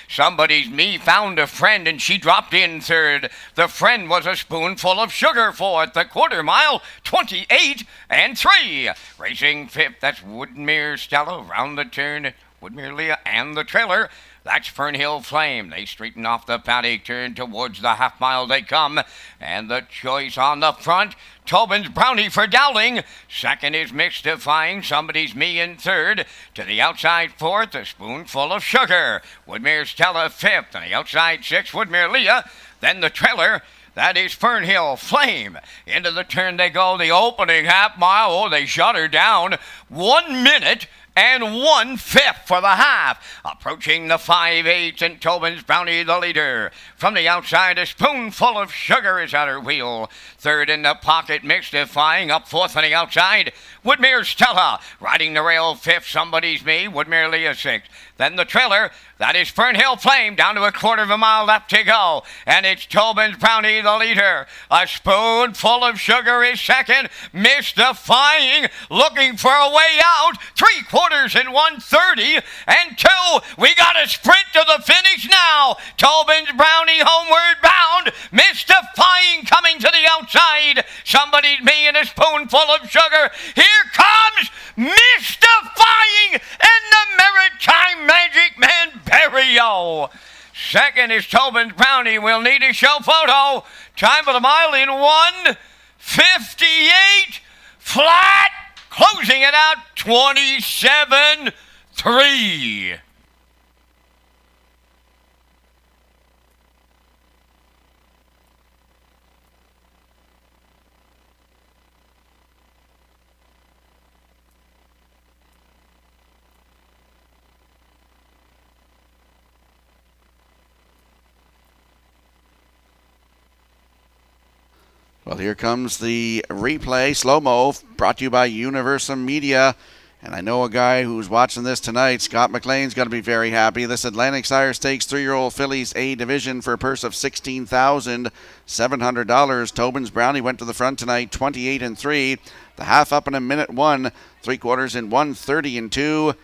Somebody's Me found a friend, and she dropped in third. The friend was A Spoonful of Sugar fourth. The quarter mile, 28-3. Racing fifth, that's Woodmere Stella. Round the turn, Woodmere Leah and the trailer. That's Fernhill Flame. They straighten off the paddock turn. Towards the half mile they come. And the choice on the front, Tobin's Brownie for Dowling. Second is Mystifying. Somebody's Me in third. To the outside fourth, A Spoonful of Sugar. Woodmere Stella fifth. On the outside sixth, Woodmere Leah. Then the trailer. That is Fernhill Flame. Into the turn they go. The opening half mile. Oh, they shut her down. 1 minute and 1/5 for the half. Approaching the 5/8, and Tobin's Brownie the leader. From the outside, A Spoonful of Sugar is at her wheel. Third in the pocket, Mystifying. Up fourth on the outside, Woodmere Stella. Riding the rail fifth, Somebody's Me. Woodmere Leah sixth. Then the trailer, that is Fernhill Flame, down to a quarter of a mile left to go. And it's Tobin's Brownie, the leader. A Spoonful of Sugar is second. Mystifying, looking for a way out. 3/4 in 1:30-2. We got a sprint to the finish now. Tobin's Brownie homeward bound. Mystifying coming to the outside. Somebody's Me and A Spoonful of Sugar. Here comes Mystifying and the Maritime Magic Man Barrio. Second is Tobin's Brownie. We'll need a show photo. Time for the mile in 1:58 flat. Closing it out 27-3. Well, here comes the replay, slow-mo, brought to you by Universum Media. And I know a guy who's watching this tonight. Scott McLean's going to be very happy. This Atlantic Sire Stakes 3-year-old fillies A division for a purse of $16,700. Tobin's Brownie went to the front tonight, 28-3. The half up in a minute 1, 3/4 in 1:30-2.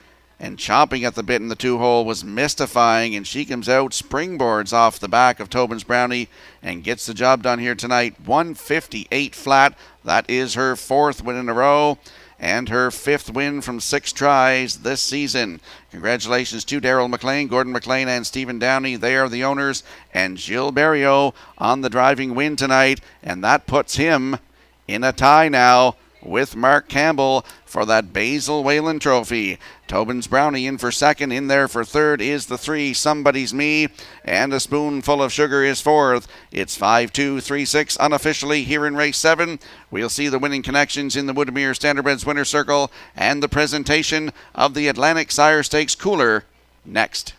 And chomping at the bit in the 2-hole was Mystifying, and she comes out, springboards off the back of Tobin's Brownie and gets the job done here tonight. 158 flat. That is her 4th win in a row and her 5th win from 6 tries this season. Congratulations to Daryl McLean, Gordon McLean, and Stephen Downey. They are the owners, and Gilles Barrio on the driving win tonight, and that puts him in a tie now with Mark Campbell for that Basil Whalen Trophy. Tobin's Brownie in for 2nd. In there for 3rd is the 3, Somebody's Me, and A Spoonful of Sugar is 4th. It's 5-2-3-6 unofficially here in race 7. We'll see the winning connections in the Woodmere Standardbreds Winner Circle and the presentation of the Atlantic Sire Stakes Cooler next.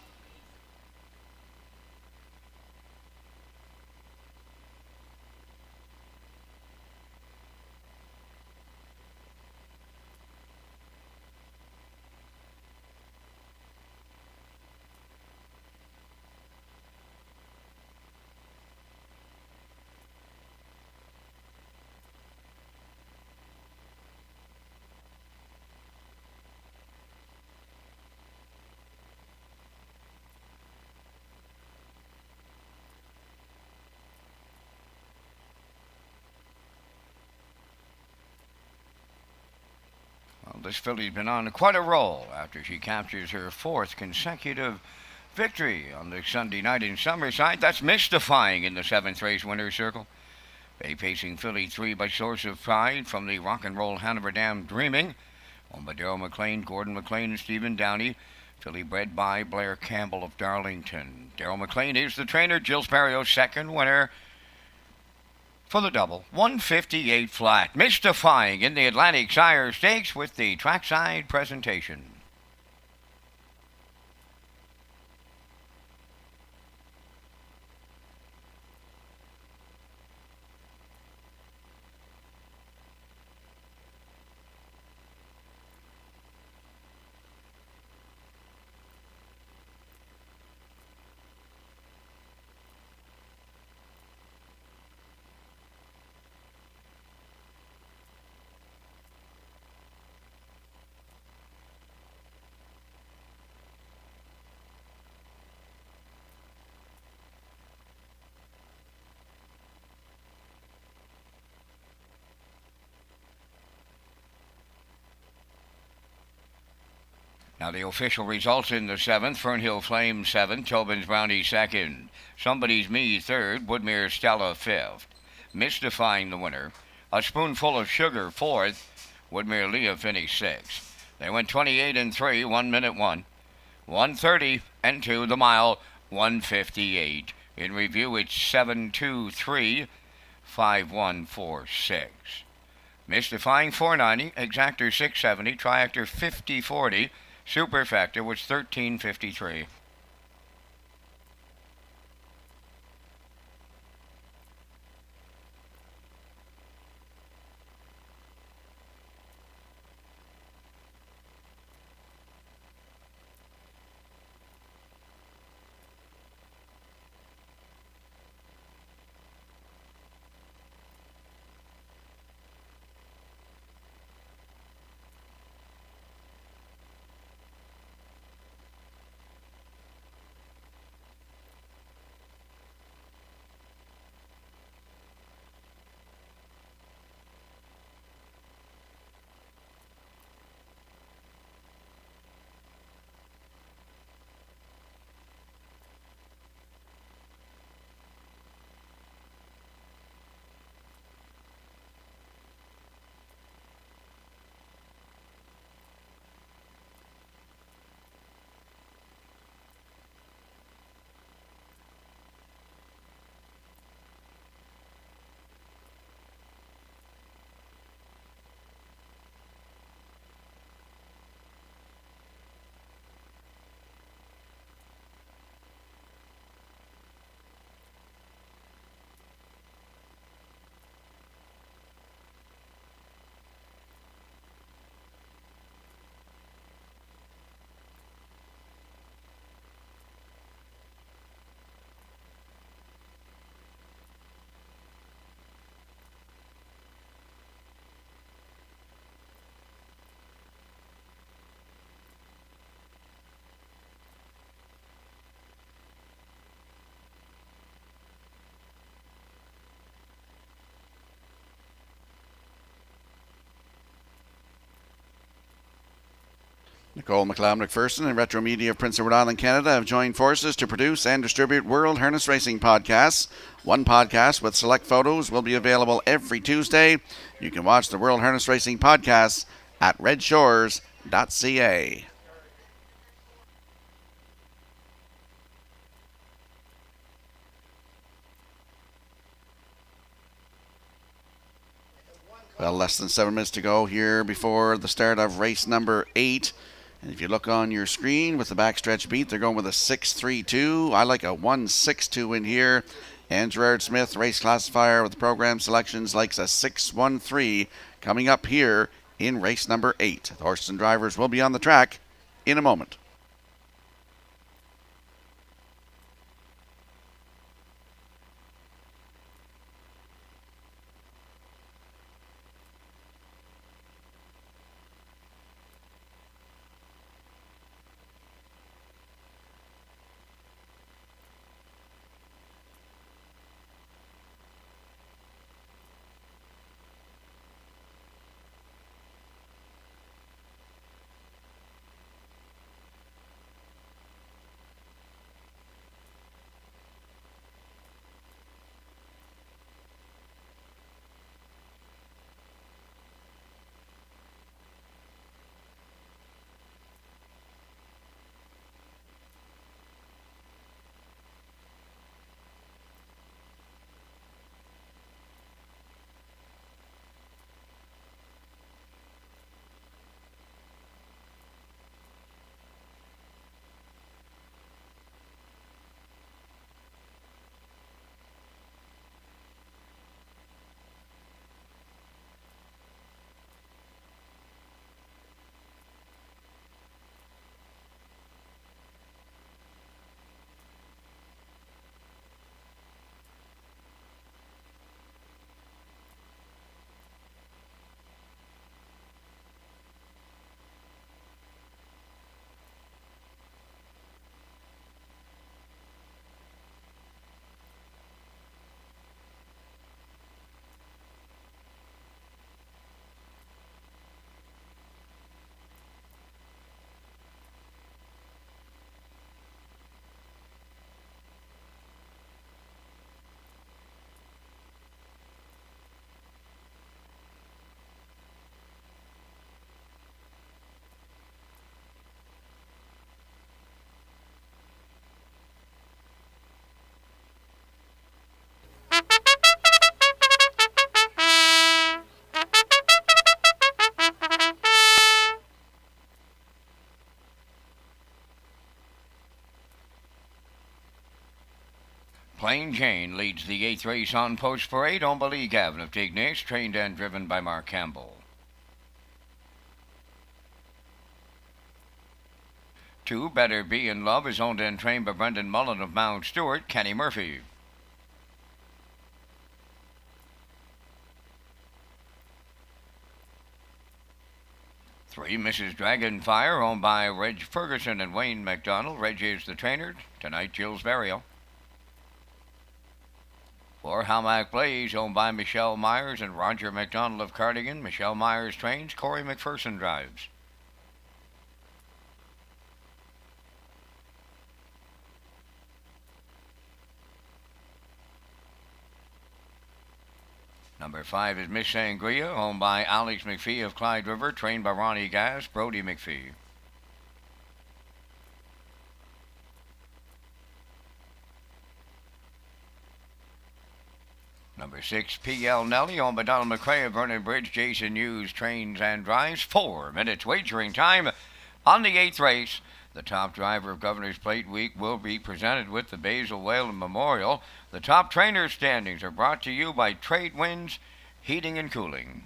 This filly's been on quite a roll after she captures her 4th consecutive victory on the Sunday night in Summerside. That's Mystifying in the 7th race winner's circle. Bay pacing filly 3 by Source of Pride from the Rock and Roll Hanover Dam Dreaming. Owned by Daryl McLean, Gordon McLean, and Stephen Downey. Filly bred by Blair Campbell of Darlington. Daryl McLean is the trainer. Gilles Barrio's 2nd winner for the double. 158 flat. Mystifying in the Atlantic Sire Stakes with the trackside presentation. Now the official results in the 7th. Fernhill Flame 7th, Tobin's Brownie 2nd, Somebody's Me 3rd, Woodmere Stella 5th, Mystifying the winner, A Spoonful of Sugar 4th, Woodmere Leah finished 6th. They went 28-3, 1 minute 1, 1:30-2 the mile, 158. In review, it's 7-2-3, 5-1-4-6. Mystifying 490, Exactor 670, Triactor 5040, Superfactor was 1353. Nicole McLeod-McPherson and Retro Media of Prince Edward Island, Canada have joined forces to produce and distribute World Harness Racing podcasts. One podcast with select photos will be available every Tuesday. You can watch the World Harness Racing podcasts at Redshores.ca. Well, less than 7 minutes to go here before the start of race number 8. And if you look on your screen with the backstretch beat, they're going with a 6.32. I like a 1.62 in here. And Gerard Smith, race classifier with the program selections, likes a 6.13 coming up here in race number 8. The horses and drivers will be on the track in a moment. Plain Jane leads the 8th race on Post Parade on Lee Gavin of Tignes, trained and driven by Mark Campbell. 2, Better Be in Love, is owned and trained by Brendan Mullen of Mount Stewart, Kenny Murphy. 3, Mrs. Dragonfire, owned by Reg Ferguson and Wayne McDonald. Reg is the trainer. Tonight, Jill's burial. 4, Hamac Blaze, owned by Michelle Myers and Roger McDonald of Cardigan. Michelle Myers trains. Corey McPherson drives. Number 5 is Miss Sangria, owned by Alex McPhee of Clyde River, trained by Ronnie Gass, Brody McPhee. Number 6, P.L. Nelly, owned by Donald McCrae of Vernon Bridge. Jason Hughes trains and drives. 4 minutes wagering time on the 8th race. The top driver of Governor's Plate Week will be presented with the Basil Whalen Memorial. The top trainer standings are brought to you by Trade Winds Heating and Cooling.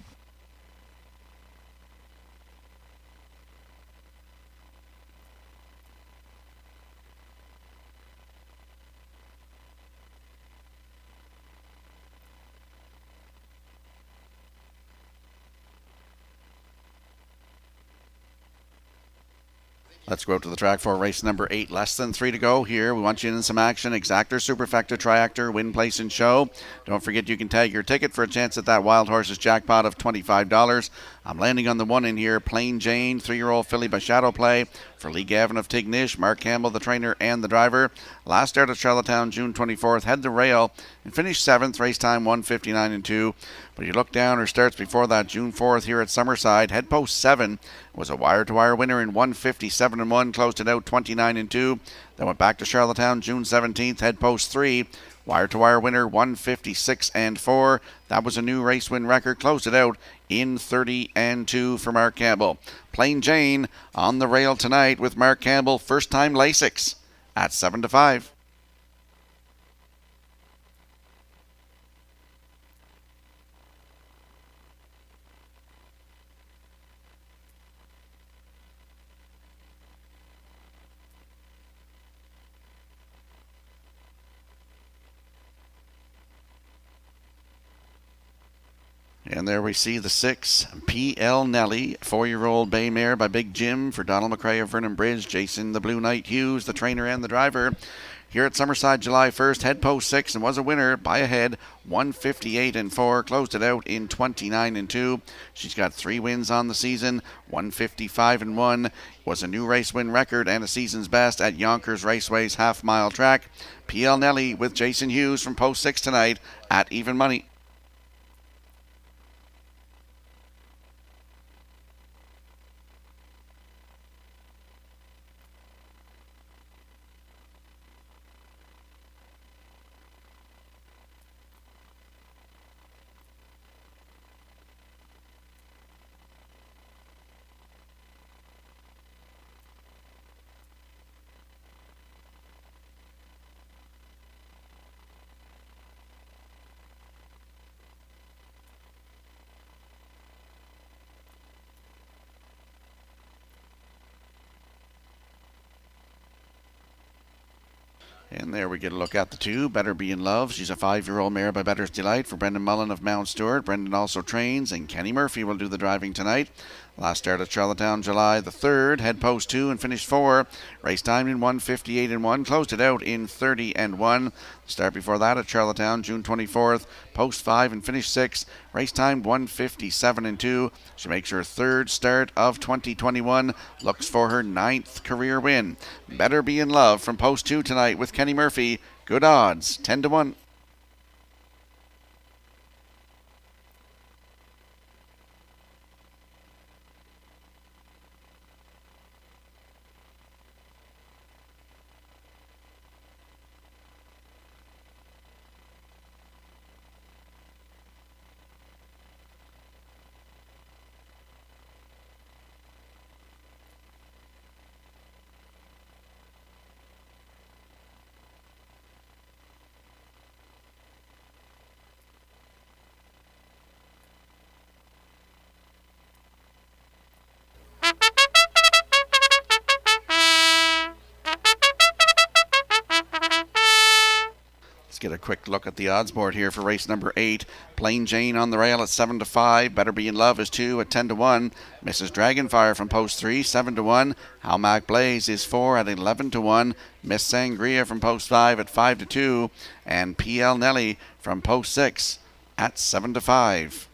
Let's go out to the track for race number 8. Less than 3 to go here. We want you in some action. Exactor, Superfecta, Triactor, Win, Place, and Show. Don't forget you can tag your ticket for a chance at that Wild Horses jackpot of $25. I'm landing on the 1 in here. Plain Jane, 3-year-old filly by Shadow Play for Lee Gavin of Tignish. Mark Campbell, the trainer and the driver. Last start at Charlottetown, June 24th. Had the rail and finished 7th. Race time 1:59 and 2. But you look down, her starts before that, June 4th here at Summerside. Head post 7 was a wire-to-wire winner in 1:57 and 1. Closed it out 29 and 2. Then went back to Charlottetown, June 17th. Head post 3. Wire-to-wire winner, 1:56 and 4. That was a new race win record. Closed it out in 30 and 2 for Mark Campbell. Plain Jane on the rail tonight with Mark Campbell, first-time Lasix at 7-5. And there we see the 6, P.L. Nelly, 4-year-old bay mare by Big Jim for Donald McRae of Vernon Bridge. Jason the Blue Knight Hughes, the trainer and the driver. Here at Summerside, July 1st, head post 6 and was a winner by a head, 1:58 and 4. Closed it out in 29 and 2. She's got 3 wins on the season, 1:55 and 1. Was a new race win record and a season's best at Yonkers Raceway's half-mile track. P.L. Nelly with Jason Hughes from post 6 tonight at even money. And there we get a look at the 2, Better Be in Love. She's a 5-year-old mare by Better's Delight for Brendan Mullen of Mount Stewart. Brendan also trains, and Kenny Murphy will do the driving tonight. Last start at Charlottetown, July the 3rd. Head post 2 and finished 4. Race time in 1:58 and 1. Closed it out in 30 and 1. Start before that at Charlottetown, June 24th. Post 5 and finished 6. Race time 1:57 and 2. She makes her 3rd start of 2021. Looks for her 9th career win. Better Be in Love from post 2 tonight with Kenny Murphy. Good odds, 10 to 1. Get a quick look at the odds board here for race number 8. Plain Jane on the rail at 7-5. Better Be in Love is 2 at 10 to 1. Mrs. Dragonfire from post 3, 7 to 1. How Mac Blaze is 4 at 11 to 1. Miss Sangria from post 5 at 5 to 2. And P.L. Nelly from post 6 at 7 to 5.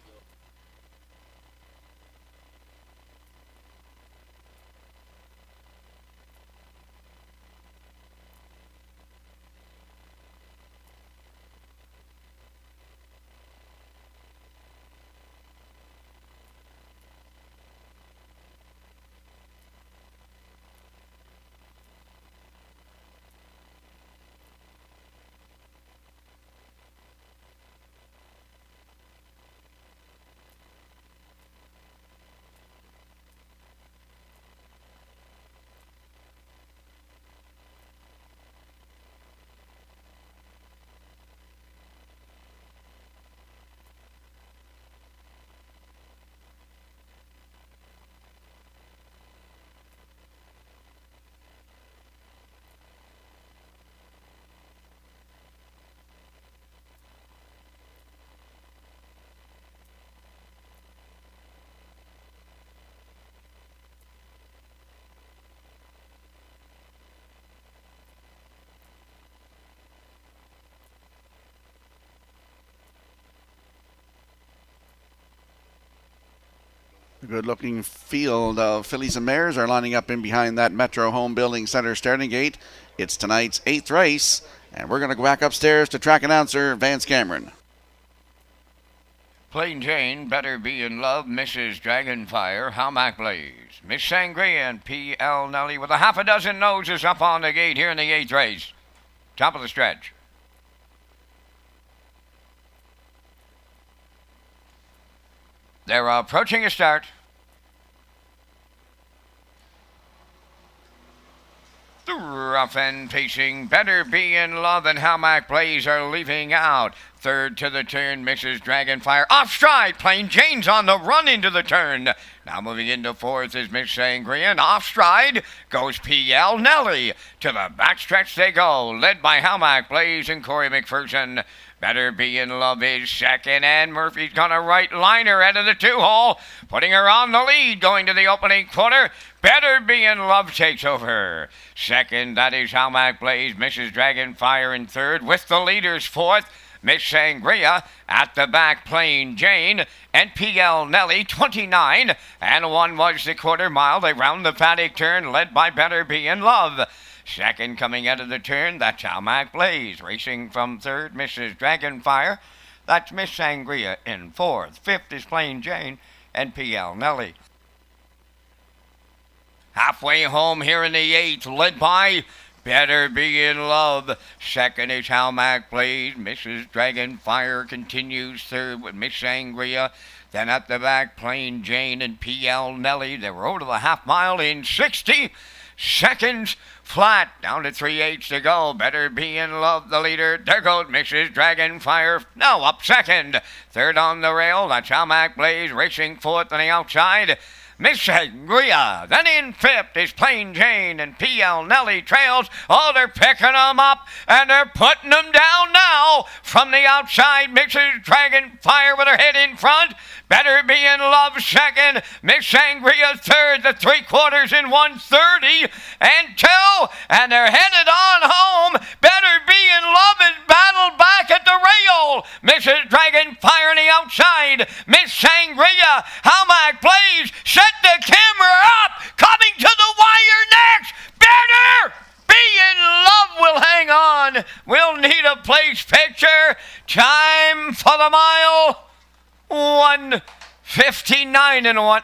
A good-looking field of fillies and mares are lining up in behind that Metro Home Building Center starting gate. It's tonight's 8th race, and we're going to go back upstairs to track announcer Vance Cameron. Plain Jane, Better Be in Love, Mrs. Dragonfire, Howmack Blaze, Miss Sangria, and P.L. Nelly with a half a dozen noses up on the gate here in the 8th race. Top of the stretch. They're approaching a start. The rough and pacing Better Be in Love and Howmack Blaze are leaving out. Third to the turn, Mrs. Dragonfire. Off stride, Plain Jane's on the run into the turn. Now moving into fourth is Miss Sangria, and off stride goes P.L. Nelly. To the backstretch they go, led by Howmack Blaze and Corey McPherson. Better Be in Love is second, and Murphy's gonna right line her out of the 2-hole, putting her on the lead going to the opening quarter. Better Be in Love takes over. Second, that is Howmack Blaze, Mrs. Dragonfire in third, with the leaders fourth. Miss Sangria at the back, Plain Jane, and P.L. Nelly, 29, and 1 was the quarter mile. They round the paddock turn, led by Better Be in Love. Second coming out of the turn, that's Howmack Blaze. Racing from third, Mrs. Dragonfire. That's Miss Sangria in fourth. Fifth is Plain Jane and P.L. Nelly. Halfway home here in the 8th, led by Better Be in Love. Second is Howmack Blaze. Mrs. Dragonfire continues third with Miss Sangria. Then at the back, Plain Jane and P.L. Nelly. They were over to the half mile in 60 seconds flat. Down to 3/8 to go. Better Be in Love, the leader. There goes Mrs. Dragonfire. Now up second. Third on the rail. That's Howmack Blaze racing fourth on the outside. Miss Sangria. Then in fifth is Plain Jane, and P.L. Nelly trails. Oh, they're picking them up, and they're putting them down now. From the outside, Mrs. Dragonfire with her head in front. Better Be in Love second. Miss Sangria third. The 3/4 in 1:30 and 2. And they're headed on home. Better Be in Love is battled back at the rail. Mrs. Dragonfire on the outside. Miss Sangria. Howmack Blaze. Set the camera up. Coming to the wire next. Better Be in Love will hang on. We'll need a place picture. Time for the mile. 1:59 and 1.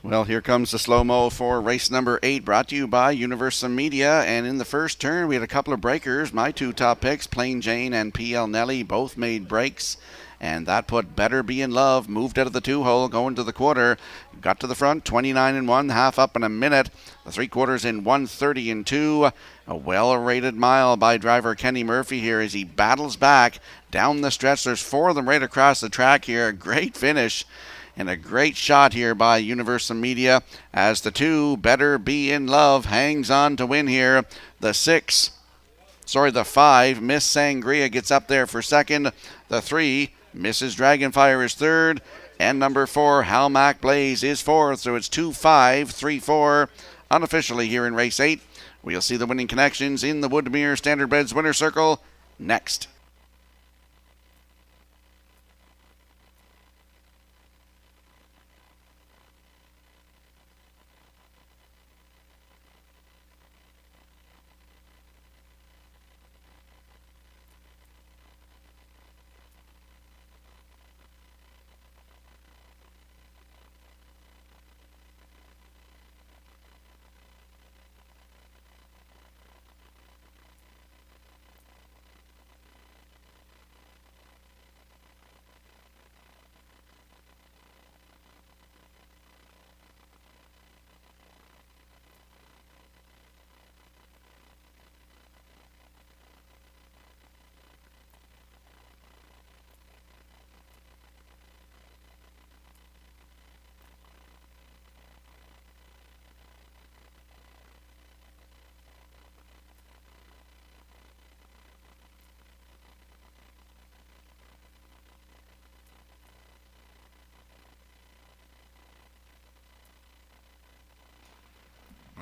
Well, here comes the slow-mo for race number 8, brought to you by Universal Media. And in the first turn, we had a couple of breakers. My two top picks, Plain Jane and P.L. Nelly, both made breaks. And that put Better Be in Love, moved out of the 2-hole, going to the quarter. Got to the front, 29 and 1, half up in a minute. The 3/4 in 1:30 and 2. A well-rated mile by driver Kenny Murphy here as he battles back down the stretch. There's 4 of them right across the track here. A great finish. And a great shot here by Universal Media as the 2, Better Be in Love, hangs on to win here. The 5, Miss Sangria gets up there for second. The 3, Mrs. Dragonfire is third. And number 4, Howmack Blaze is fourth. So it's 2-5, 3-4 unofficially here in race 8. We'll see the winning connections in the Woodmere Standardbreds winner circle next.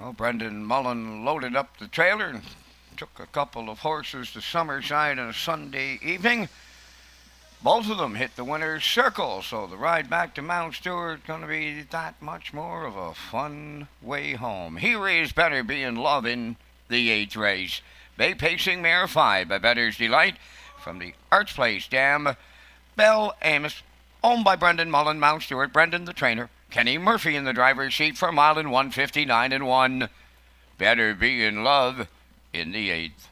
Well, Brendan Mullen loaded up the trailer and took a couple of horses to Summerside on a Sunday evening. Both of them hit the winner's circle, so the ride back to Mount Stewart going to be that much more of a fun way home. Here is Better Be in Love in the 8th race. Bay Pacing Mare 5 by Better's Delight from the Arch Place Dam. Belle Amos, owned by Brendan Mullen, Mount Stewart, Brendan the trainer. Kenny Murphy in the driver's seat for a mile in 1:59 and 1. Better Be in Love in the 8th.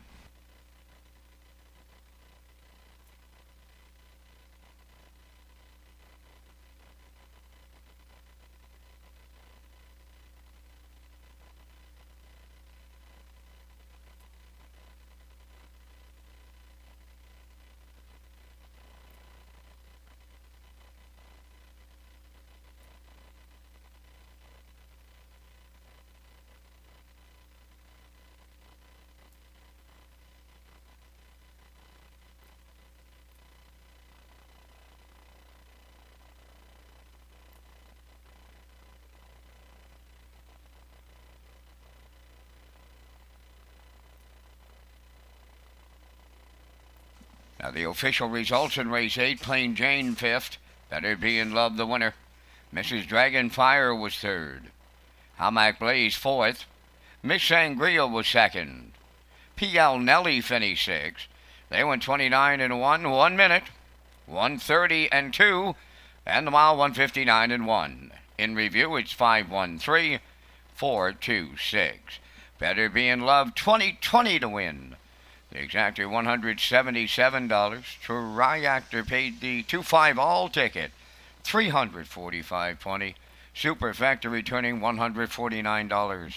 Now the official results in race 8, Plain Jane 5th, Better Be in Love the winner. Mrs. Dragonfire was 3rd. Hamac Blaze 4th. Miss Sangria was 2nd. P.L. Nelly finished 6th. They went 29 and 1 minute, 1:30 and 2, and the mile 1:59 and 1. In review, it's 5:13, 4:26. Better Be in Love 2020 to win. The exactor $177. Triactor paid the 2-5 all ticket, $345.20. Superfecta returning $149.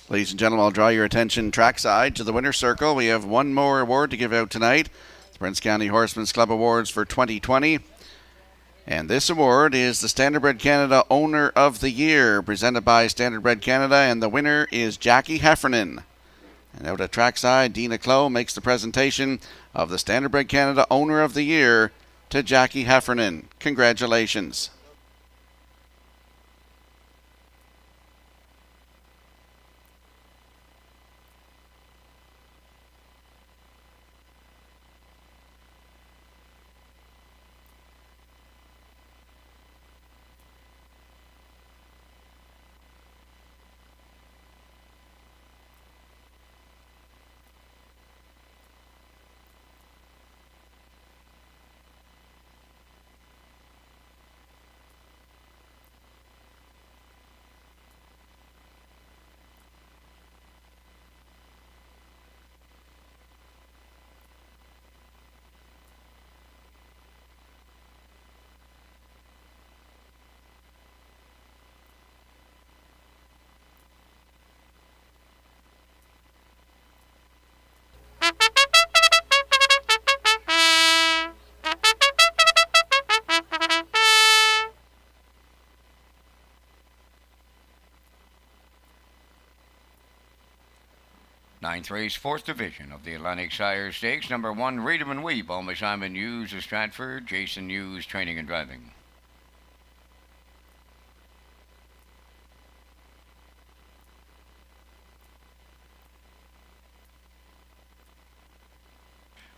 Ladies and gentlemen, I'll draw your attention trackside to the winner's circle. We have one more award to give out tonight. The Prince County Horsemen's Club Awards for 2020. And this award is the Standardbred Canada Owner of the Year, presented by Standardbred Canada, and the winner is Jackie Heffernan. And out at trackside, Dina Clow makes the presentation of the Standardbred Canada Owner of the Year to Jackie Heffernan. Congratulations. Ninth race, fourth division of the Atlantic Shire Stakes. Number 1, Read 'em and Weep, owned by Simon Hughes of Stratford. Jason Hughes, training and driving.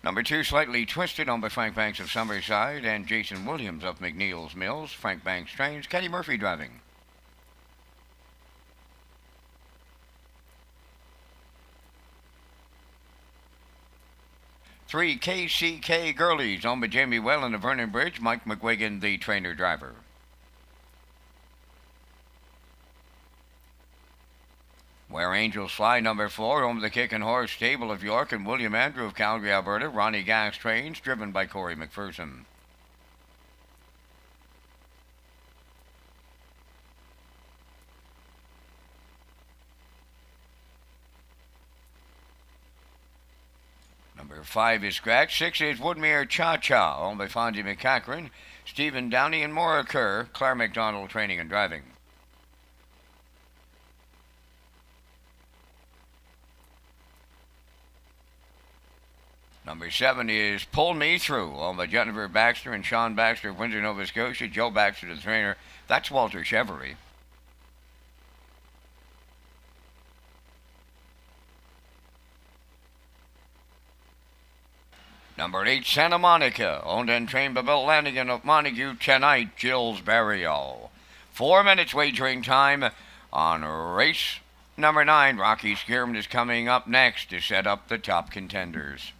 Number 2, Slightly Twisted, owned by Frank Banks of Summerside and Jason Williams of McNeil's Mills. Frank Banks trains. Kenny Murphy driving. Three, KCK Girlies, owned by Jamie Whelan of Vernon Bridge. Mike McGuigan, the trainer-driver. Where Angels Fly, number 4, owned by the Kickin' Horse Stable of York and William Andrew of Calgary, Alberta. Ronnie Gas trains, driven by Corey McPherson. Number 5 is Scratch. 6 is Woodmere Cha-Cha, owned by Fonzie McCachran, Stephen Downey and Maura Kerr. Claire McDonald, training and driving. Number 7 is Pull Me Through, owned by Jennifer Baxter and Sean Baxter of Windsor, Nova Scotia. Joe Baxter, the trainer. That's Walter Chevery. Number 8, Santa Monica, owned and trained by Bill Lanigan of Montague. Tonight, Jill's Burial. 4 minutes wagering time on race number 9. Rocky Skierman is coming up next to set up the top contenders.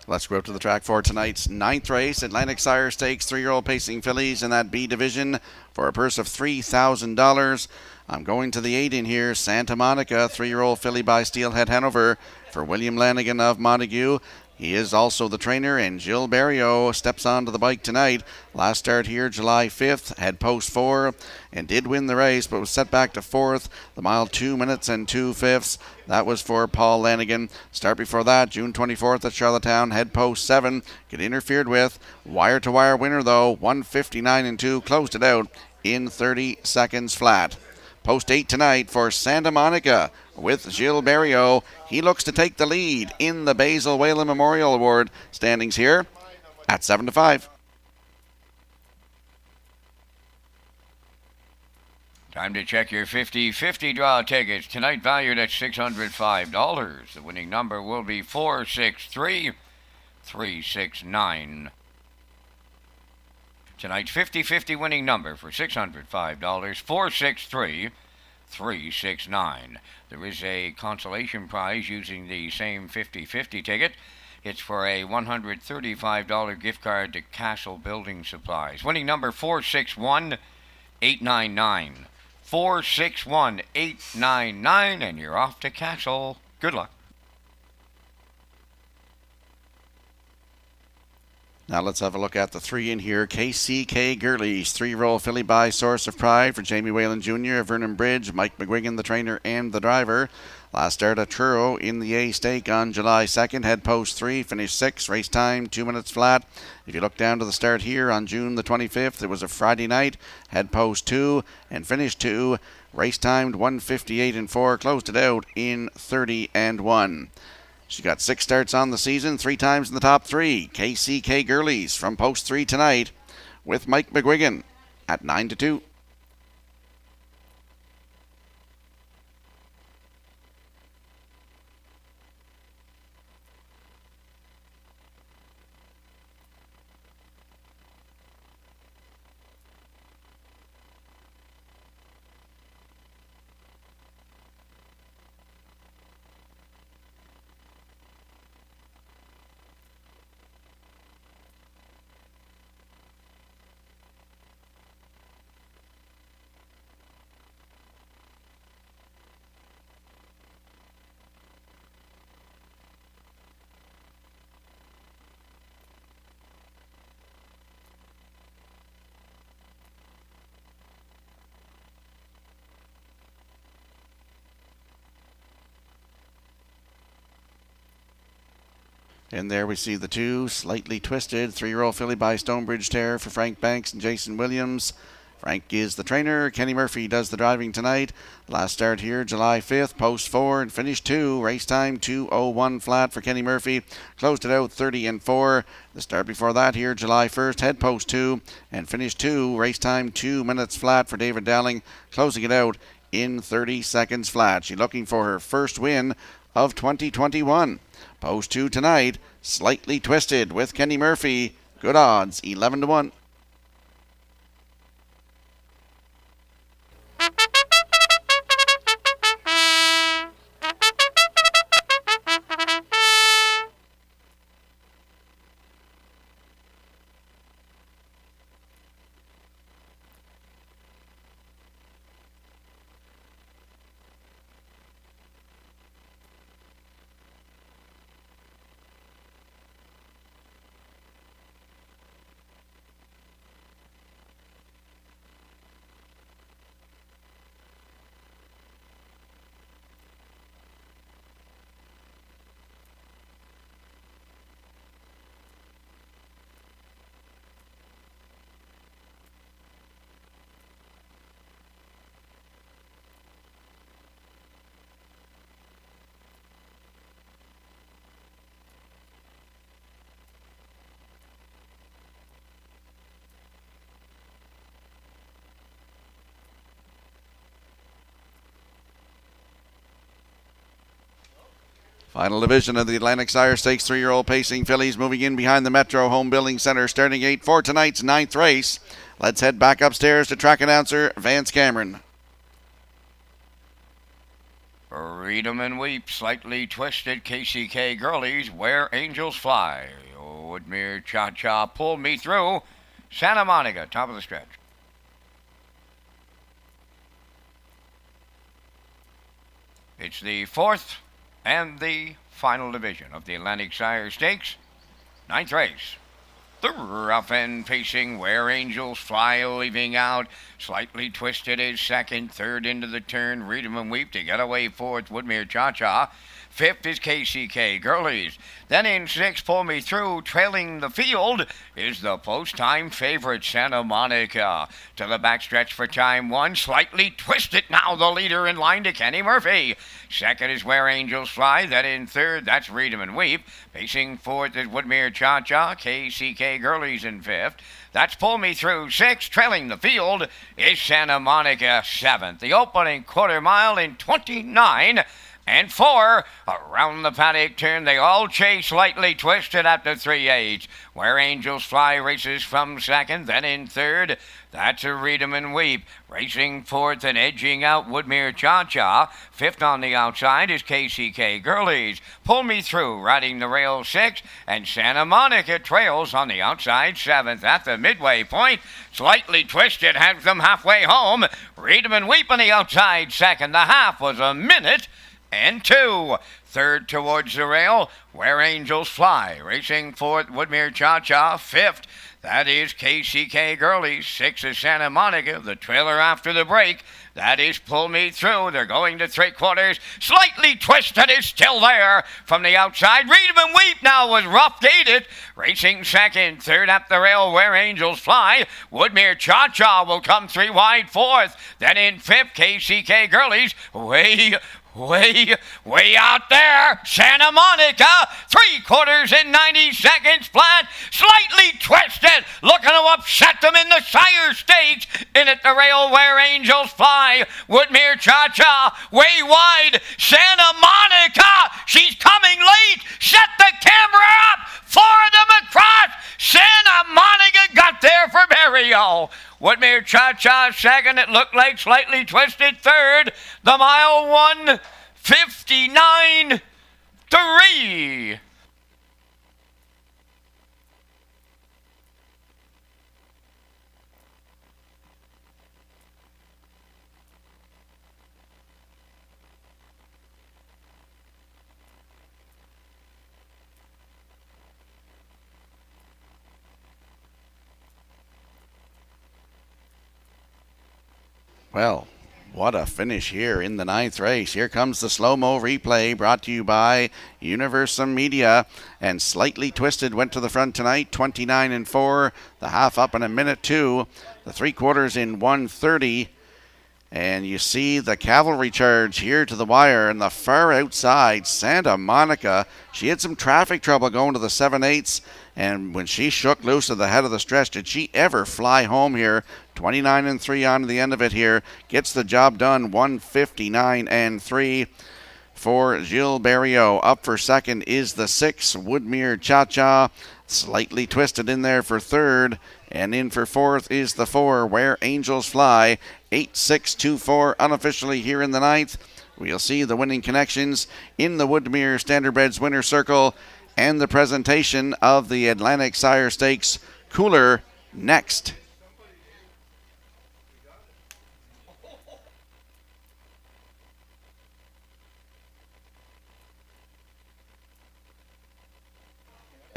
Let's go out to the track for tonight's 9th race. Atlantic Shire Stakes 3-year-old pacing fillies in that B division for a purse of $3,000. I'm going to the 8 in here. Santa Monica, 3-year-old filly by Steelhead Hanover for William Lanigan of Montague. He is also the trainer, and Jill Berrio steps onto the bike tonight. Last start here, July 5th, had post 4 and did win the race, but was set back to 4th. The mile 2 minutes and 2/5. That was for Paul Lanigan. Start before that, June 24th at Charlottetown, had post 7. Get interfered with. Wire-to-wire winner, though, 1:59 and 2. Closed it out in 30 seconds flat. Post 8 tonight for Santa Monica with Gilles Berrio. He looks to take the lead in the Basil Whalen Memorial Award standings here at 7-5. Time to check your 50-50 draw tickets. Tonight valued at $605. The winning number will be 463369. Tonight's 50-50 winning number for $605, 463369. There is a consolation prize using the same 50-50 ticket. It's for a $135 gift card to Castle Building Supplies. Winning number 461899. 461899, and you're off to Castle. Good luck. Now let's have a look at the 3 in here. KCK Girlies, 3-year-old filly by Source of Pride for Jamie Whalen Jr. of Vernon Bridge, Mike McGuigan, the trainer and the driver. Last start at Truro in the A stake on July 2nd. Head post 3, finished 6, race time 2 minutes flat. If you look down to the start here on June the 25th, it was a Friday night. Head post 2 and finished 2. Race timed 1:58 and 4. Closed it out in 30 and 1. She got 6 starts on the season, 3 times in the top 3. KCK Girlies from post 3 tonight with Mike McGuigan at 9-2. In there we see the 2, Slightly Twisted, 3-year-old filly by Stonebridge Terror for Frank Banks and Jason Williams. Frank is the trainer. Kenny Murphy does the driving tonight. Last start here, July 5th, post 4 and finish 2. Race time 2:01 flat for Kenny Murphy. Closed it out 30-4. The start before that here, July 1st, head post 2 and finish 2. Race time 2 minutes flat for David Dowling. Closing it out in 30 seconds flat. She's looking for her first win of 2021. Post 2 tonight, Slightly Twisted with Kenny Murphy. Good odds, 11-1. Final division of the Atlantic Sire Stakes, 3-year-old pacing fillies moving in behind the Metro Home Building Center, starting gate for tonight's 9th race. Let's head back upstairs to track announcer Vance Cameron. Freedom and Weep, Slightly Twisted, KCK Girlies, Where Angels Fly, Woodmere Cha-Cha, Pull Me Through, Santa Monica, top of the stretch. It's the 4th and the final division of the Atlantic Sire Stakes, 9th race. The rough end pacing, Where Angels Fly, leaving out. Slightly Twisted is second, third into the turn. Freedom and Weep to get away fourth. Woodmere Cha-Cha. Fifth is KCK Girlies. Then in sixth, Pull Me Through. Trailing the field is the post-time favorite Santa Monica. To the backstretch for time one. Slightly Twisted now the leader in line to Kenny Murphy. Second is Where Angels Fly. Then in third, that's Freedom and Weep. Pacing fourth is Woodmere Cha-Cha. KCK Girlies in fifth. That's Pull Me Through sixth. Trailing the field is Santa Monica seventh. The opening quarter mile in 29-4. Around the paddock turn, they all chase Slightly Twisted at the 3/8. Where Angels Fly races from second, then in third. That's a Freedom and Weep. Racing fourth and edging out Woodmere Cha-Cha. Fifth on the outside is KCK Girlies. Pull Me Through riding the rail sixth, and Santa Monica trails on the outside seventh. At the midway point, Slightly Twisted has them halfway home. Freedom and Weep on the outside second. The half was a minute and 2. Third towards the rail, Where Angels Fly. Racing fourth, Woodmere Cha-Cha. Fifth, that is KCK Girlies. Sixth is Santa Monica, the trailer after the break. That is Pull Me Through. They're going to three quarters. Slightly Twisted is still there from the outside. Freedom and Weep now was rough gated. Racing second. Third up the rail, Where Angels Fly. Woodmere Cha-Cha will come three wide fourth. Then in fifth, KCK Girlies. Way out there, Santa Monica, three quarters in 90 seconds flat, Slightly Twisted, looking to upset them in the Sire Stakes. In at the rail, Where Angels Fly, Woodmere Cha-Cha, way wide, Santa Monica, she's coming late, set the camera up, four of them across, Santa Monica got there for burial. Woodmere Cha-Cha second, it looked like Slightly Twisted third. The mile 1:59.3. Well, What a finish here in the 9th race. Here comes the slow-mo replay brought to you by Universum Media. And Slightly Twisted went to the front tonight, 29-4. The half up in a minute 2. The 3/4 in 1:30. And you see the cavalry charge here to the wire and the far outside, Santa Monica. She had some traffic trouble going to the 7/8, and when she shook loose at the head of the stretch, did she ever fly home here? 29-3 on to the end of it here. Gets the job done, 159-3 for Gilles Barriot. Up for second is the 6, Woodmere Cha-Cha. Slightly Twisted in there for third. And in for fourth is the 4, Where Angels Fly. 8-6-2-4 unofficially here in the 9th. We'll see the winning connections in the Woodmere Standardbreds winner circle and the presentation of the Atlantic Sire Stakes cooler next.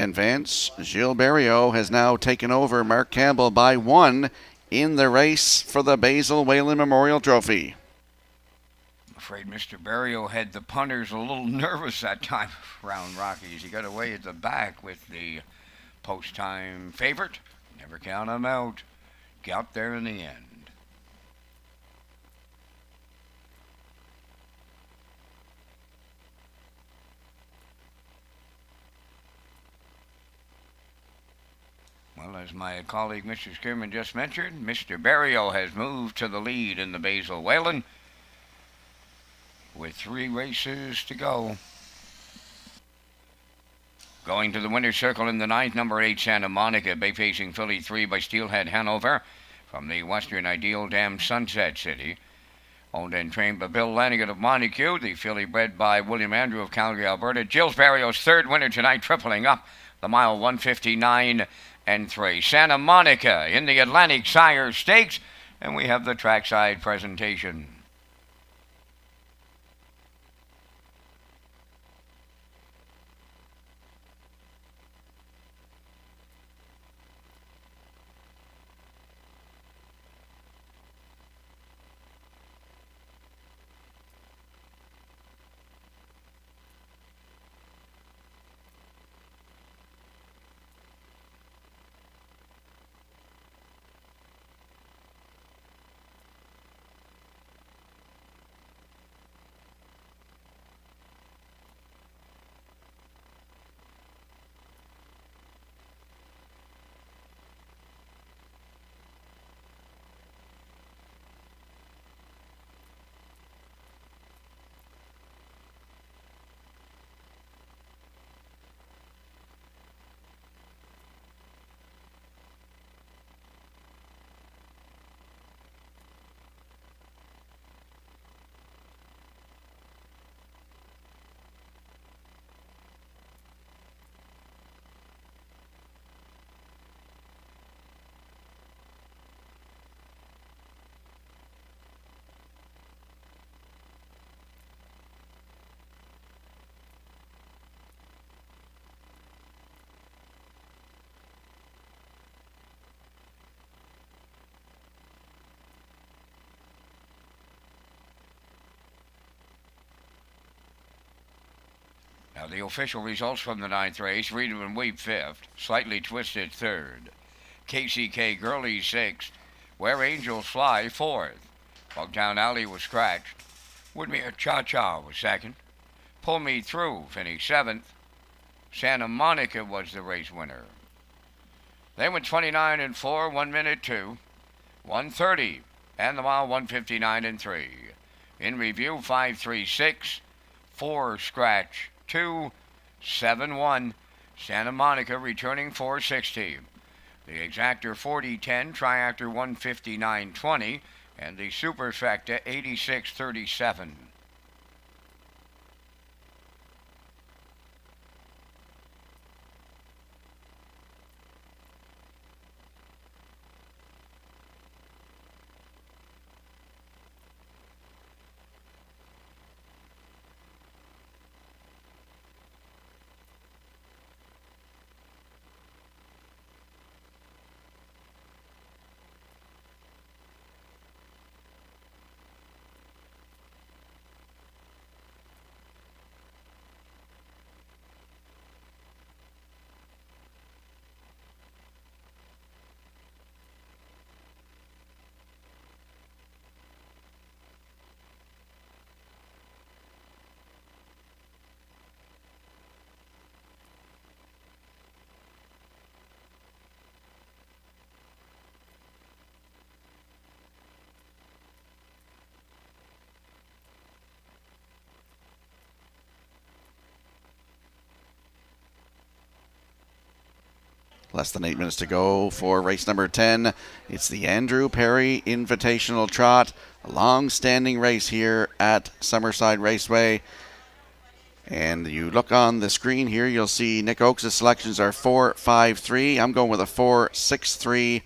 And Vance, Gilles Barriot has now taken over Mark Campbell by 1 in the race for the Basil Whalen Memorial Trophy. I'm afraid Mr. Barriot had the punters a little nervous that time around Rockies. He got away at the back with the post-time favorite. Never count him out. Got there in the end. Well, as my colleague Mr. Skierman just mentioned, Mr. Barriot has moved to the lead in the Basil Whalen with 3 races to go. Going to the winner's circle in the 9th, number 8, Santa Monica, bay-facing filly 3 by Steelhead Hanover from the Western Ideal Dam Sunset City. Owned and trained by Bill Lanigan of Montague, the filly bred by William Andrew of Calgary, Alberta. Gilles Barriot's 3rd winner tonight, tripling up the mile 159-3. Santa Monica in the Atlantic Sire Stakes, and we have the trackside presentation. Now the official results from the 9th race: Read and Weep 5th, Slightly Twisted 3rd, KCK Gurley 6th, Where Angels Fly 4th, Bugtown Alley was scratched, Woodmere Cha-Cha was 2nd, Pull Me Through finished 7th, Santa Monica was the race winner. They went 29-4, 1 minute 2, 1:30, and the mile 159-3. In review, 5-3-6, 4 scratch 2, 7-1. Santa Monica returning 460. The exactor 40-10, triactor 159-20, and the superfecta 86-37. Less than 8 minutes to go for race number 10. It's the Andrew Perry Invitational Trot, a long-standing race here at Summerside Raceway. And you look on the screen here, you'll see Nick Oakes' selections are 4-5-3. I'm going with a 4-6-3.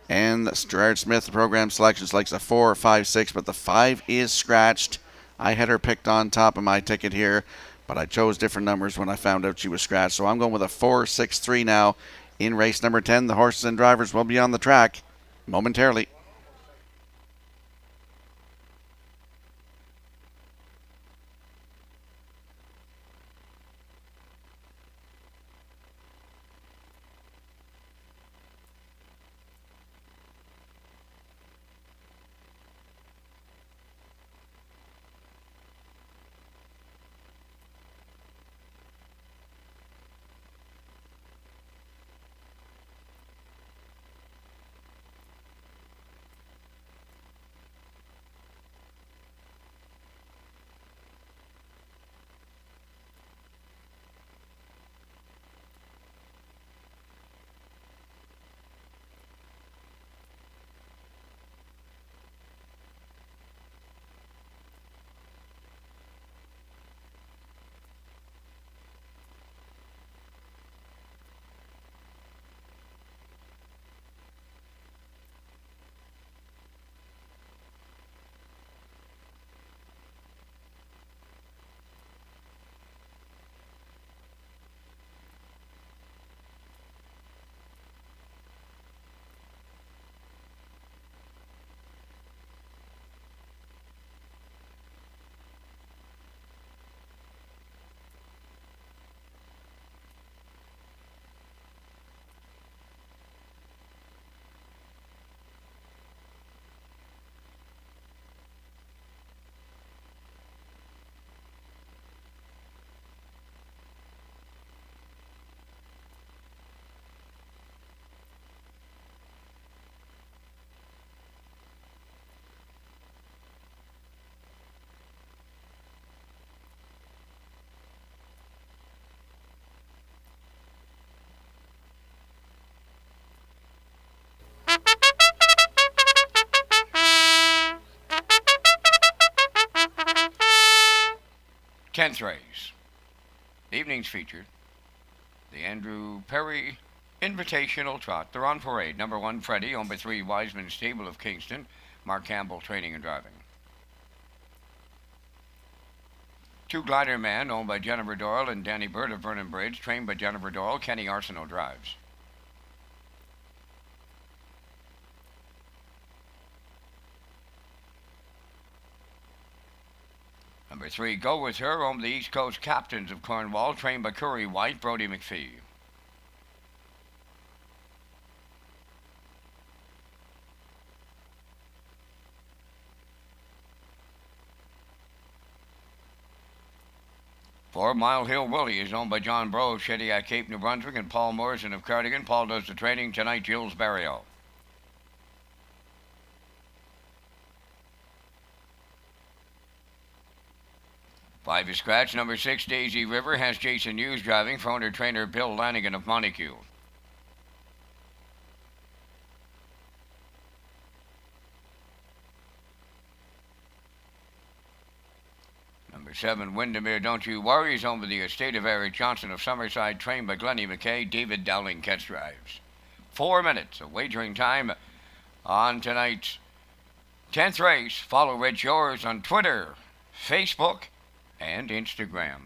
And Gerard Smith, the program selection, selects a 4-5-6, but the 5 is scratched. I had her picked on top of my ticket here, but I chose different numbers when I found out she was scratched. So I'm going with a 4-6-3 now in race number 10. The horses and drivers will be on the track momentarily. Tenth race. Evening's featured. The Andrew Perry Invitational Trot. They're on parade. Number 1, Freddie, owned by 3, Wiseman Stable of Kingston. Mark Campbell, training and driving. 2, Glider Man, owned by Jennifer Doyle and Danny Bird of Vernon Bridge, trained by Jennifer Doyle. Kenny Arsenault drives. Number 3, Go With Her, owned by the East Coast Captains of Cornwall, trained by Curry White, Brody McPhee. For Mile Hill Willie is owned by John Bro of Shediac, Cape, New Brunswick, and Paul Morrison of Cardigan. Paul does the training tonight. Jules Barrio. 5 is scratch. Number 6, Daisy River, has Jason Hughes driving for owner trainer Bill Lanigan of Montague. Number 7, Windermere Don't You Worry, is owned by the estate of Eric Johnson of Summerside, trained by Glennie McKay. David Dowling catch drives. 4 minutes of wagering time on tonight's 10th race. Follow Red Shores on Twitter, Facebook, and Instagram.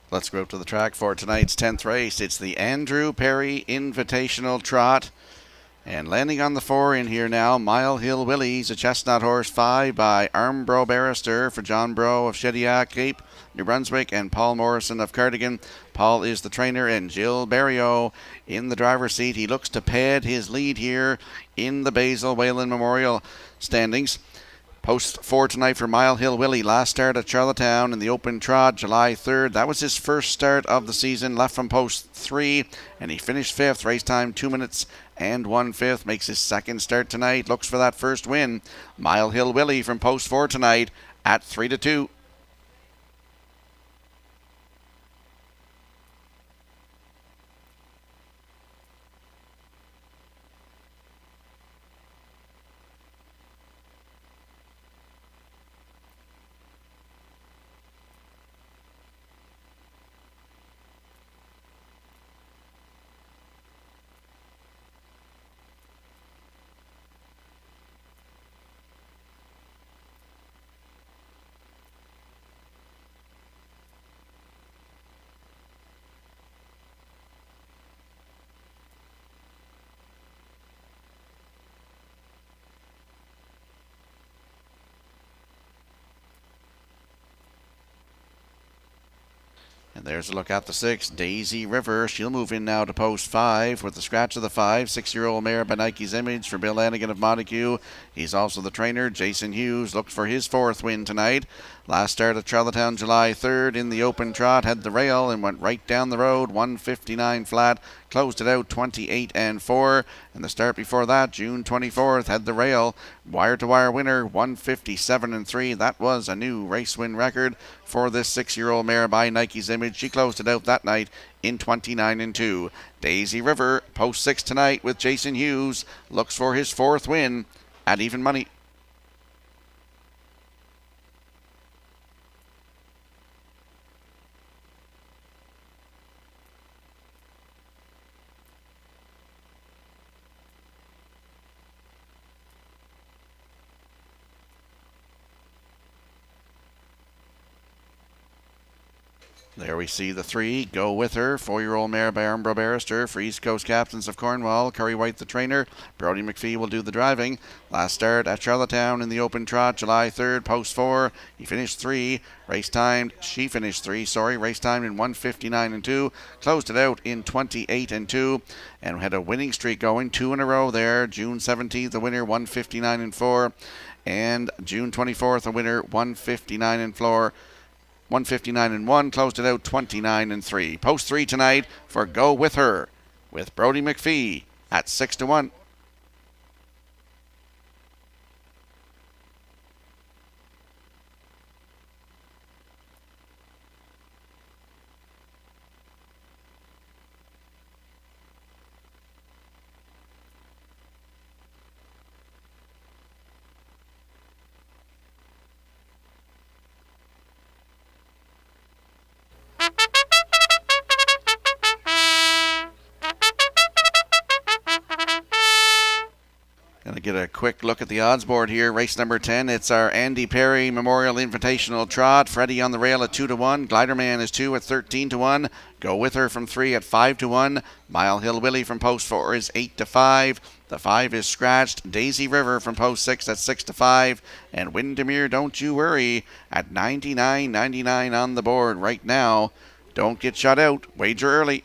Let's go up to the track for tonight's 10th race. It's the Andrew Perry Invitational Trot. And landing on the 4 in here now, Mile Hill Willie's a chestnut horse, 5 by Armbro Barrister for John Bro of Shediac, Cape. New Brunswick, and Paul Morrison of Cardigan. Paul is the trainer, and Jill Berrio in the driver's seat. He looks to pad his lead here in the Basil Whalen Memorial standings. Post 4 tonight for Mile Hill Willie. Last start at Charlottetown in the Open Trot, July 3rd. That was his first start of the season. Left from post 3, and he finished 5th. Race time 2 minutes and 1/5. Makes his second start tonight. Looks for that first win. Mile Hill Willie from post 4 tonight at 3-2. And there's a look at the 6, Daisy River. She'll move in now to post 5 with the scratch of the 5. 6-year-old mare by Nike's Image for Bill Lanigan of Montague. He's also the trainer. Jason Hughes looks for his 4th win tonight. Last start at Charlottetown, July 3rd in the Open Trot. Had the rail and went right down the road. 159 flat. Closed it out 28-4. And the start before that, June 24th, had the rail. Wire-to-wire winner, 157-3. That was a new race win record for this 6-year-old mare by Nike's Image. She closed it out that night in 29-2. Daisy River, post 6 tonight with Jason Hughes. Looks for his 4th win at even money. There we see the 3, Go With Her, 4-year-old mare by Armbro Barrister for East Coast Captains of Cornwall. Curry White the trainer. Brody McPhee will do the driving. Last start at Charlottetown in the Open Trot, July 3rd, post 4. He finished 3. She finished 3, race time in 159-2. Closed it out in 28-2 and had a winning streak going, 2 in a row there. June 17th, the winner, 159-4. And June 24th, a winner, 159-4. 159-1, closed it out 29-3. Post 3 tonight for Go With Her with Brody McPhee at 6-1. Gonna get a quick look at the odds board here. Race number 10. It's our Andy Perry Memorial Invitational Trot. Freddie on the rail at 2-1. Gliderman is 2 at 13-1. Go With Her from 3 at 5-1. Mile Hill Willie from post 4 is 8-5. The 5 is scratched. Daisy River from post 6 at 6-5. And Windermere, Don't You Worry at 99.99 on the board right now. Don't get shut out. Wager early.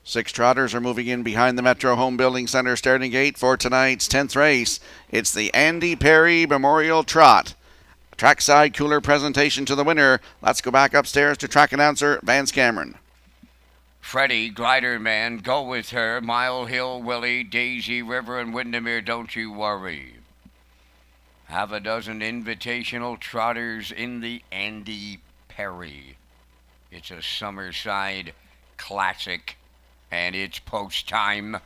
Six trotters are moving in behind the Metro Home Building Center starting gate for tonight's 10th race. It's the Andy Perry Memorial Trot. Trackside cooler presentation to the winner. Let's go back upstairs to track announcer Vance Cameron. Freddie, Glider Man, Go With Her, Mile Hill Willie, Daisy River, and Windermere, Don't You Worry. Half a dozen invitational trotters in the Andy Perry. It's a Summerside classic, and it's post time.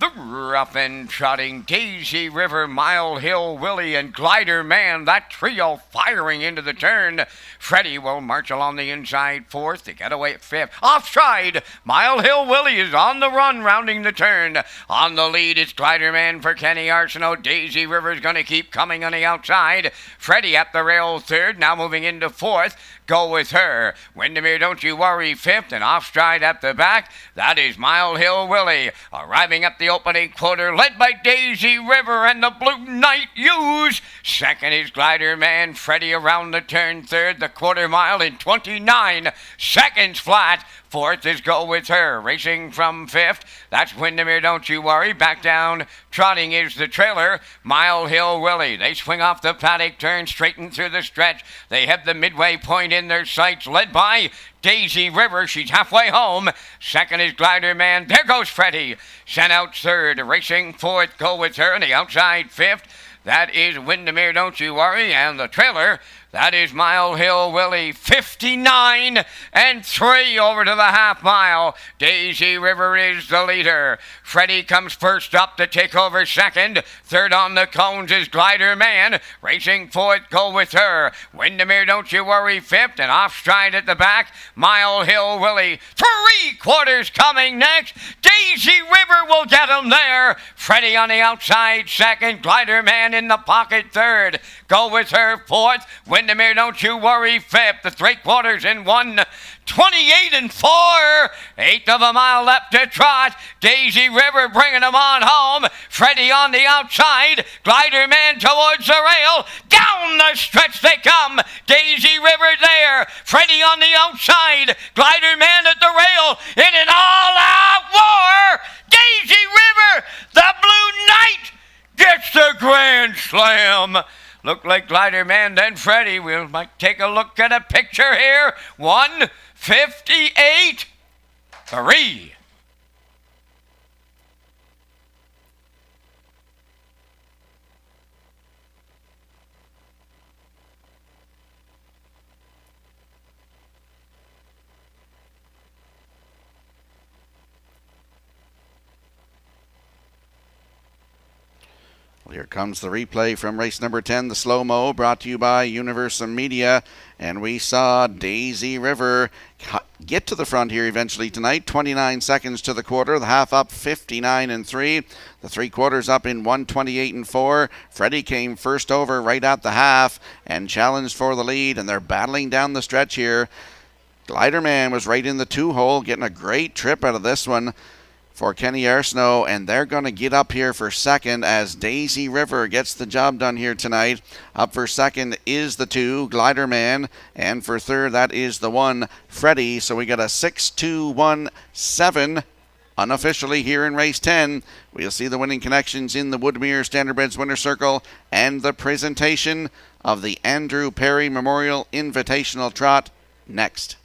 The rough and trotting Daisy River, Mile Hill Willie, and Glider Man. That trio firing into the turn. Freddie will march along the inside fourth. The getaway at fifth. Offside. Mile Hill Willie is on the run, rounding the turn. On the lead, it's Glider Man for Kenny Arsenault. Daisy River's going to keep coming on the outside. Freddie at the rail third, now moving into fourth. Go with her. Windermere, don't you worry, fifth, and off stride at the back. That is Mile Hill Willie. Arriving up the opening quarter, led by Daisy River and the Blue Knight Hughes. Second is Glider Man. Freddie around the turn third, the quarter mile in 29 seconds flat. Fourth is Go With Her. Racing from fifth, that's Windermere, don't you worry. Back down, trotting is the trailer, Mile Hill Willie. They swing off the paddock turn, straighten through the stretch. They have the midway point in their sights, led by Daisy River. She's halfway home. Second is Glider Man. There goes Freddie. Sent out third. Racing fourth, Go With Her. And the outside fifth, that is Windermere, don't you worry. And the trailer, that is Mile Hill Willie. 59 and 3 over to the half mile. Daisy River is the leader. Freddie comes first up to take over second. Third on the cones is Glider Man. Racing fourth, Go With Her. Windermere, don't you worry, fifth. And off stride at the back, Mile Hill Willie. 3/4 coming next. Daisy River will get him there. Freddie on the outside second. Glider Man in the pocket third. Go With Her fourth. Windermere, don't you worry, fifth. The 3/4 in 1:28 and 4. Eighth of a mile left to trot. Daisy River bringing him on home. Freddie on the outside. Glider Man towards the rail. Down the stretch they come. Daisy River there. Freddie on the outside. Glider Man at the rail. In an all-out war. Daisy River, the Blue Knight, gets the Grand Slam. Look like Glider Man, then Freddie. We might take a look at a picture here. 1:58.3. Well, here comes the replay from race number 10, the slow-mo, brought to you by Universal Media. And we saw Daisy River get to the front here eventually tonight. 29 seconds to the quarter. The half up 59 and 3. The 3/4 up in 1:28 and 4. Freddie came first over right at the half and challenged for the lead. And they're battling down the stretch here. Glider Man was right in the 2-hole, getting a great trip out of this one for Kenny Arsenault, and they're going to get up here for second as Daisy River gets the job done here tonight. Up for second is the 2, Glider Man, and for third, that is the 1, Freddie. So we got a 6-2-1-7 unofficially here in race 10. We'll see the winning connections in the Woodmere Standardbreds Winner Circle and the presentation of the Andrew Perry Memorial Invitational Trot next.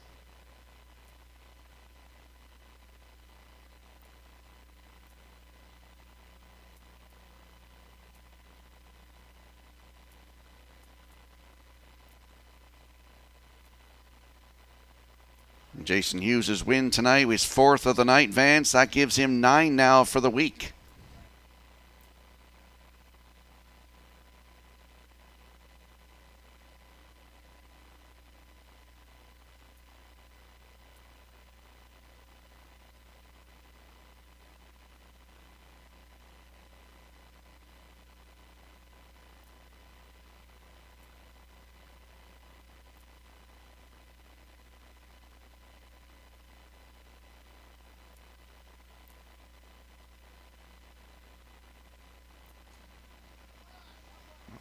Jason Hughes' win tonight was 4th of the night, Vance. That gives him 9 now for the week.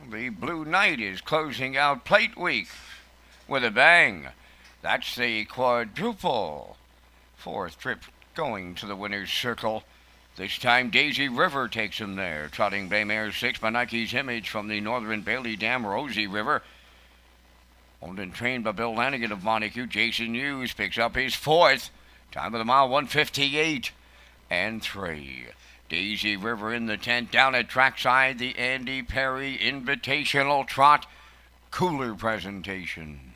The Blue Knight is closing out Plate Week with a bang. That's the quadruple. 4th trip going to the winner's circle. This time Daisy River takes him there. Trotting Bay Mare 6 by Nike's Image from the Northern Bailey Dam, Rosie River. Owned and trained by Bill Lanigan of Montague. Jason Hughes picks up his 4th. Time of the mile 1:58 and 3. Daisy River in the 10th. Down at trackside, the Andy Perry Invitational Trot Cooler presentation.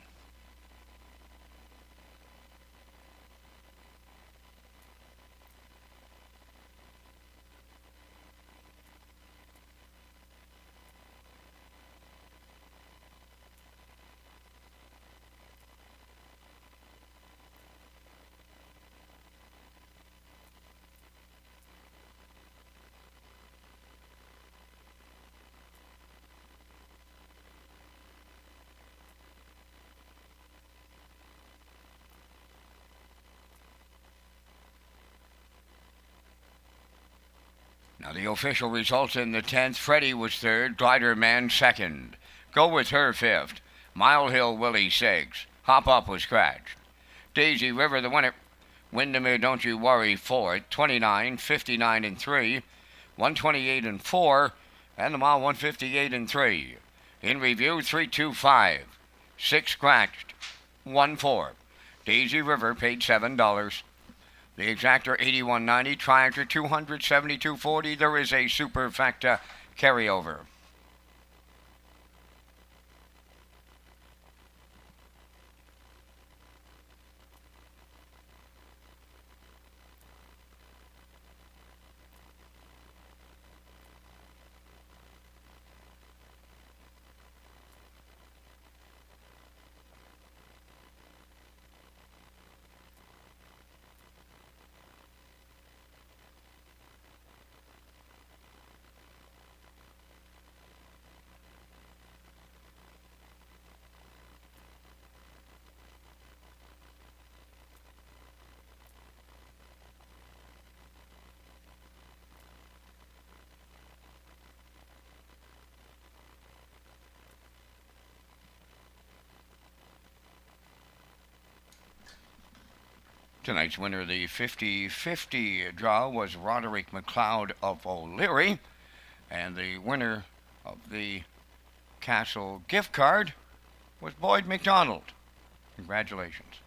Now the official results in the 10th. Freddie was 3rd. Glider Man 2nd. Go With Her 5th. Mile Hill Willie 6th. Hop Up was scratched. Daisy River the winner. Windermere Don't You Worry 4th. 29, 59 and 3. 128 and 4. And the mile 158 and 3. In review 325. 6 scratched. 1 4. Daisy River paid $7. The exactor 81.90, triactor 272.40. There is a superfecta carryover. Tonight's winner, the 50-50 draw, was Roderick McLeod of O'Leary. And the winner of the Castle gift card was Boyd McDonald. Congratulations.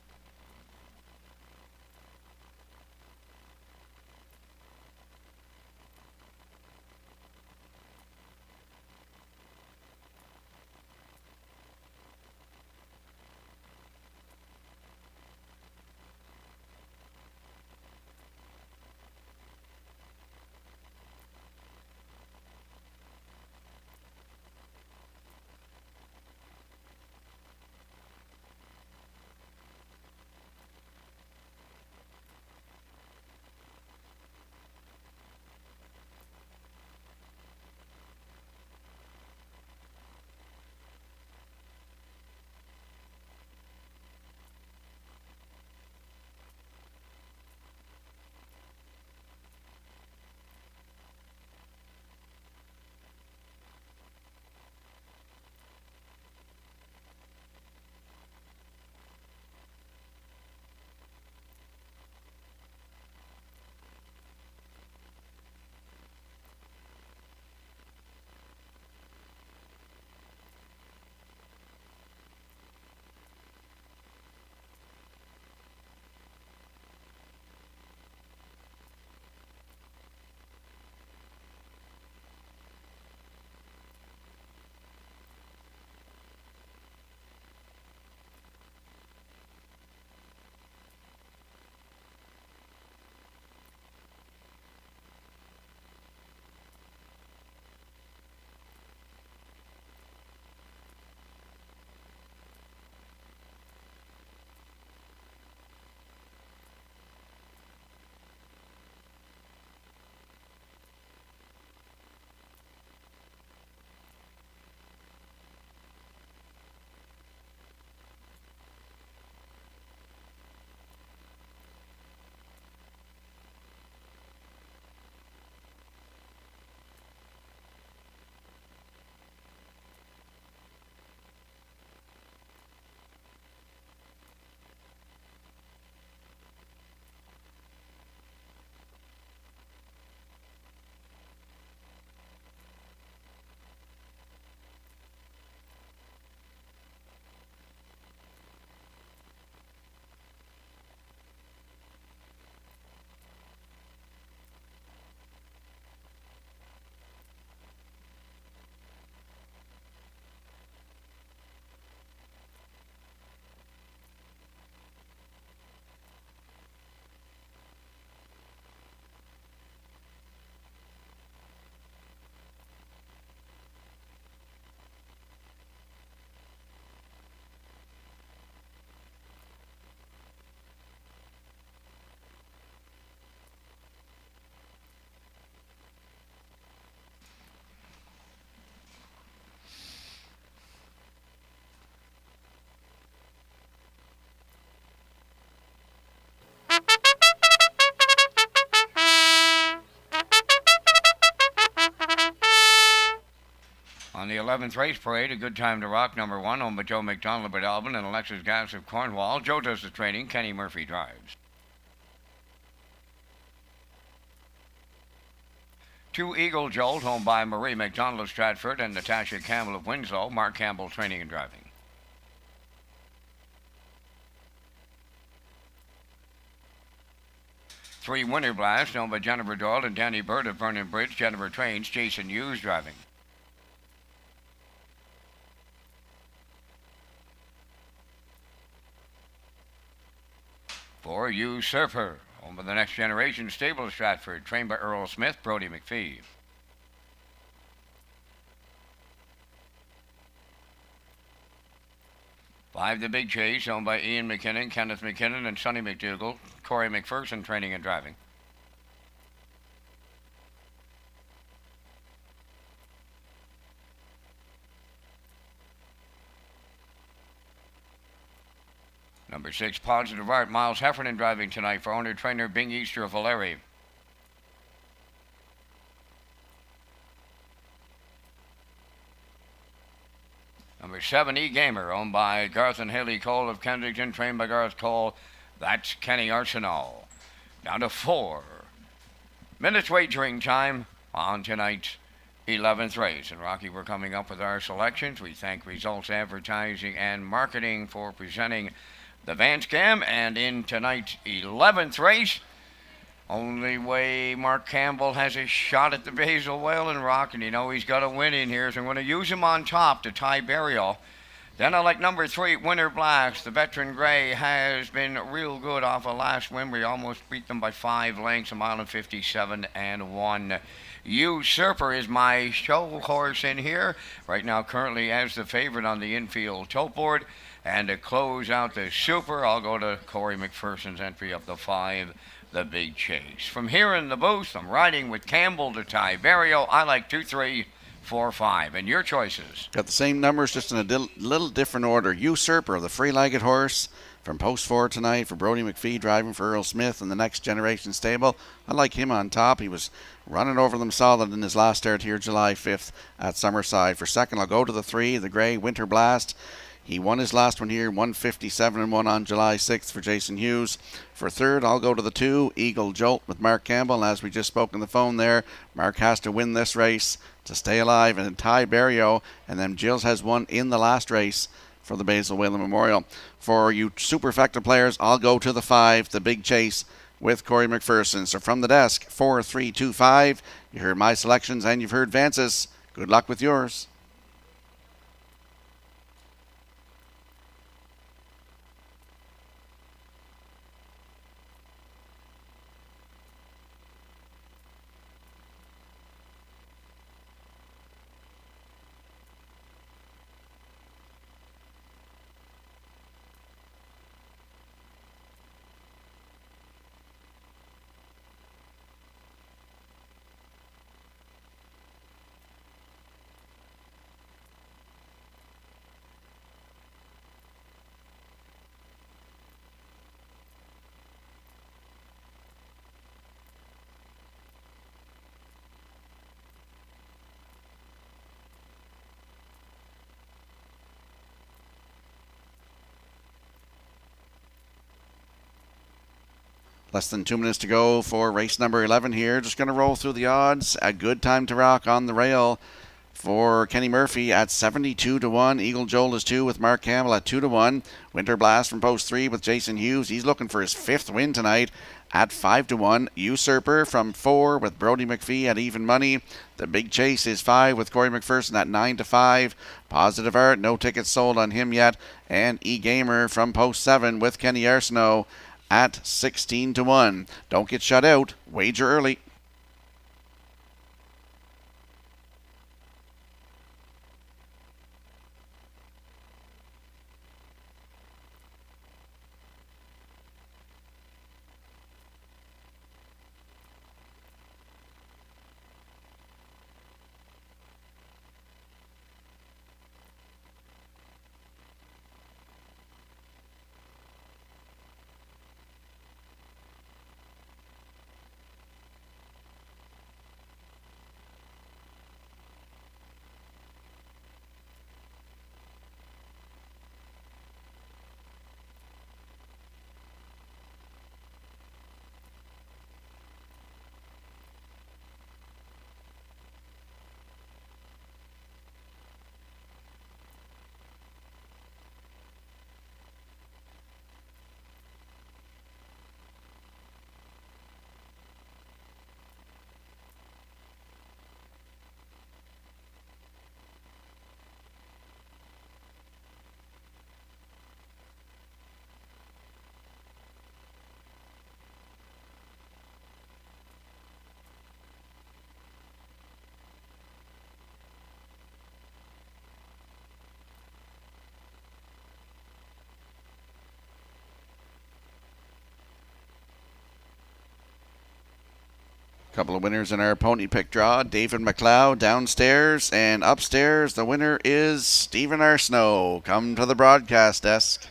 On the 11th race parade, A Good Time to Rock, number 1, owned by Joe McDonald of Alvin and Alexis Gass of Cornwall. Joe does the training. Kenny Murphy drives. 2 Eagle Jolt, owned by Marie McDonald of Stratford and Natasha Campbell of Winslow. Mark Campbell training and driving. 3 Winter Blast, owned by Jennifer Doyle and Danny Bird of Vernon Bridge. Jennifer trains. Jason Hughes driving. 4 Usurper, owned by the Next Generation Stable of Stratford, trained by Earl Smith, Brody McPhee. 5 The Big Chase, owned by Ian McKinnon, Kenneth McKinnon, and Sonny McDougall. Corey McPherson training and driving. 6 Positive Art, Miles Heffernan driving tonight for owner-trainer Bing Easter of Valeri. 7 E-Gamer, owned by Garth and Haley Cole of Kensington, trained by Garth Cole. That's Kenny Arsenault. Down to 4 minutes wagering time on tonight's 11th race. And Rocky, we're coming up with our selections. We thank Results Advertising and Marketing for presenting the Vance Cam. And in tonight's 11th race, only way Mark Campbell has a shot at the Basil Whale and Rock, and you know he's got a win in here, so I'm going to use him on top to tie Burial. Then I like number 3, Winter Blast. The veteran Gray has been real good off a last win. We almost beat them by 5 lengths, 1:57 and 1. Usurper is my show horse in here right now, currently as the favorite on the infield tote board. And to close out the Super, I'll go to Corey McPherson's entry up the 5, The Big Chase. From here in the booth, I'm riding with Campbell to tie Barrio. I like 2, 3, 4, 5. And your choices? Got the same numbers, just in a little different order. Usurper, the free-legged horse from post 4 tonight for Brody McPhee, driving for Earl Smith in the Next Generation stable. I like him on top. He was running over them solid in his last start here July 5th at Summerside. For second, I'll go to the 3, the Grey Winter Blast. He won his last one here, 1:57 and 1 on July 6th for Jason Hughes. For third, I'll go to the 2, Eagle Jolt with Mark Campbell. And as we just spoke on the phone there, Mark has to win this race to stay alive and tie Barrio. And then Jills has won in the last race for the Basil Whalen Memorial. For you super effective players, I'll go to the 5, The Big Chase with Corey McPherson. So from the desk, 4, 3, 2, 5. You heard my selections and you've heard Vance's. Good luck with yours. Less than 2 minutes to go for race number 11 here. Just going to roll through the odds. A Good Time to Rock on the rail for Kenny Murphy at 72 to 1. Eagle Joel is 2 with Mark Campbell at 2 to 1. Winter Blast from post 3 with Jason Hughes. He's looking for his 5th win tonight at 5 to 1. Usurper from 4 with Brody McPhee at even money. The Big Chase is 5 with Corey McPherson at 9 to 5. Positive Art, no tickets sold on him yet. And E-Gamer from post 7 with Kenny Arsenault at 16 to 1. Don't get shut out. Wager early. Couple of winners in our pony pick draw. David McLeod downstairs, and upstairs the winner is Stephen Arsenault. Come to the broadcast desk.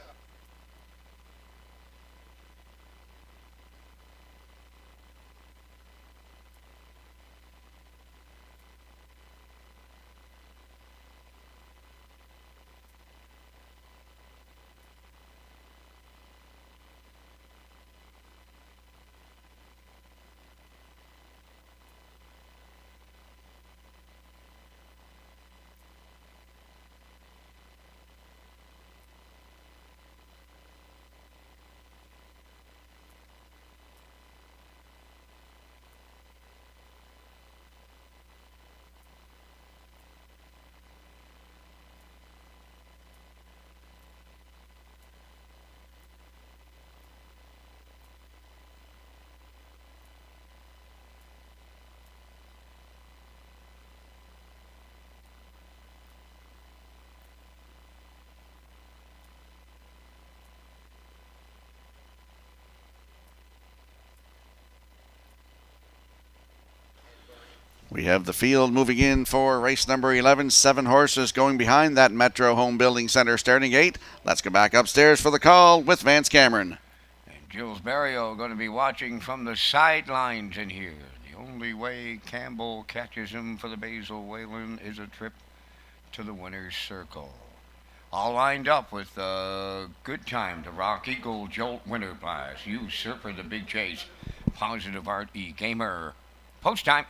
We have the field moving in for race number 11. 7 horses going behind that Metro Home Building Center starting gate. Let's go back upstairs for the call with Vance Cameron. And Jules Barrio going to be watching from the sidelines in here. The only way Campbell catches him for the Basil Whalen is a trip to the winner's circle. All lined up with a good time to Rock Eagle, Jolt, Winter Blast, Usurper, the Big Chase, Positive Art, E-Gamer. Post time.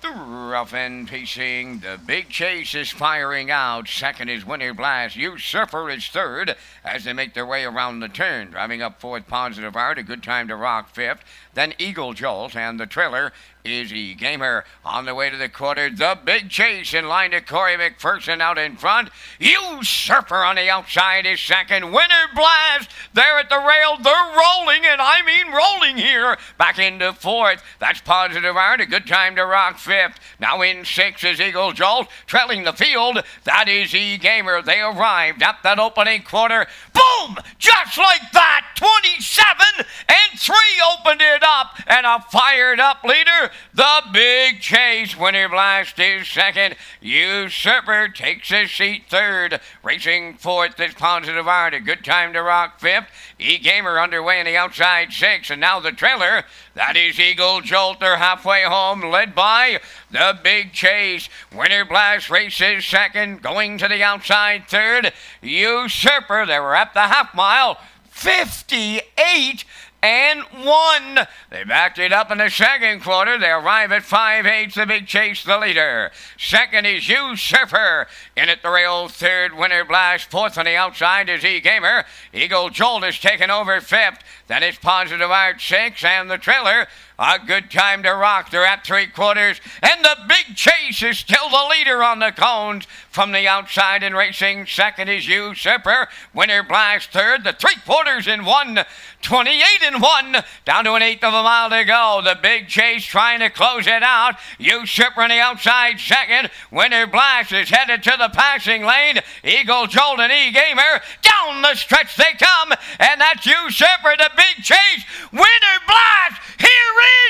The rough end pacing. The Big Chase is firing out. Second is Winter Blast. Usurper is third as they make their way around the turn. Driving up fourth, Positive Art. A good time to Rock fifth. Then Eagle Jolt, and the trailer is E-Gamer. On the way to the quarter, the Big Chase in line to Corey McPherson out in front. Usurper on the outside is second. Winter Blast there at the rail. They're rolling, and I mean rolling here. Back into fourth. That's Positive Art. A good time to Rock fifth. Now in sixth is Eagle Jolt. Trailing the field, that is E-Gamer. They arrived at that opening quarter. Boom! Just like that. 27 and 3 opened it up, and a fired up leader. The Big Chase. Winter Blast is second. Usurper takes his seat third. Racing fourth is Positive Art. A good time to Rock fifth. E-Gamer underway in the outside sixth. And now the trailer. That is Eagle Jolt. They're halfway home, led by the Big Chase. Winter Blast races second. Going to the outside third. Usurper. They were at the half mile. 58 and 1. They backed it up in the second quarter. They arrive at 5/8. The Big Chase, the leader. Second is Usurper. In at the rail, third, Winter Blast. Fourth on the outside is E-Gamer. Eagle Jolt is taken over fifth. Then it's Positive Art 6, and the trailer. A good time to Rock. They're at 3/4. And the Big Chase is still the leader on the cones. From the outside and racing, second is Usurper. Winter Blast third. The 3/4 in 1. 28 and 1. Down to an eighth of a mile to go. The Big Chase trying to close it out. Usurper on the outside second. Winter Blast is headed to the passing lane. Eagle Jolt and E-Gamer. Down the stretch they come. And that's Usurper, the Big Chase. Winter Blast. Here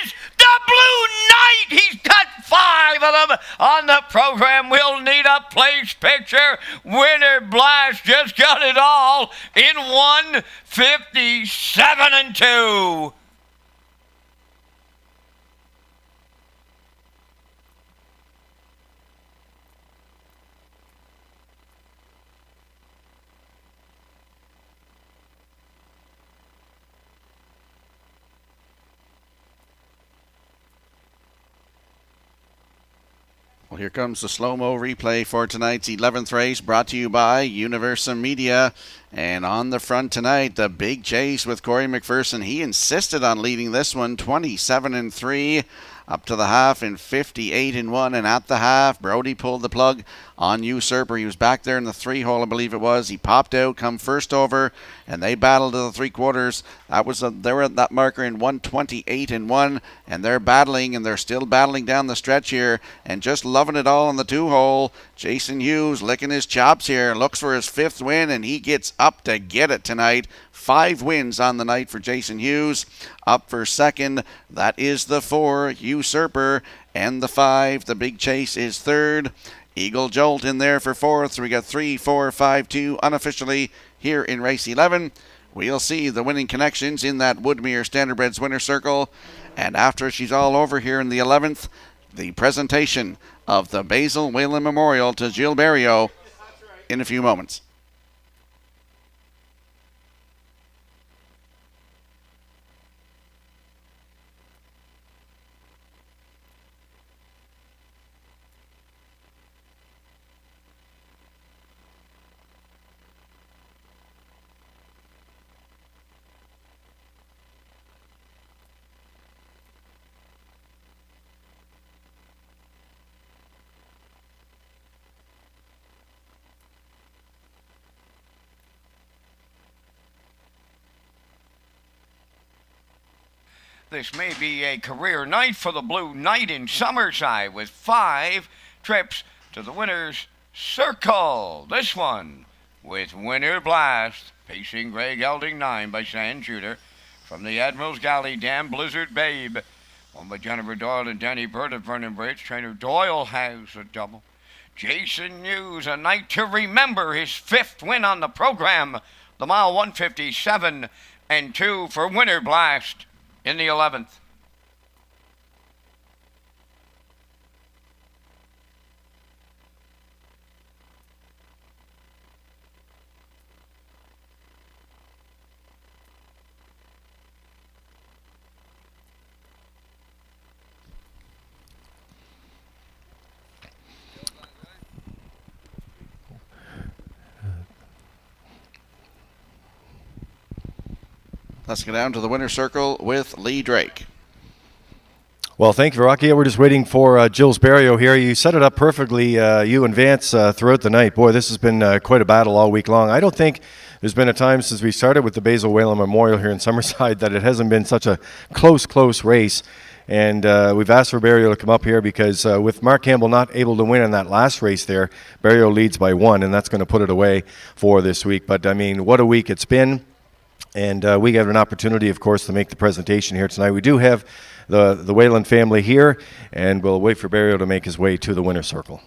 is the Blue Knight. He's got 5 of them on the program. We'll need a place picture. Winter Blast just got it all in 1:57 and 2. Well, here comes the slow-mo replay for tonight's 11th race, brought to you by Universum Media. And on the front tonight, the Big Chase with Corey McPherson. He insisted on leading this one, 27 and 3. Up to the half in 58 and 1, and at the half, Brody pulled the plug on Usurper. He was back there in the 3-hole, I believe it was. He popped out, come first over, and they battled to the 3/4. They were at that marker in 1:28 and 1, and they're battling, and they're still battling down the stretch here, and just loving it all in the 2-hole. Jason Hughes licking his chops here, looks for his 5th win, and he gets up to get it tonight. 5 wins on the night for Jason Hughes. Up for second, that is the 4, Usurper, and the 5, the Big Chase, is third. Eagle Jolt in there for fourth. So we got 3, 4, 5, 2 unofficially here in race 11. We'll see the winning connections in that Woodmere Standardbreds winner circle. And after she's all over here in the 11th, the presentation of the Basil Whalen Memorial to Jill Berrio in a few moments. This may be a career night for the Blue Knight in Summerside with 5 trips to the winner's circle. This one with Winter Blast, pacing Greg Elding 9 by Sand Shooter. From the Admiral's Galley, Dan Blizzard Babe, won by Jennifer Doyle and Danny Bird of Vernon Bridge. Trainer Doyle has a double. Jason Hughes, a night to remember, his 5th win on the program. The mile 157 and 2 for Winter Blast in the 11th. Let's go down to the winner's circle with Lee Drake. Well, thank you, Rocky. We're just waiting for Jill's Berrio here. You set it up perfectly, you and Vance, throughout the night. Boy, this has been quite a battle all week long. I don't think there's been a time since we started with the Basil Whalen Memorial here in Summerside that it hasn't been such a close race. And we've asked for Berrio to come up here because with Mark Campbell not able to win in that last race there, Berrio leads by 1, and that's going to put it away for this week. But, I mean, what a week it's been. And we have an opportunity, of course, to make the presentation here tonight. We do have the Whalen family here, and we'll wait for Berrio to make his way to the winner's circle.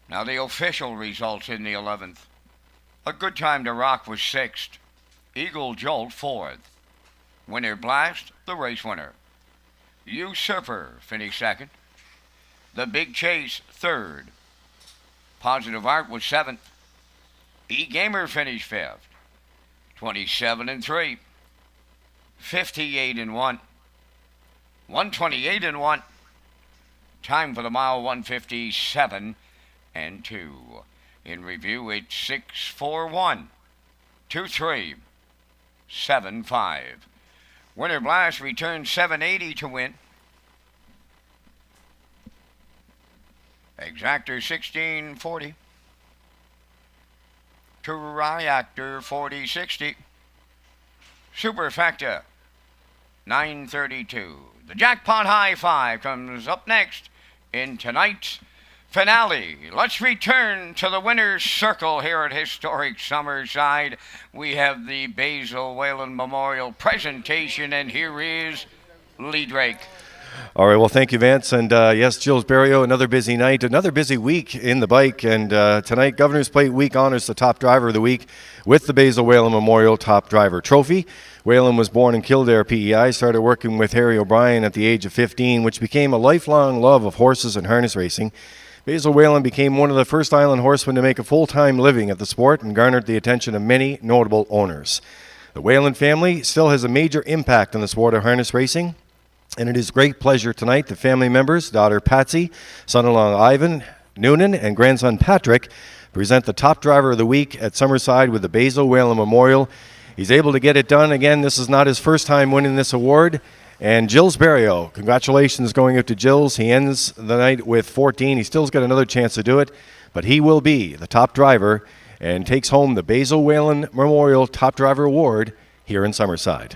Now the official results in the 11th. A Good Time to Rock was 6th. Eagle Jolt 4th. Winter Blast, the race winner. Usurper finished 2nd. The Big Chase 3rd. Positive Art was 7th. E-Gamer finished 5th. 27-3. 58-1. 128-1. Time for the mile 157 and 2. In review, it's 6-4-1. 2-3. 7-5. Winter Blast returned 780 to win. Exactor 1640. To Reactor 4060. Superfecta 932. The Jackpot High 5 comes up next in tonight's finale. Let's return to the winner's circle here at historic Summerside. We have the Basil Whalen Memorial presentation, and here is Lee Drake. All right, well, thank you, Vance. And yes, Jill's Berrio, another busy night, another busy week in the bike. And tonight, Governor's Plate Week honors the top driver of the week with the Basil Whalen Memorial Top Driver Trophy. Whalen was born in Kildare, PEI, started working with Harry O'Brien at the age of 15, which became a lifelong love of horses and harness racing. Basil Whalen became one of the first island horsemen to make a full-time living at the sport and garnered the attention of many notable owners. The Whalen family still has a major impact on the sport of harness racing. And it is great pleasure tonight the family members, daughter Patsy, son-in-law Ivan Noonan, and grandson Patrick, present the top driver of the week at Summerside with the Basil Whalen Memorial. He's able to get it done. Again, this is not his first time winning this award. And Jill's Berrio, congratulations going out to Jill's. He ends the night with 14. He still's got another chance to do it, but he will be the top driver and takes home the Basil Whalen Memorial Top Driver Award here in Summerside.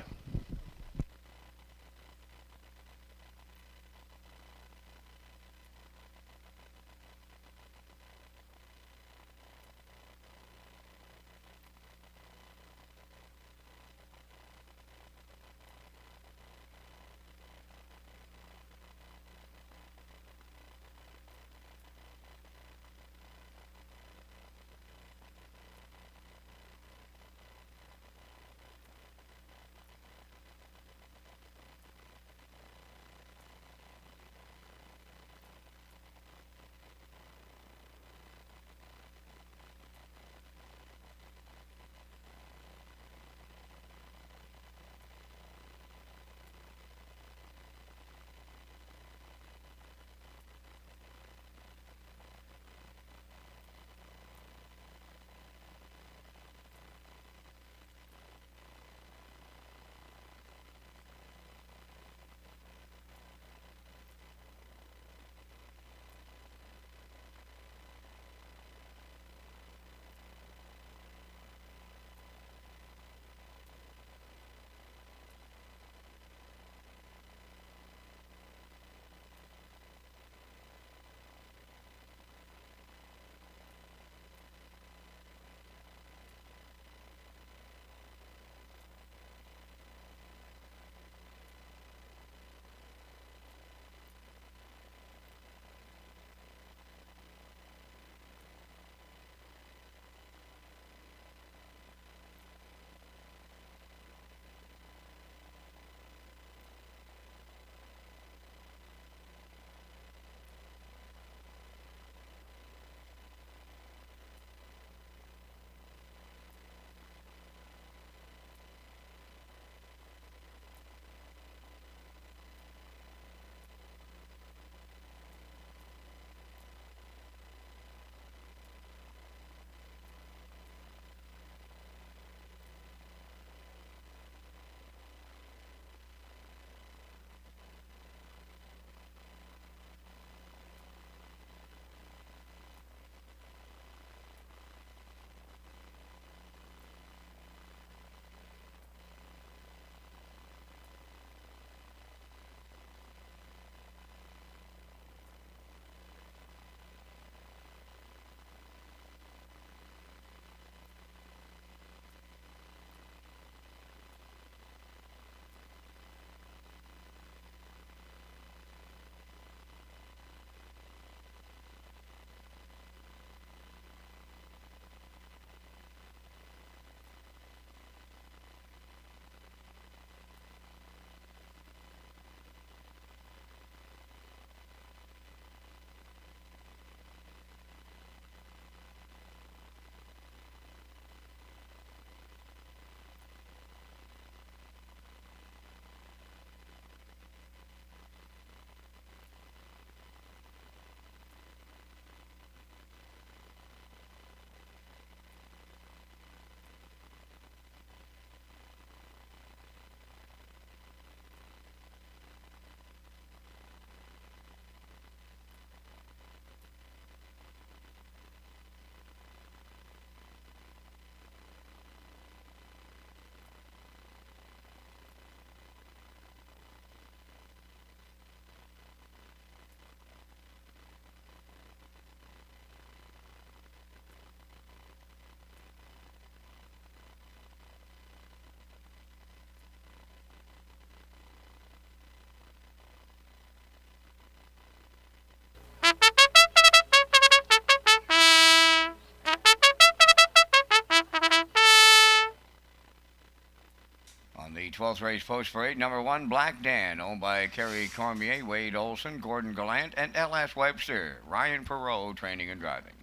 12th race post parade, number 1, Black Dan, owned by Kerry Cormier, Wade Olson, Gordon Gallant, and L.S. Webster. Ryan Perot, training and driving.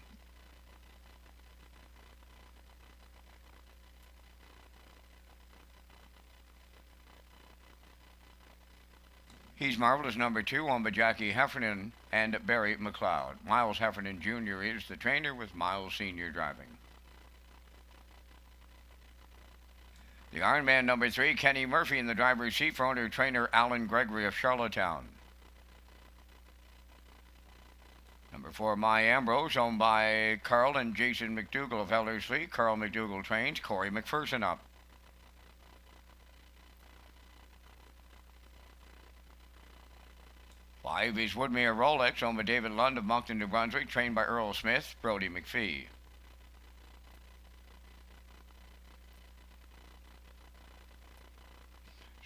He's Marvelous, number 2, owned by Jackie Heffernan and Barry McLeod. Miles Heffernan Jr. is the trainer, with Miles Sr. driving. The Ironman, number 3, Kenny Murphy in the driver's seat for owner-trainer Alan Gregory of Charlottetown. Number 4, My Ambrose, owned by Carl and Jason McDougall of Ellerslie. Carl McDougall trains Corey McPherson up. 5 is Woodmere Rolex, owned by David Lund of Moncton, New Brunswick, trained by Earl Smith, Brody McPhee.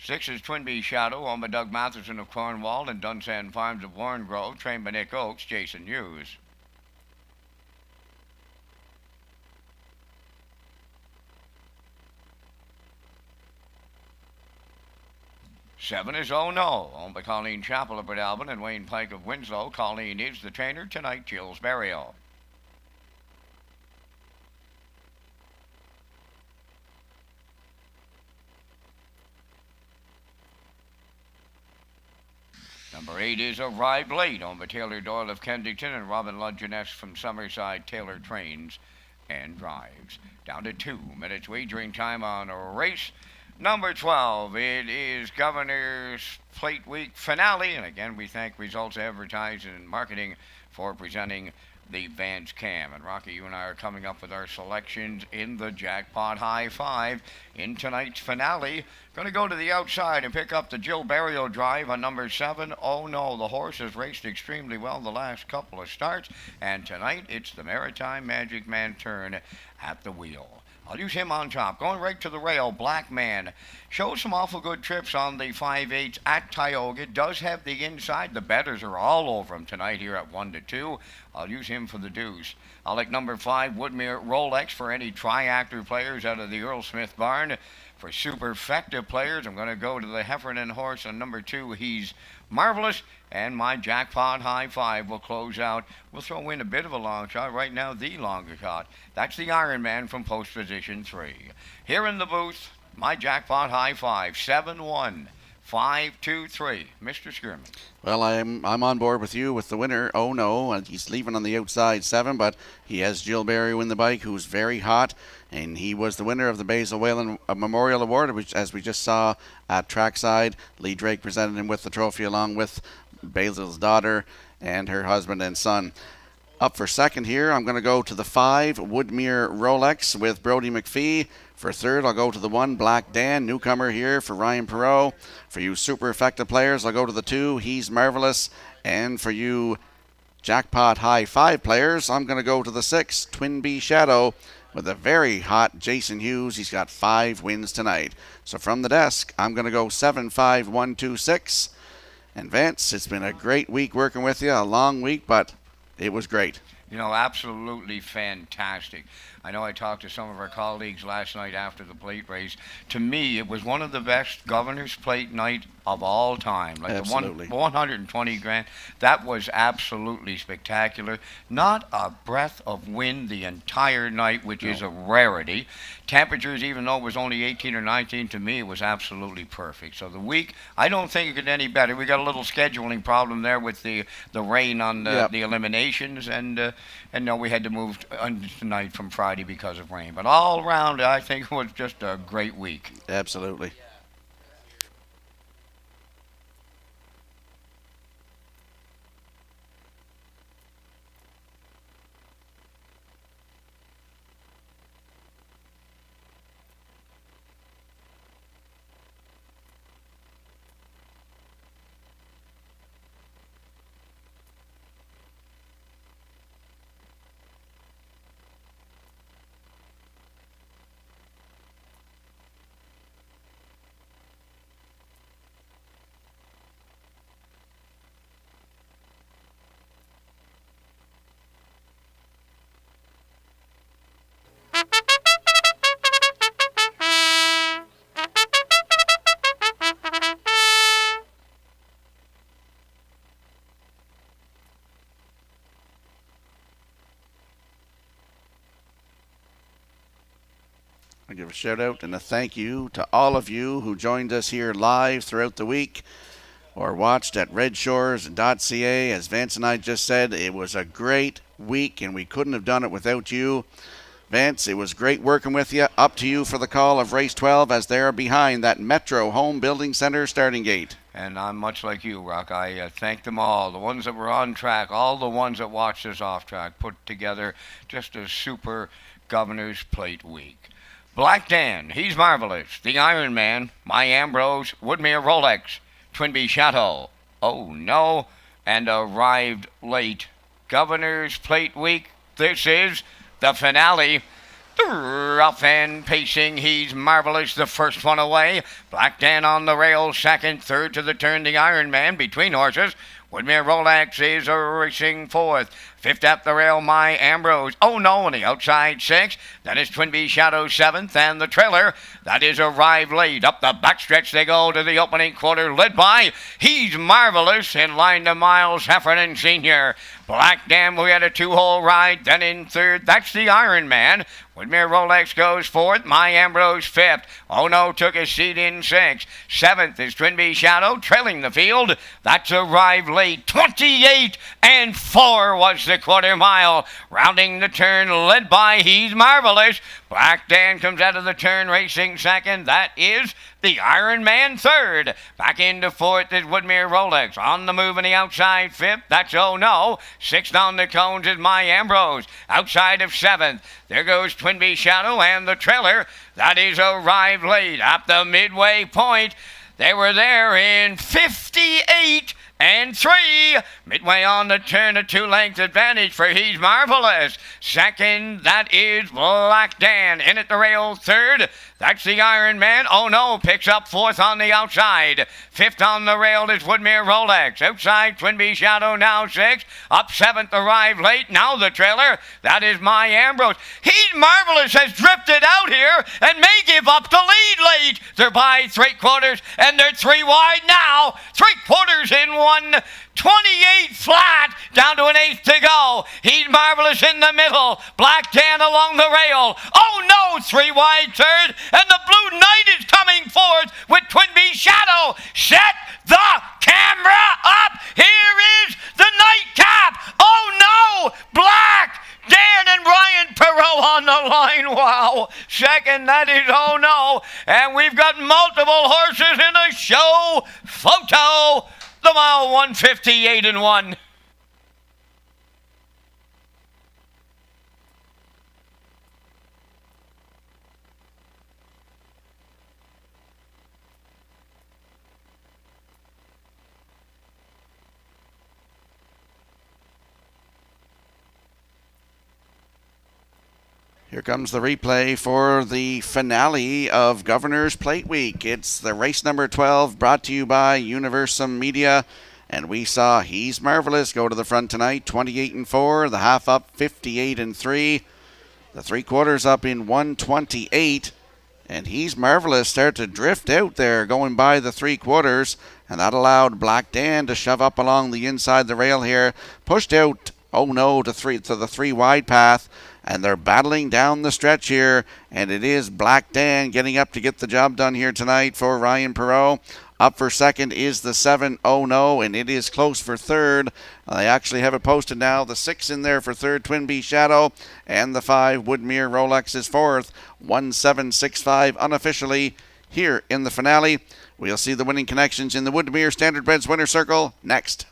6 is Twinbee Shadow, owned by Doug Matheson of Cornwall and Dunsand Farms of Warren Grove, trained by Nick Oakes, Jason Hughes. 7 is Oh No, owned by Colleen Chappell of Port Alban and Wayne Pike of Winslow. Colleen is the trainer tonight, Jill's Burial. 8 is Arrived Late, owned by Taylor Doyle of Kensington and Robin Ludgeness from Summerside. Taylor trains and drives. Down to 2 minutes wagering time on race number 12. It is Governor's Plate Week finale, and again we thank Results Advertising and Marketing for presenting the Vans Cam. And Rocky, you and I are coming up with our selections in the Jackpot High Five in tonight's finale. Going to go to the outside and pick up the Jill Burial Drive on number 7. Oh No, the horse has raced extremely well the last couple of starts, and tonight it's the Maritime Magic Man turn at the wheel. I'll use him on top. Going right to the rail, Black Man. Shows some awful good trips on the 5/8 at Tioga. Does have the inside. The bettors are all over him tonight here at 1-2. I'll use him for the deuce. I like number 5, Woodmere Rolex, for any tri-actor players out of the Earl Smith barn. For superfecta players, I'm going to go to the Heffernan horse on number 2. He's Marvelous. And my Jackpot High Five will close out. We'll throw in a bit of a long shot. Right now, the longer shot. That's the Iron Man from post position 3. Here in the booth, my Jackpot High Five, 7-1. 5-2-3. Mr. Skirman. Well, I'm on board with you with the winner. Oh No, and he's leaving on the outside 7, but he has Jill Berry win the bike, who's very hot, and he was the winner of the Basil Whalen Memorial Award, which, as we just saw at trackside, Lee Drake presented him with the trophy along with Basil's daughter and her husband and son. Up for second here, I'm going to go to the 5, Woodmere Rolex with Brody McPhee. For third, I'll go to the 1, Black Dan, newcomer here for Ryan Perot. For you super effective players, I'll go to the 2, He's Marvelous. And for you Jackpot High 5 players, I'm going to go to the 6, Twinbee Shadow, with a very hot Jason Hughes. He's got 5 wins tonight. So from the desk, I'm going to go 7-5-1-2-6. And Vance, it's been a great week working with you, a long week, but it was great. You know, absolutely fantastic. I know I talked to some of our colleagues last night after the plate race. To me, it was one of the best Governor's Plate night of all time. Like absolutely. The 120 grand, that was absolutely spectacular. Not a breath of wind the entire night, which is a rarity. Temperatures, even though it was only 18 or 19, to me it was absolutely perfect. So the week, I don't think it could any better. We got a little scheduling problem there with the rain on the eliminations, and no, we had to move tonight from Friday because of rain. But all around, I think it was just a great week. Absolutely. I give a shout out and a thank you to all of you who joined us here live throughout the week or watched at Redshores.ca. As Vance and I just said, it was a great week and we couldn't have done it without you. Vance, it was great working with you. Up to you for the call of race 12 as they're behind that Metro Home Building Center starting gate. And I'm much like you, Rock. I thank them all, the ones that were on track, all the ones that watched us off track, put together just a super Governor's Plate week. Black Dan, he's marvelous. The Iron Man, my Ambrose, Woodmere Rolex, Twinbee Chateau, oh no, and arrived late. Governor's Plate week, this is the finale. Rough and pacing, he's marvelous, the first one away. Black Dan on the rail, second, third to the turn, the Iron Man between horses. Woodmere Rolex is racing fourth. Fifth up the rail, my Ambrose. Oh no, on the outside sixth. Then is Twinbee Shadow seventh, and the trailer that is arrived late. Up the backstretch they go to the opening quarter, led by He's Marvelous in line to Miles Heffernan Sr. Black Dan, we had a two-hole ride. Then in third, that's the Iron Man. Woodmere Rolex goes fourth, my Ambrose fifth. Oh no, took a seat in sixth. Seventh is Twinbee Shadow, trailing the field. That's arrived late. 28 and 4 was the quarter mile. Rounding the turn, led by He's Marvelous. Black Dan comes out of the turn, racing second. That is the Iron Man third. Back into fourth is Woodmere Rolex. On the move in the outside fifth. That's Oh No. Sixth on the cones is my Ambrose. Outside of seventh, there goes Twinbee Shadow and the trailer. That is arrived late. Up the midway point, they were there in 58 and 3. Midway on the turn, a 2-length advantage for He's Marvelous. Second, that is Black Dan. In at the rail, third. That's the Iron Man. Oh no, picks up fourth on the outside. Fifth on the rail is Woodmere Rolex. Outside, Twinbee Shadow now sixth. Up seventh, arrived late. Now the trailer. That is my Ambrose. He's Marvelous has drifted out here and may give up the lead late. They're by 3/4 and they're 3 wide now. 3/4 in one. 28 flat, down to an eighth to go. He's Marvelous in the middle. Black Dan along the rail. Oh no, 3 wide third, and the Blue Knight is coming forth with Twinbee Shadow. Set the camera up. Here is the nightcap. Oh no, Black Dan and Ryan Perot on the line. Wow. Second, that is Oh No. And we've got multiple horses in a show photo. The mile 158 and 1. Here comes the replay for the finale of Governor's Plate Week. It's the race number 12 brought to you by Universum Media. And we saw He's Marvelous go to the front tonight, 28 and 4. The half up, 58 and 3. The 3/4 up in 128. And He's Marvelous start to drift out there going by the 3/4. And that allowed Black Dan to shove up along the inside the rail here. Pushed out Oh No to the 3 wide path. And they're battling down the stretch here. And it is Black Dan getting up to get the job done here tonight for Ryan Perot. Up for second is the 7 Oh No, and it is close for third. They actually have it posted now. The 6 in there for third, Twinbee Shadow. And the 5, Woodmere Rolex is fourth. 1765 unofficially here in the finale. We'll see the winning connections in the Woodmere Standardbreds winner circle next.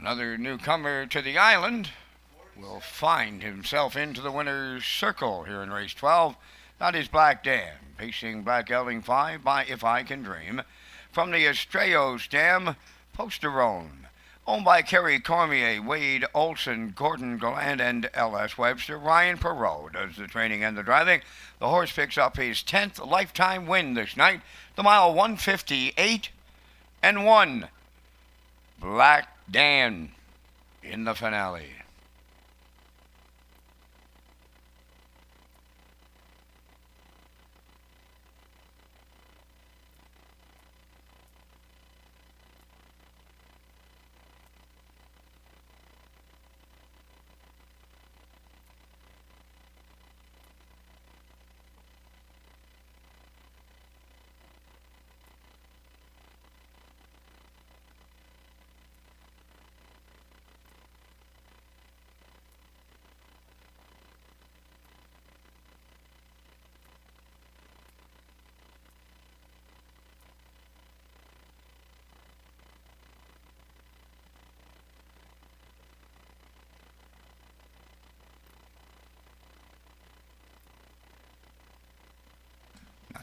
Another newcomer to the island will find himself into the winner's circle here in race 12. That is Black Dan, pacing Black Gelding 5 by If I Can Dream. From the Estrellos Dam, Posterone, owned by Kerry Cormier, Wade Olson, Gordon Galland, and L.S. Webster. Ryan Perot does the training and the driving. The horse picks up his 10th lifetime win this night, the mile 158-1. Black Dan in the finale.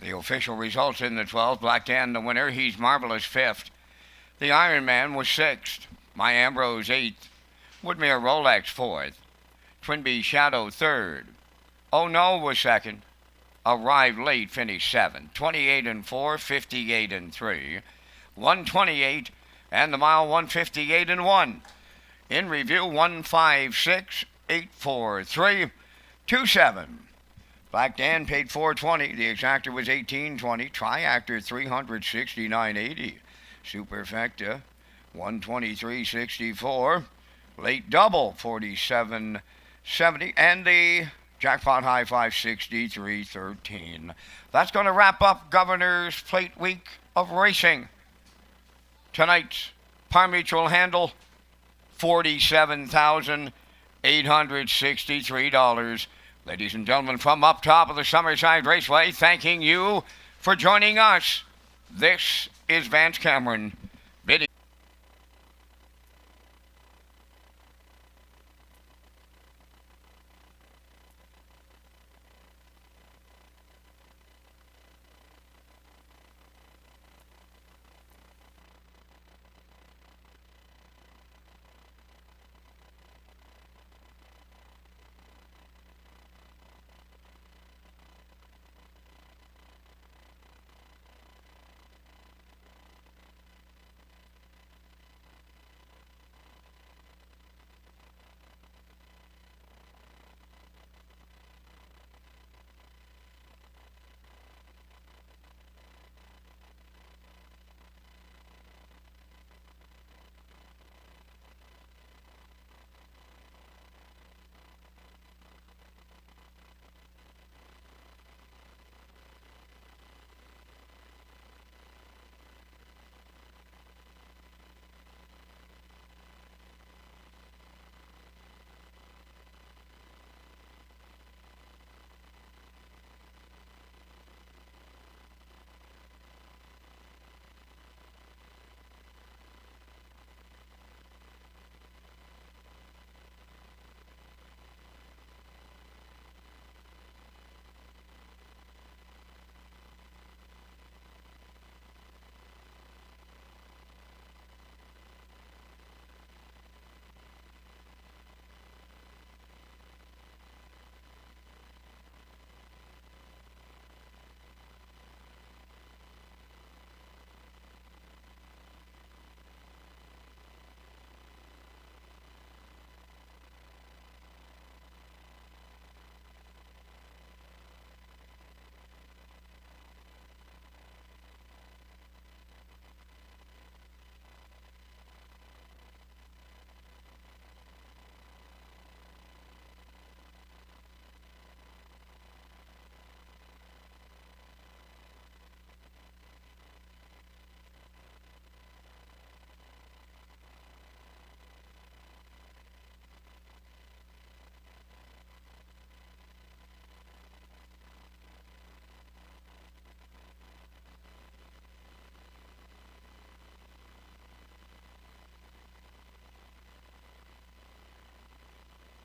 The official results in the 12th. Black Dan the winner. He's Marvelous 5th. The Iron Man was 6th. My Ambrose 8th. Woodmere Rolex 4th. Twinbee Shadow 3rd. Oh No was 2nd. Arrived Late finished 7th. 28-4, 58-3. 128 and the mile 158-1. In review 156, 843, 27. Black Dan paid $420. The exactor was $1820. Triactor $369.80. Superfecta $123.64. Late double $47.70. And the jackpot high $563.13. That's going to wrap up Governor's Plate Week of Racing. Tonight's par mutual handle $47,863. Ladies and gentlemen, from up top of the Summerside Raceway, thanking you for joining us. This is Vance Cameron